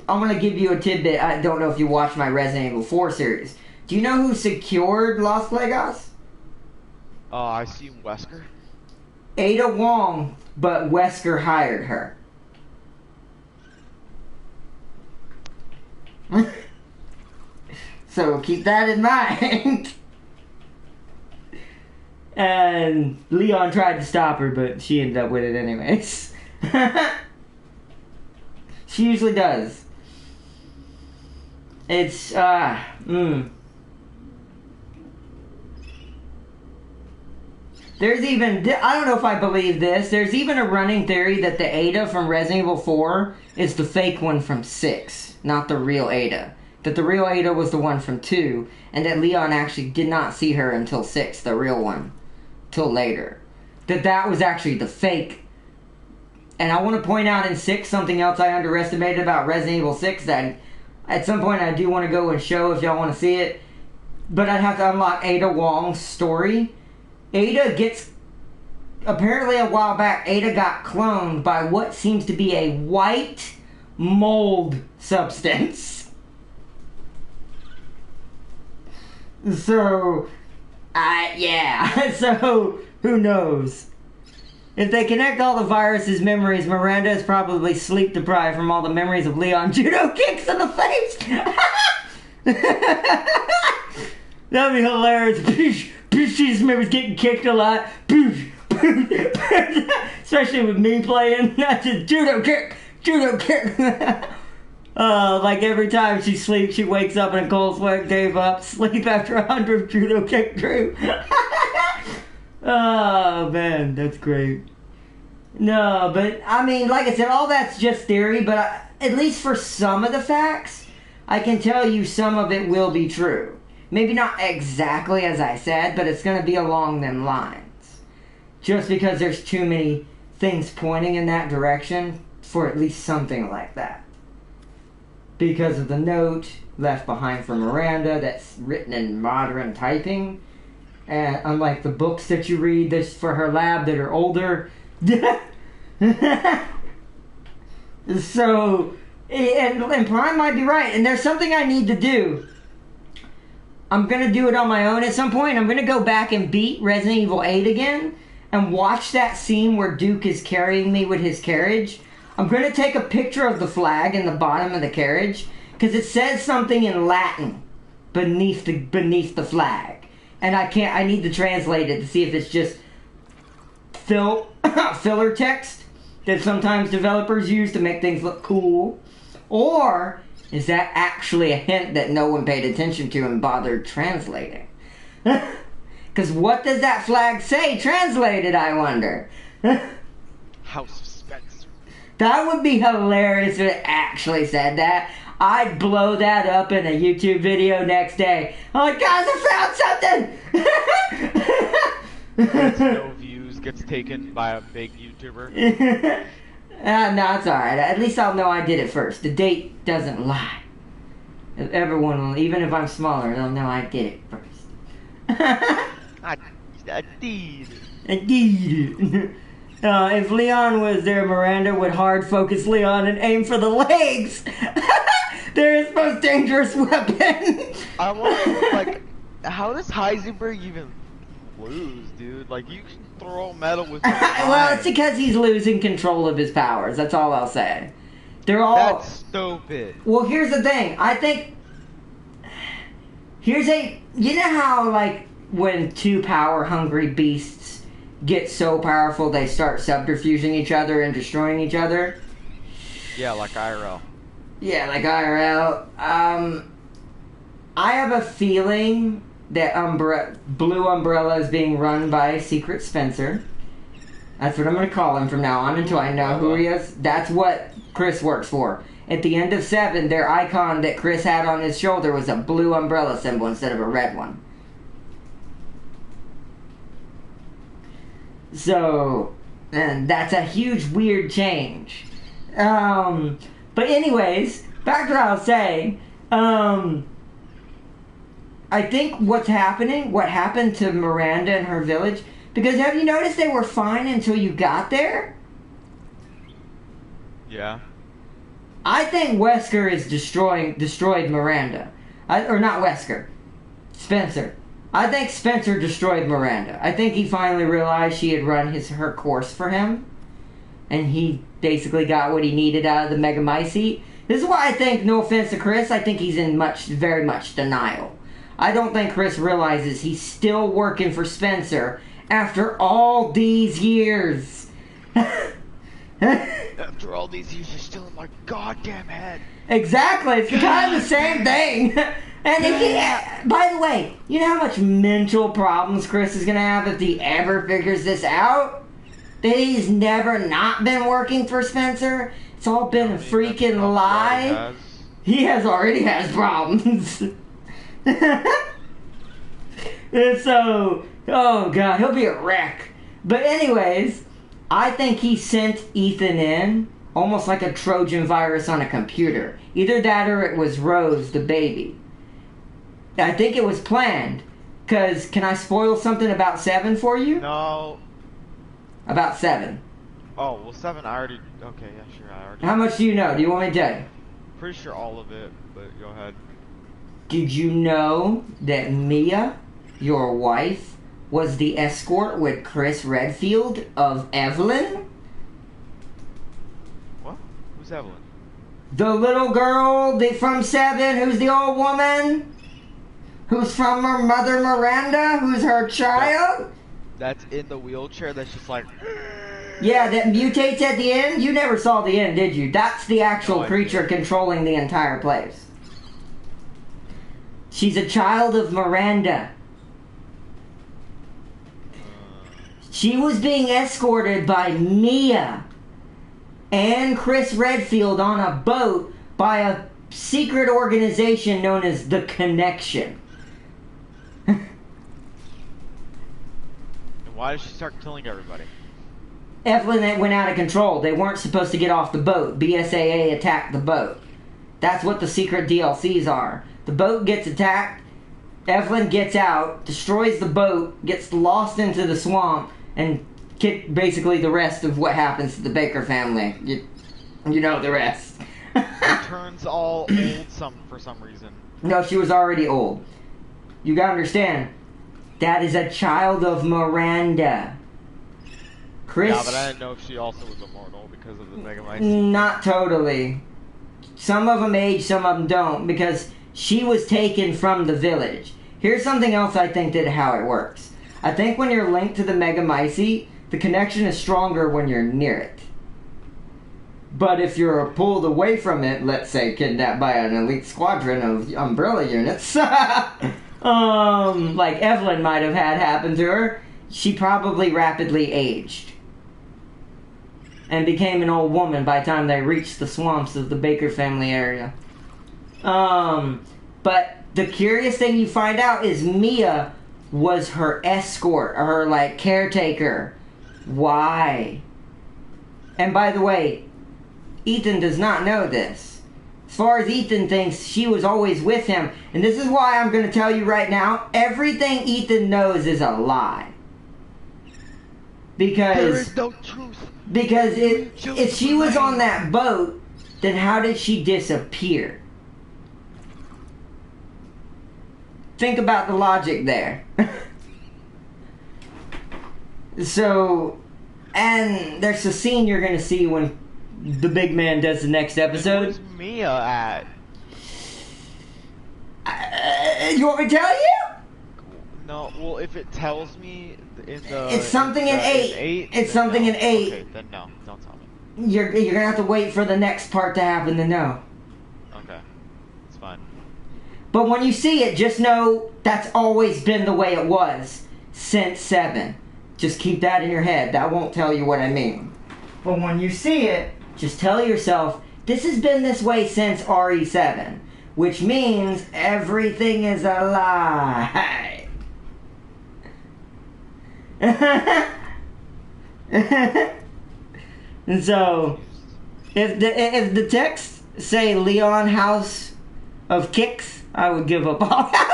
I'm going to give you a tidbit. I don't know if you watched my Resident Evil 4 series. Do you know who secured Las Plagas? I see Wesker. Ada Wong, but Wesker hired her. So keep that in mind. And Leon tried to stop her, but she ended up with it anyways. She usually does. It's, There's even, I don't know if I believe this, there's even a running theory that the Ada from Resident Evil 4 is the fake one from 6, not the real Ada. That the real Ada was the one from 2, and that Leon actually did not see her until 6, the real one, till later. That was actually the fake. And I want to point out in 6 something else I underestimated about Resident Evil 6 that at some point I do want to go and show if y'all want to see it. But I'd have to unlock Ada Wong's story. Ada gets, apparently a while back, Ada got cloned by what seems to be a white mold substance. So, yeah, so who knows? If they connect all the virus's memories, Miranda is probably sleep deprived from all the memories of Leon judo kicks in the face. That'd be hilarious. She just remembers getting kicked a lot. Especially with me playing. That's just judo kick. Like every time she sleeps, she wakes up in a cold sweat, gave up, sleep after 100 judo kick drew. Oh man, that's great. No, but I mean, like I said, all that's just theory, but at least for some of the facts, I can tell you some of it will be true. Maybe not exactly as I said, but it's going to be along them lines. Just because there's too many things pointing in that direction for at least something like that. Because of the note left behind for Miranda that's written in modern typing. And unlike the books that you read this for her lab that are older. So, and Prime might be right. And there's something I need to do. I'm going to do it on my own at some point. I'm going to go back and beat Resident Evil 8 again. And watch that scene where Duke is carrying me with his carriage. I'm going to take a picture of the flag in the bottom of the carriage. Because it says something in Latin beneath the flag. And I need to translate it to see if it's just filler text that sometimes developers use to make things look cool. Or is that actually a hint that no one paid attention to and bothered translating? Because what does that flag say translated, I wonder? House of Spencer. That would be hilarious if it actually said that. I'd blow that up in a YouTube video next day. I'm like, guys, I found something! Gets no views, gets taken by a big YouTuber. No, it's alright. At least I'll know I did it first. The date doesn't lie. Everyone will, even if I'm smaller, they'll know I did it first. I did. I did. If Leon was there, Miranda would hard focus Leon and aim for the legs. They're his most dangerous weapon. I want, like, how does Heisenberg even lose, dude? Like, you can throw metal with your Well, it's because he's losing control of his powers. That's all I'll say. They're all... That's stupid. Well, here's the thing. I think... You know how, like, when two power-hungry beasts get so powerful they start subterfuging each other and destroying each other? Yeah, like IRL. Yeah, like IRL. I have a feeling that Blue Umbrella is being run by Secret Spencer. That's what I'm going to call him from now on until I know who he is. That's what Chris works for. At the end of 7, their icon that Chris had on his shoulder was a blue umbrella symbol instead of a red one. So, and that's a huge, weird change. But anyways, back to what I was saying. I think what happened to Miranda and her village, because have you noticed they were fine until you got there? Yeah. I think Wesker is destroyed Miranda. Or not Wesker. Spencer. I think Spencer destroyed Miranda. I think he finally realized she had run her course for him. And he basically got what he needed out of the Megamycete. This is why I think, no offense to Chris, I think he's in very much denial. I don't think Chris realizes he's still working for Spencer after all these years. After all these years, you're still in my goddamn head. Exactly, it's kind of the same thing. And if he, by the way, you know how much mental problems Chris is going to have if he ever figures this out? That he's never not been working for Spencer? It's all been a freaking lie. He already has problems. And so, oh god, he'll be a wreck. But anyways, I think he sent Ethan in almost like a Trojan virus on a computer. Either that or it was Rose, the baby. I think it was planned. Because, can I spoil something about 7 for you? No. About 7. Oh, well 7 I already... Okay, yeah, sure, I already... How much do you know? Do you want me to tell you? Pretty sure all of it, but go ahead. Did you know that Mia, your wife, was the escort with Chris Redfield of Evelyn? What? Who's Evelyn? The little girl from 7 who's the old woman? Who's from her mother Miranda? Who's her child? That's in the wheelchair that's just like... Yeah, that mutates at the end? You never saw the end, did you? That's the actual creature controlling the entire place. She's a child of Miranda. She was being escorted by Mia and Chris Redfield on a boat by a secret organization known as the Connection. Why did she start killing everybody? Evelyn went out of control. They weren't supposed to get off the boat. BSAA attacked the boat. That's what the secret DLCs are. The boat gets attacked. Evelyn gets out, destroys the boat, gets lost into the swamp, and basically the rest of what happens to the Baker family. You know the rest. It turns all old for some reason. No, she was already old. You gotta understand, that is a child of Miranda. Chris... Yeah, but I didn't know if she also was immortal because of the Megamycete. Not totally. Some of them age, some of them don't, because she was taken from the village. Here's something else I think that how it works. I think when you're linked to the Megamycete, the connection is stronger when you're near it. But if you're pulled away from it, let's say kidnapped by an elite squadron of umbrella units, like Evelyn might have had happen to her, she probably rapidly aged and became an old woman by the time they reached the swamps of the Baker family area. But the curious thing you find out is Mia was her escort, or her, like, caretaker. Why? And by the way, Ethan does not know this. As far as Ethan thinks, she was always with him. And this is why I'm going to tell you right now, everything Ethan knows is a lie. Because there is no truth. Because if she was on that boat, then how did she disappear? Think about the logic there. So, and there's a scene you're going to see when the big man does the next episode. Where's Mia at? You want me to tell you? No, well, if it tells me in the... It's something in 8. It's something in 8. Okay, then no. Don't tell me. You're going to have to wait for the next part to happen to know. Okay. It's fine. But when you see it, just know that's always been the way it was since 7. Just keep that in your head. That won't tell you what I mean. But when you see it, just tell yourself, this has been this way since RE7. Which means everything is a lie. And so, if the text say Leon House of Kicks, I would give up all hope.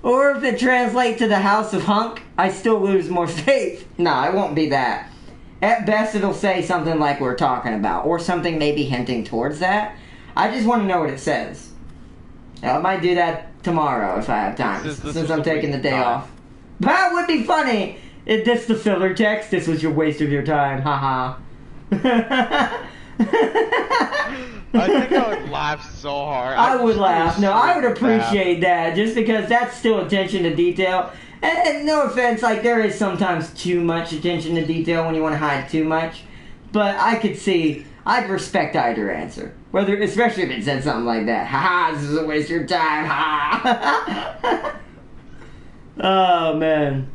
Or if it translates to the House of Hunk, I still lose more faith. No, it won't be that. At best, it'll say something like we're talking about, or something maybe hinting towards that. I just want to know what it says. Now, I might do that tomorrow if I have time, since I'm taking the day off. That would be funny. If this the filler text, this was your waste of your time. Haha. I think I would laugh so hard. I would laugh. No, I would appreciate that, just because that's still attention to detail. And no offense, like, there is sometimes too much attention to detail when you want to hide too much. But I could see, I'd respect either answer. Especially if it said something like that. Haha, this is a waste of your time. Ha. Oh, man.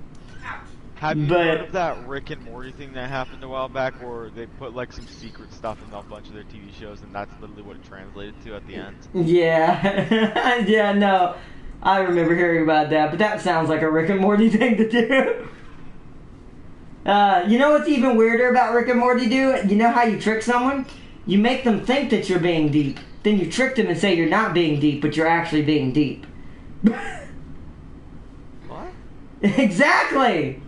Have you heard of that Rick and Morty thing that happened a while back where they put like some secret stuff in a bunch of their TV shows and that's literally what it translated to at the end? Yeah. Yeah, no. I remember hearing about that, but that sounds like a Rick and Morty thing to do. You know what's even weirder about Rick and Morty do? You know how you trick someone? You make them think that you're being deep. Then you trick them and say you're not being deep, but you're actually being deep. What? Exactly!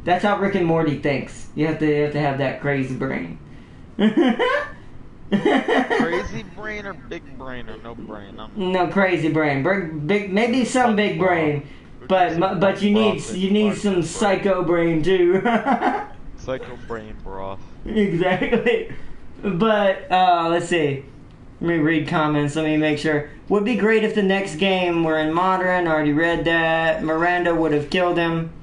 That's how Rick and Morty thinks. You have to have that crazy brain. Crazy brain or big brain or no brain? No, crazy brain. Big, maybe some big brain, but you need some psycho brain too. Psycho brain broth. Exactly. But let's see. Let me read comments. Let me make sure. Would be great if the next game were in modern. Already read that. Miranda would have killed him.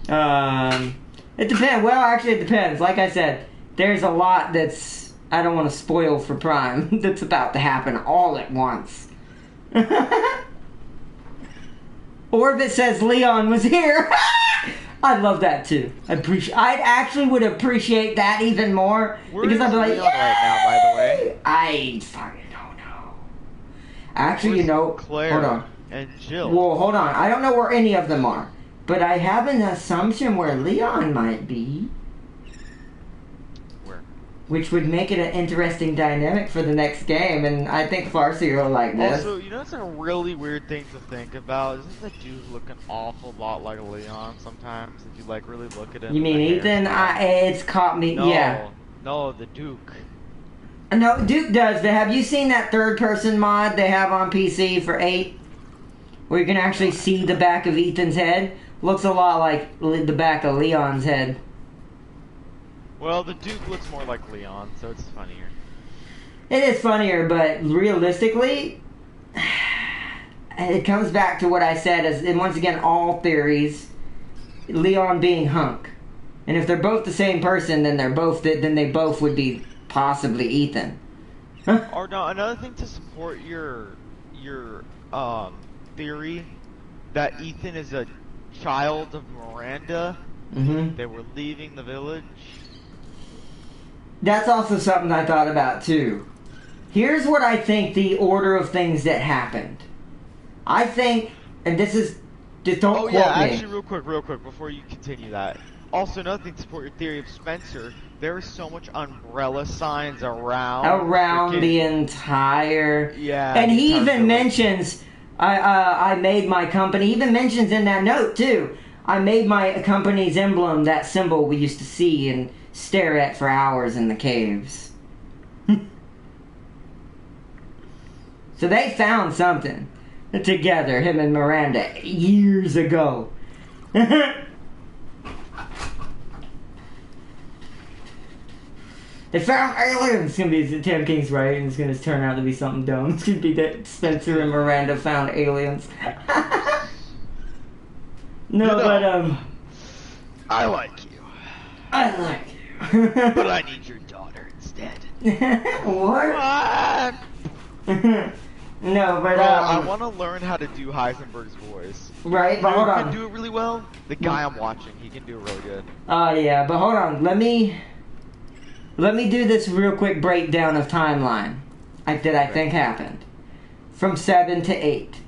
It depends. Well, actually, it depends. Like I said, there's a lot that's I don't want to spoil for Prime that's about to happen all at once. Or if it says Leon was here, I'd love that too. I'd actually would appreciate that even more. Where because I'd be like, Leon right now, by the way? I fucking don't know. Actually, Claire hold on. and Jill. Well, hold on. I don't know where any of them are. But I have an assumption where Leon might be. Where? Which would make it an interesting dynamic for the next game, and I think Farsi will like this. Also, it's a really weird thing to think about. Isn't the dude look an awful lot like Leon sometimes? If you really look at him. You mean Ethan? It's caught me. No, yeah. No, the Duke. No, Duke does. But have you seen that third-person mod they have on PC for 8? Where you can actually see the back of Ethan's head? Looks a lot like the back of Leon's head. Well, the Duke looks more like Leon, so it's funnier. It is funnier, but realistically, it comes back to what I said, and once again, all theories, Leon being Hunk. And if they're both the same person, then they both would be possibly Ethan. Or no, another thing to support your theory that Ethan is a child of Miranda. Mm-hmm. They were leaving the village. That's also something I thought about too. Here's what I think the order of things that happened. I think, and this is, just don't quote me. Actually, real quick, before you continue that. Also, another thing to support your theory of Spencer, there is so much umbrella signs around the entire. Yeah. And he even mentions, I made my company. He even mentions in that note too. I made my company's emblem, that symbol we used to see and stare at for hours in the caves. So they found something together, him and Miranda, years ago. They found aliens! It's gonna be Tim King's right, and it's gonna turn out to be something dumb. It's gonna be that Spencer and Miranda found aliens. No, I like you. I like you. But I need your daughter instead. What? No, but I want to learn how to do Heisenberg's voice. Right, but hold on. Who can do it really well? The guy I'm watching, he can do it really good. Yeah, but hold on. Let me do this real quick breakdown of timeline that I think happened from 7 to 8.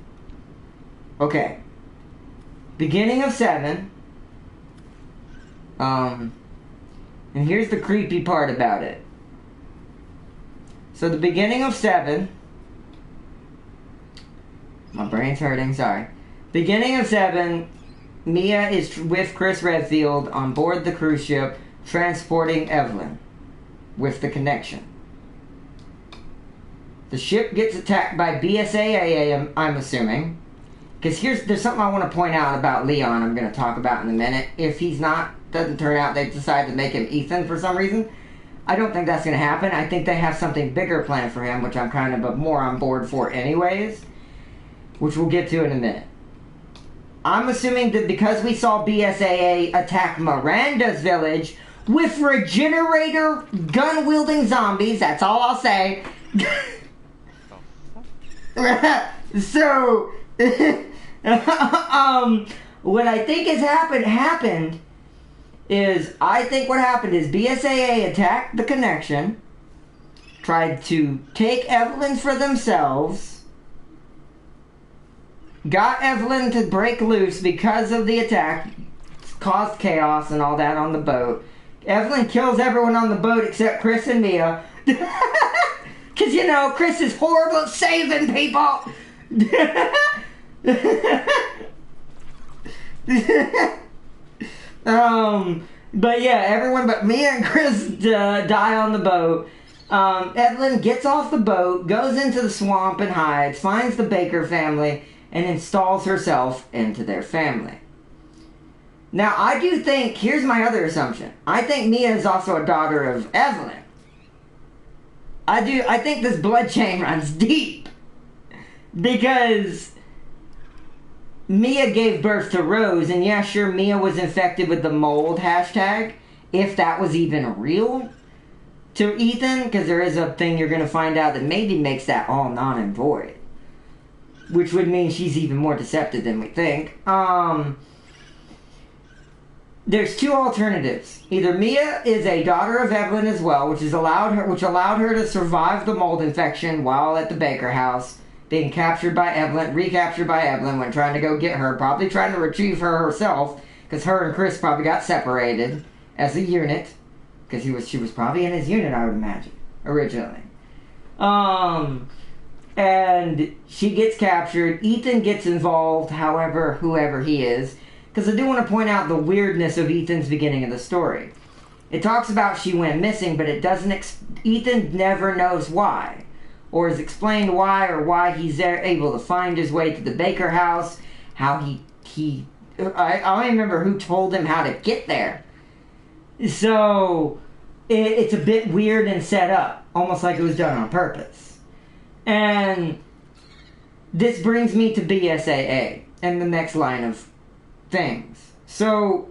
Okay. Beginning of 7. And here's the creepy part about it. So the beginning of 7. My brain's hurting, sorry. Beginning of 7, Mia is with Chris Redfield on board the cruise ship transporting Evelyn with the connection. The ship gets attacked by BSAA, I'm assuming. Because there's something I want to point out about Leon I'm going to talk about in a minute. If he's not, doesn't turn out they decide to make him Ethan for some reason, I don't think that's going to happen. I think they have something bigger planned for him, which I'm kind of more on board for anyways. Which we'll get to in a minute. I'm assuming that because we saw BSAA attack Miranda's village with regenerator gun-wielding zombies, that's all I'll say. So, what I think has happened is, I think what happened is BSAA attacked the connection, tried to take Evelyn for themselves, got Evelyn to break loose because of the attack, caused chaos and all that on the boat. Evelyn kills everyone on the boat except Chris and Mia. Because, Chris is horrible at saving people. But yeah, everyone but Mia and Chris die on the boat. Evelyn gets off the boat, goes into the swamp and hides, finds the Baker family, and installs herself into their family. Now, I do think, here's my other assumption. I think Mia is also a daughter of Evelyn. I think this blood chain runs deep. Because Mia gave birth to Rose, and yeah, sure, Mia was infected with the mold hashtag, if that was even real to Ethan, because there is a thing you're going to find out that maybe makes that all non and void. Which would mean she's even more deceptive than we think. There's two alternatives. Either Mia is a daughter of Evelyn as well, which allowed her to survive the mold infection while at the Baker house, being captured by Evelyn, recaptured by Evelyn when trying to go get her, probably trying to retrieve her herself, because her and Chris probably got separated as a unit, because she was probably in his unit, I would imagine, originally. And she gets captured. Ethan gets involved, whoever he is, because I do want to point out the weirdness of Ethan's beginning of the story. It talks about she went missing, but it doesn't. Ethan never knows why, or is explained why, or why he's able to find his way to the Baker house. How I don't remember who told him how to get there. So it's a bit weird and set up, almost like it was done on purpose. And this brings me to BSAA and the next line of things. So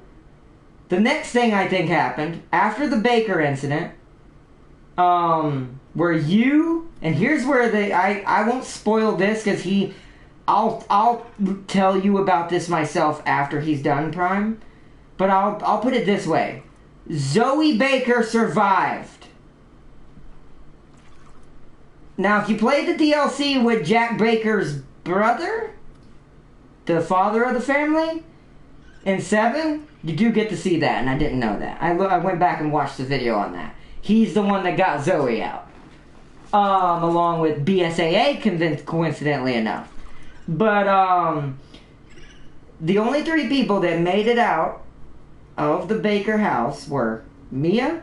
the next thing I think happened after the Baker incident, where and here's where I won't spoil this because I'll tell you about this myself after he's done, Prime, but I'll put it this way: Zoe Baker survived. Now, if you played the DLC with Jack Baker's brother, the father of the family, in 7, you do get to see that, and I didn't know that. I went back and watched the video on that. He's the one that got Zoe out, along with BSAA, coincidentally enough. But the only 3 people that made it out of the Baker house were Mia,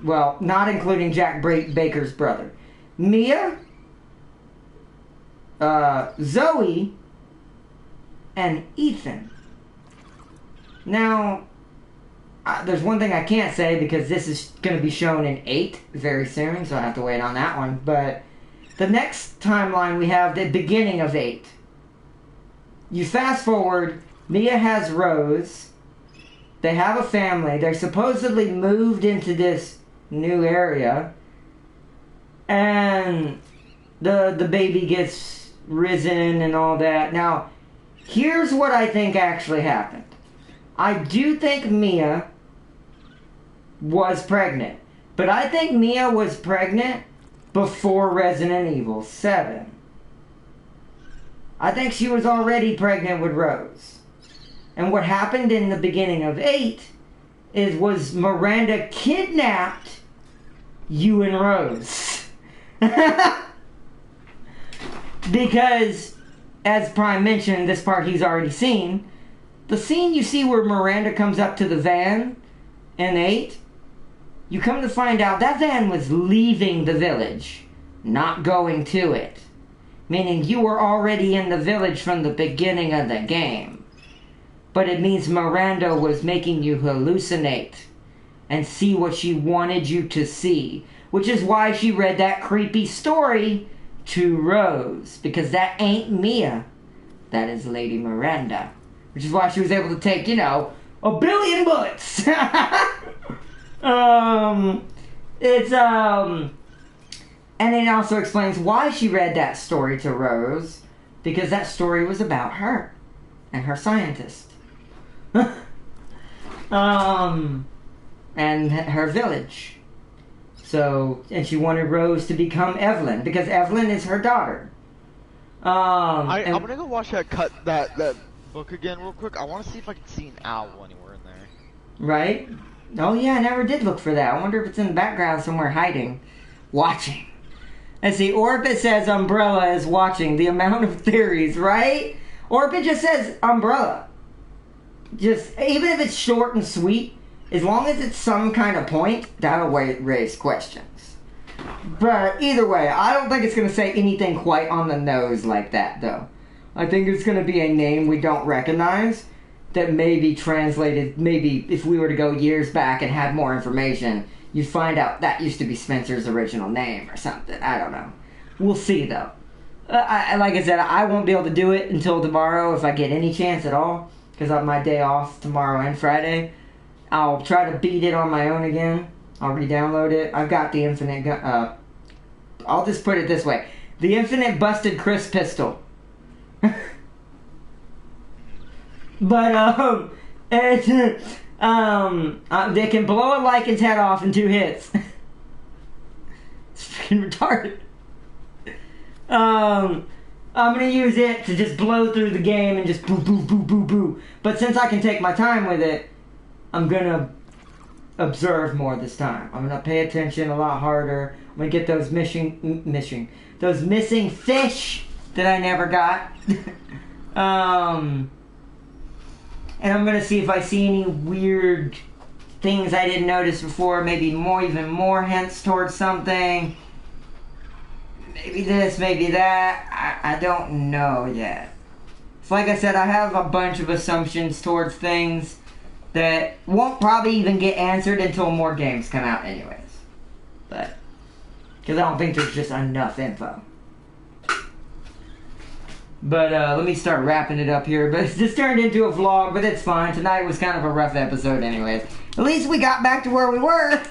well, not including Jack Baker's brother, Mia, Zoe, and Ethan. Now, there's one thing I can't say because this is going to be shown in 8 very soon, so I have to wait on that one. But the next timeline, we have the beginning of 8. You fast forward, Mia has Rose. They have a family. They're supposedly moved into this new area. And the baby gets risen and all that. Now, here's what I think actually happened. I do think Mia was pregnant. But I think Mia was pregnant before Resident Evil 7. I think she was already pregnant with Rose. And what happened in the beginning of 8 was Miranda kidnapped you and Rose. Because, as Prime mentioned, this part he's already seen, the scene you see where Miranda comes up to the van in 8, you come to find out that van was leaving the village, not going to it. Meaning you were already in the village from the beginning of the game. But it means Miranda was making you hallucinate and see what she wanted you to see. Which is why she read that creepy story to Rose. Because that ain't Mia. That is Lady Miranda. Which is why she was able to take, 1 billion bullets. And it also explains why she read that story to Rose. Because that story was about her. And her scientist. And her village. So, and she wanted Rose to become Evelyn, because Evelyn is her daughter. I'm gonna go watch that book again real quick. I want to see if I can see an owl anywhere in there. Right? Oh yeah, I never did look for that. I wonder if it's in the background somewhere hiding. Watching. Let's see, Orbit says Umbrella is watching. The amount of theories, right? Orbit just says Umbrella. Just, even if it's short and sweet, as long as it's some kind of point, that'll raise questions. But either way, I don't think it's going to say anything quite on the nose like that, though. I think it's going to be a name we don't recognize that may be translated, maybe if we were to go years back and had more information, you'd find out that used to be Spencer's original name or something. I don't know. We'll see, though. Like I said, I won't be able to do it until tomorrow if I get any chance at all, because I have my day off tomorrow and Friday. I'll try to beat it on my own again. I'll re-download it. I've got the infinite I'll just put it this way. The infinite busted Chris pistol. But, they can blow a Lycan's head off in 2 hits. It's freaking retarded. I'm gonna use it to just blow through the game and just boo, boo, boo, boo, boo. But since I can take my time with it, I'm gonna observe more this time. I'm gonna pay attention a lot harder. I'm gonna get those those missing fish that I never got. And I'm gonna see if I see any weird things I didn't notice before. Maybe even more hints towards something. Maybe this, maybe that. I don't know yet. So like I said, I have a bunch of assumptions towards things that won't probably even get answered until more games come out anyways. But, because I don't think there's just enough info. But let me start wrapping it up here. But it's just turned into a vlog, but it's fine. Tonight was kind of a rough episode anyways. At least we got back to where we were.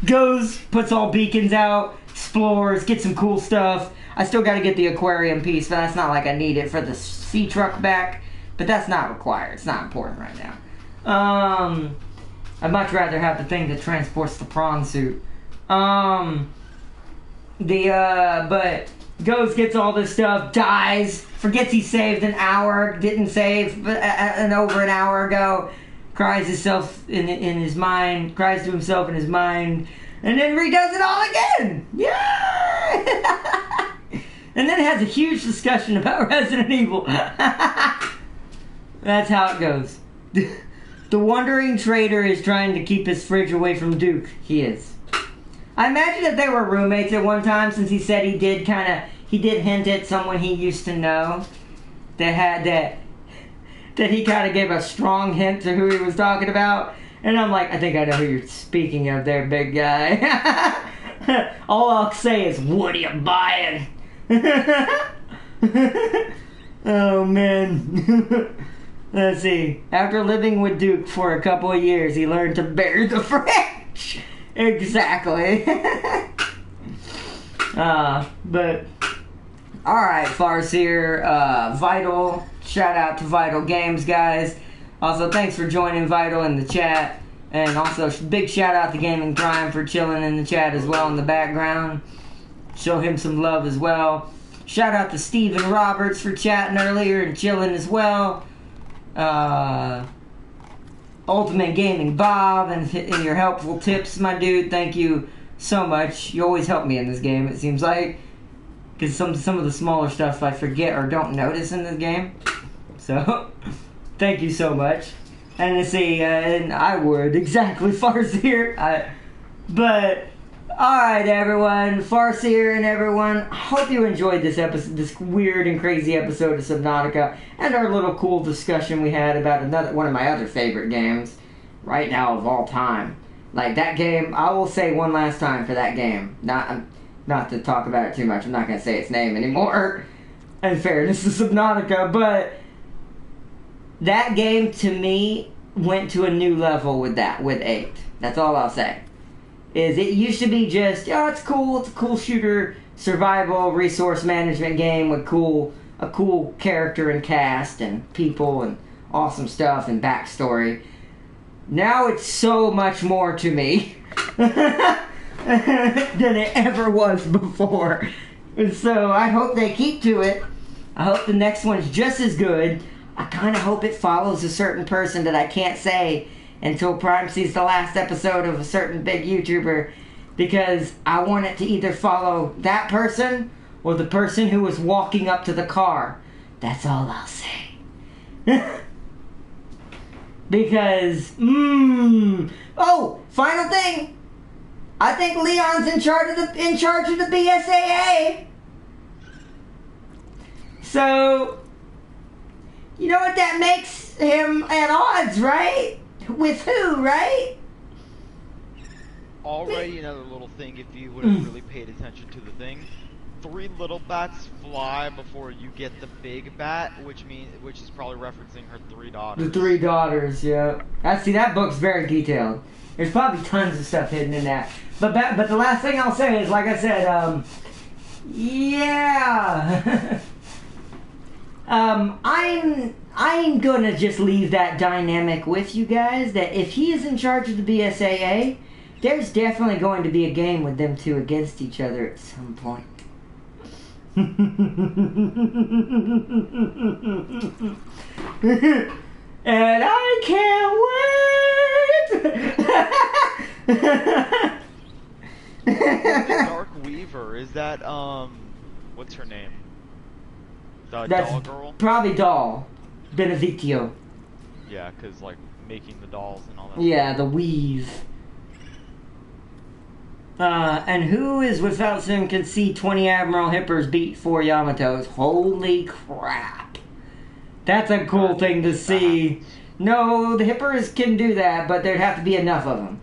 Goes, puts all beacons out, explores, gets some cool stuff. I still got to get the aquarium piece, but that's not like I need it for the sea truck back. But that's not required. It's not important right now. I'd much rather have the thing that transports the prawn suit. But goes, gets all this stuff, dies, forgets he saved an hour, didn't save over an hour ago, cries to himself in his mind, and then redoes it all again! Yeah! And then has a huge discussion about Resident Evil. That's how it goes. The wandering trader is trying to keep his fridge away from Duke. He is. I imagine that they were roommates at one time, since he said he did hint at someone he used to know that he kind of gave a strong hint to who he was talking about. And I'm like, I think I know who you're speaking of there, big guy. All I'll say is, what are you buying? Oh, man. Let's see. After living with Duke for a couple of years, he learned to bear the fridge. Exactly. But alright, Farseer, Vital, shout out to Vital Games, guys. Also, thanks for joining Vital in the chat. And also, big shout out to Gaming Prime for chilling in the chat as well in the background. Show him some love as well. Shout out to Steven Roberts for chatting earlier and chilling as well. Ultimate Gaming Bob and your helpful tips, my dude. Thank you so much. You always help me in this game, it seems like. Because some of the smaller stuff I forget or don't notice in this game. So, thank you so much. And let's see, and I would, exactly, Farseer. But, alright everyone, Farseer and everyone, I hope you enjoyed this episode, this weird and crazy episode of Subnautica, and our little cool discussion we had about one of my other favorite games, right now of all time. Like, that game, I will say one last time for that game, not to talk about it too much, I'm not going to say its name anymore, in fairness to Subnautica, but that game, to me, went to a new level with 8. That's all I'll say. Is it used to be just, it's cool, it's a cool shooter, survival, resource management game with a cool character and cast and people and awesome stuff and backstory. Now it's so much more to me than it ever was before. And so I hope they keep to it. I hope the next one's just as good. I kind of hope it follows a certain person that I can't say until Prime sees the last episode of a certain big YouTuber, because I want it to either follow that person or the person who was walking up to the car. That's all I'll say. Because, oh, final thing. I think Leon's in charge of the BSAA. So, you know what that makes him at odds, right? With who, right? Already another little thing, if you would have really paid attention to the thing. 3 little bats fly before you get the big bat, which is probably referencing her 3 daughters. The 3 daughters, yeah. See, that book's very detailed. There's probably tons of stuff hidden in that. But the last thing I'll say is, like I said, yeah. I'm gonna just leave that dynamic with you guys, that if he is in charge of the BSAA, there's definitely going to be a game with them two against each other at some point. And I can't wait. The Dark Weaver, is that what's her name? The That's doll girl? probably doll. Benevictio. Yeah, cause like making the dolls and all that. Yeah, the weave. And who is without sin can see 20 Admiral Hippers beat 4 Yamatos? Holy crap. That's a cool thing to see. No, the Hippers can do that, but there'd have to be enough of them.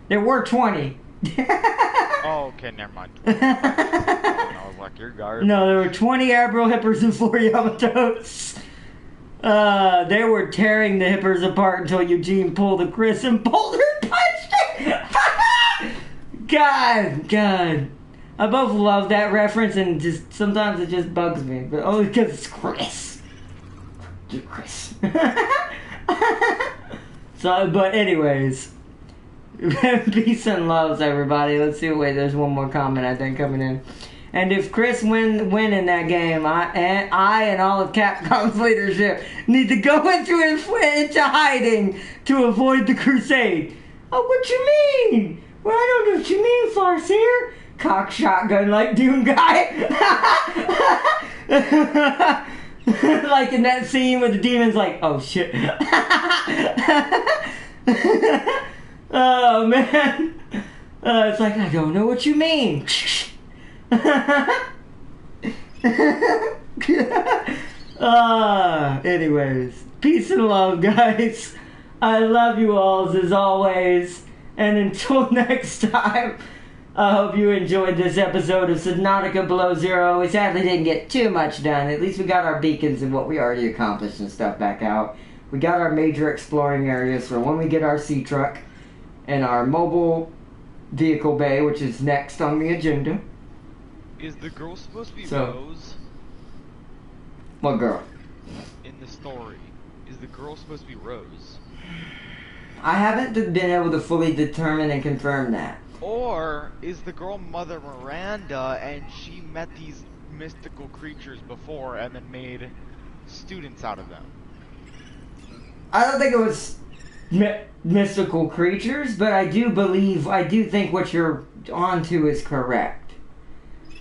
There were 20. Oh, okay, never mind. I was like, you're garbage. No, there were 20 Admiral Hippers and 4 Yamatos. They were tearing the Hippers apart until Eugene pulled a Chris and Boulder punched it. God. I both love that reference and just sometimes it just bugs me, but only because it's Chris. Just Chris. So, but anyways, peace and loves, everybody. Let's see. Wait, there's one more comment I think coming in. And if Chris win in that game, I and all of Capcom's leadership need to go into hiding to avoid the crusade. Oh, what you mean? Well, I don't know what you mean, Farseer. Cock shotgun like Doom guy. Like in that scene where the demon's like, oh shit. Oh man. It's like, I don't know what you mean. Anyways, peace and love, guys. I love you all as always. And until next time, I hope you enjoyed this episode of Subnautica Below Zero. We sadly didn't get too much done. At least we got our beacons and what we already accomplished and stuff back out. We got our major exploring areas for when we get our sea truck and our mobile vehicle bay, which is next on the agenda. Is the girl supposed to be Rose? What girl? In the story. Is the girl supposed to be Rose? I haven't been able to fully determine and confirm that. Or is the girl Mother Miranda and she met these mystical creatures before and then made students out of them? I don't think it was mystical creatures, but I do think what you're onto is correct.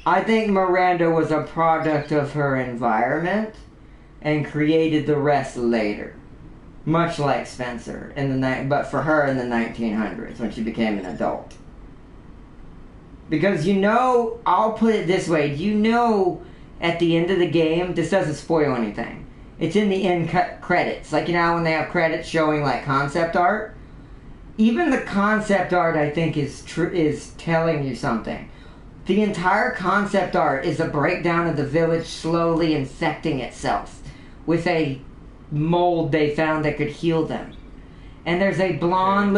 I think Miranda was a product of her environment and created the rest later. Much like Spencer but for her in the 1900s when she became an adult. Because I'll put it this way, at the end of the game, this doesn't spoil anything. It's in the end credits. Like, when they have credits showing, like, concept art. Even the concept art, I think, is telling you something. The entire concept art is a breakdown of the village slowly infecting itself with a mold they found that could heal them. And there's a blonde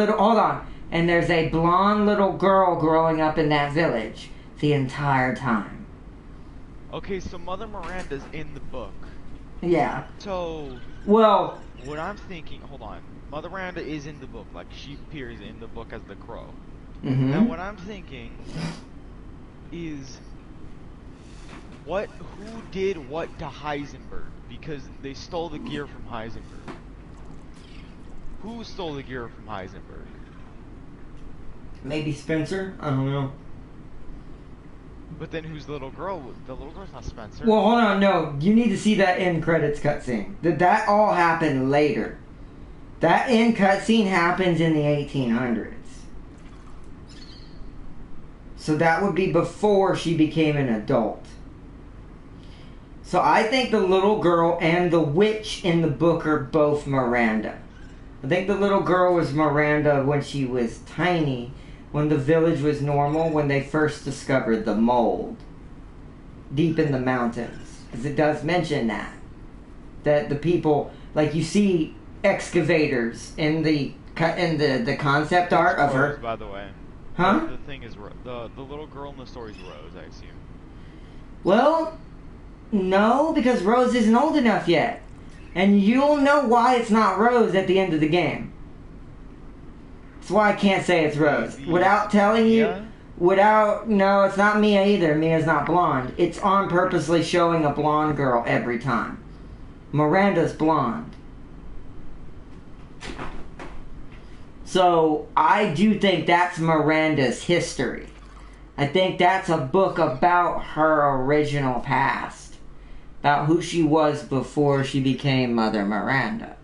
there's a blonde little girl growing up in that village the entire time. Okay, so Mother Miranda's in the book. Yeah. So, well, what I'm thinking, hold on. Mother Miranda is in the book, like she appears in the book as the crow. Mm-hmm. Now what I'm thinking is who did what to Heisenberg? Because they stole the gear from Heisenberg. Who stole the gear from Heisenberg? Maybe Spencer? I don't know. But then who's the little girl? The little girl's not Spencer. Well, hold on, no. You need to see that end credits cutscene. That all happened later. That end cutscene happens in the 1800s. So that would be before she became an adult. So I think the little girl and the witch in the book are both Miranda. I think the little girl was Miranda when she was tiny, when the village was normal, when they first discovered the mold deep in the mountains. Because it does mention that the people, like you see excavators in the concept art of her. By the way. Huh? The thing is, the little girl in the story is Rose, I assume. Well, no, because Rose isn't old enough yet. And you'll know why it's not Rose at the end of the game. That's why I can't say it's Rose. Without telling you No, it's not Mia either. Mia's not blonde. It's on purposely showing a blonde girl every time. Miranda's blonde. So, I do think that's Miranda's history. I think that's a book about her original past. About who she was before she became Mother Miranda.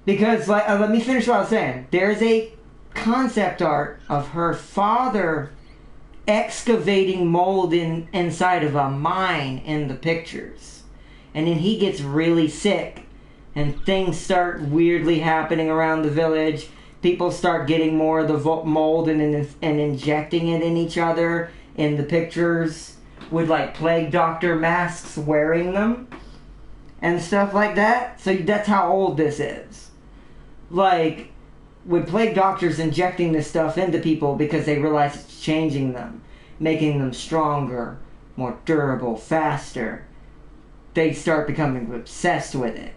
Because, let me finish what I was saying. There's a concept art of her father excavating mold inside of a mine in the pictures. And then he gets really sick. And things start weirdly happening around the village. People start getting more of the mold and injecting it in each other in the pictures. With like plague doctor masks wearing them. And stuff like that. So that's how old this is. Like, with plague doctors injecting this stuff into people because they realize it's changing them, making them stronger, more durable, faster, they start becoming obsessed with it.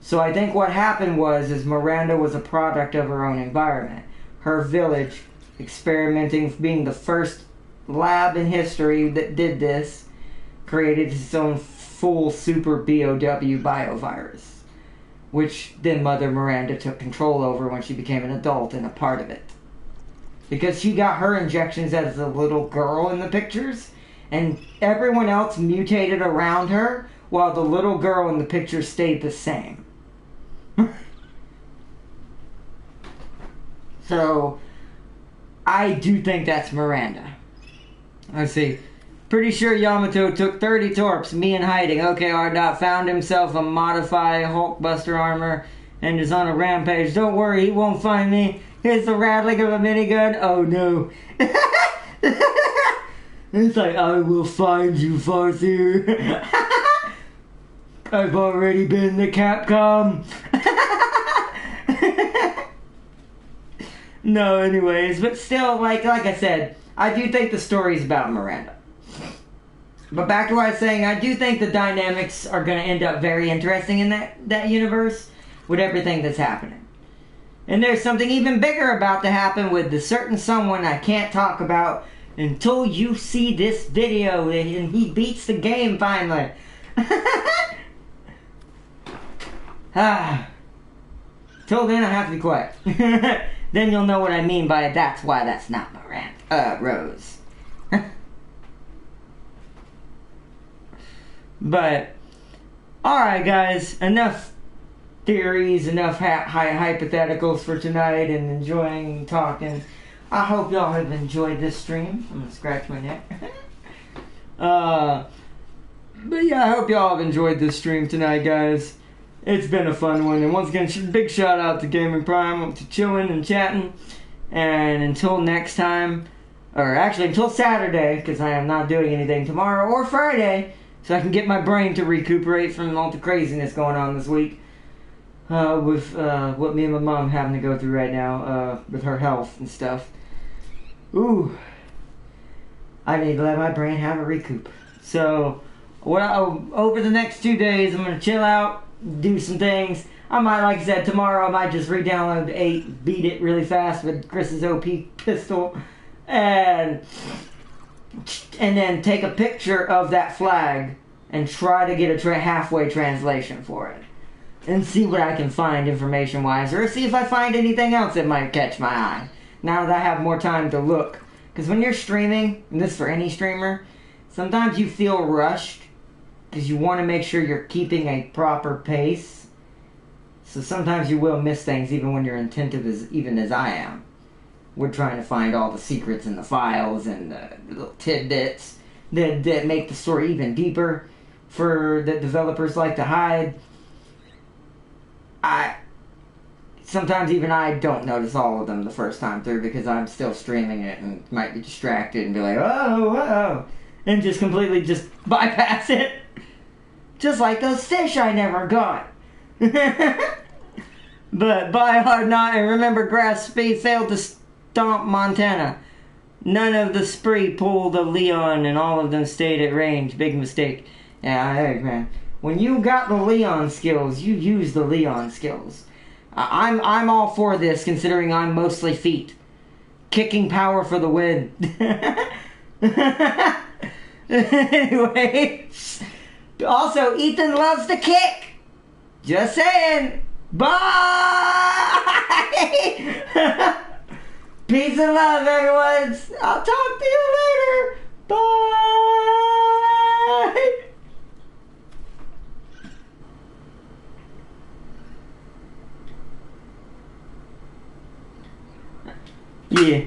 So I think what happened is Miranda was a product of her own environment. Her village, experimenting, being the first lab in history that did this, created its own full super BOW biovirus. Which then Mother Miranda took control over when she became an adult and a part of it. Because she got her injections as a little girl in the pictures, and everyone else mutated around her, while the little girl in the pictures stayed the same. So, I do think that's Miranda. Let's see. Pretty sure Yamato took 30 torps, me in hiding. Okay, R-Dot found himself a modified Hulkbuster armor and is on a rampage. Don't worry, he won't find me. Here's the rattling of a minigun. Oh no. It's like, I will find you, Farseer. I've already been to Capcom. No, anyways, but still, like I said, I do think the story's about Miranda. But back to what I was saying, I do think the dynamics are going to end up very interesting in that universe with everything that's happening. And there's something even bigger about to happen with the certain someone I can't talk about until you see this video and he beats the game finally. Till then I have to be quiet. Then you'll know what I mean by that's why that's not Miranda. Rose. But, alright guys, enough theories, enough hypotheticals for tonight and enjoying talking. I hope y'all have enjoyed this stream. I'm gonna scratch my neck. But yeah, I hope y'all have enjoyed this stream tonight, guys. It's been a fun one. And once again, big shout out to Gaming Prime, to chilling and chatting. And until next time, or actually until Saturday, because I am not doing anything tomorrow or Friday, so I can get my brain to recuperate from all the craziness going on this week. With what me and my mom having to go through right now, with her health and stuff. Ooh. I need to let my brain have a recoup. So, over the next 2 days, I'm going to chill out, do some things. I might, like I said, tomorrow I might just re-download 8, beat it really fast with Chris's OP pistol, and then take a picture of that flag and try to get a halfway translation for it. And see what I can find information-wise, or see if I find anything else that might catch my eye. Now that I have more time to look. Because when you're streaming, and this is for any streamer, sometimes you feel rushed because you want to make sure you're keeping a proper pace. So sometimes you will miss things even when you're attentive as I am. We're trying to find all the secrets in the files and the little tidbits that make the story even deeper for that developers like to hide. Sometimes even I don't notice all of them the first time through because I'm still streaming it and might be distracted and be like, oh, and just completely just bypass it. Just like those fish I never got. But buy hard not, and remember Grass Speed failed to stomp Montana. None of the spree pulled a Leon and all of them stayed at range. Big mistake. Yeah, hey man. When you got the Leon skills, you use the Leon skills. I'm all for this, considering I'm mostly feet. Kicking power for the win. Anyway. Also, Ethan loves to kick. Just saying. Bye. Peace and love, everyone. I'll talk to you later. Bye. Yeah.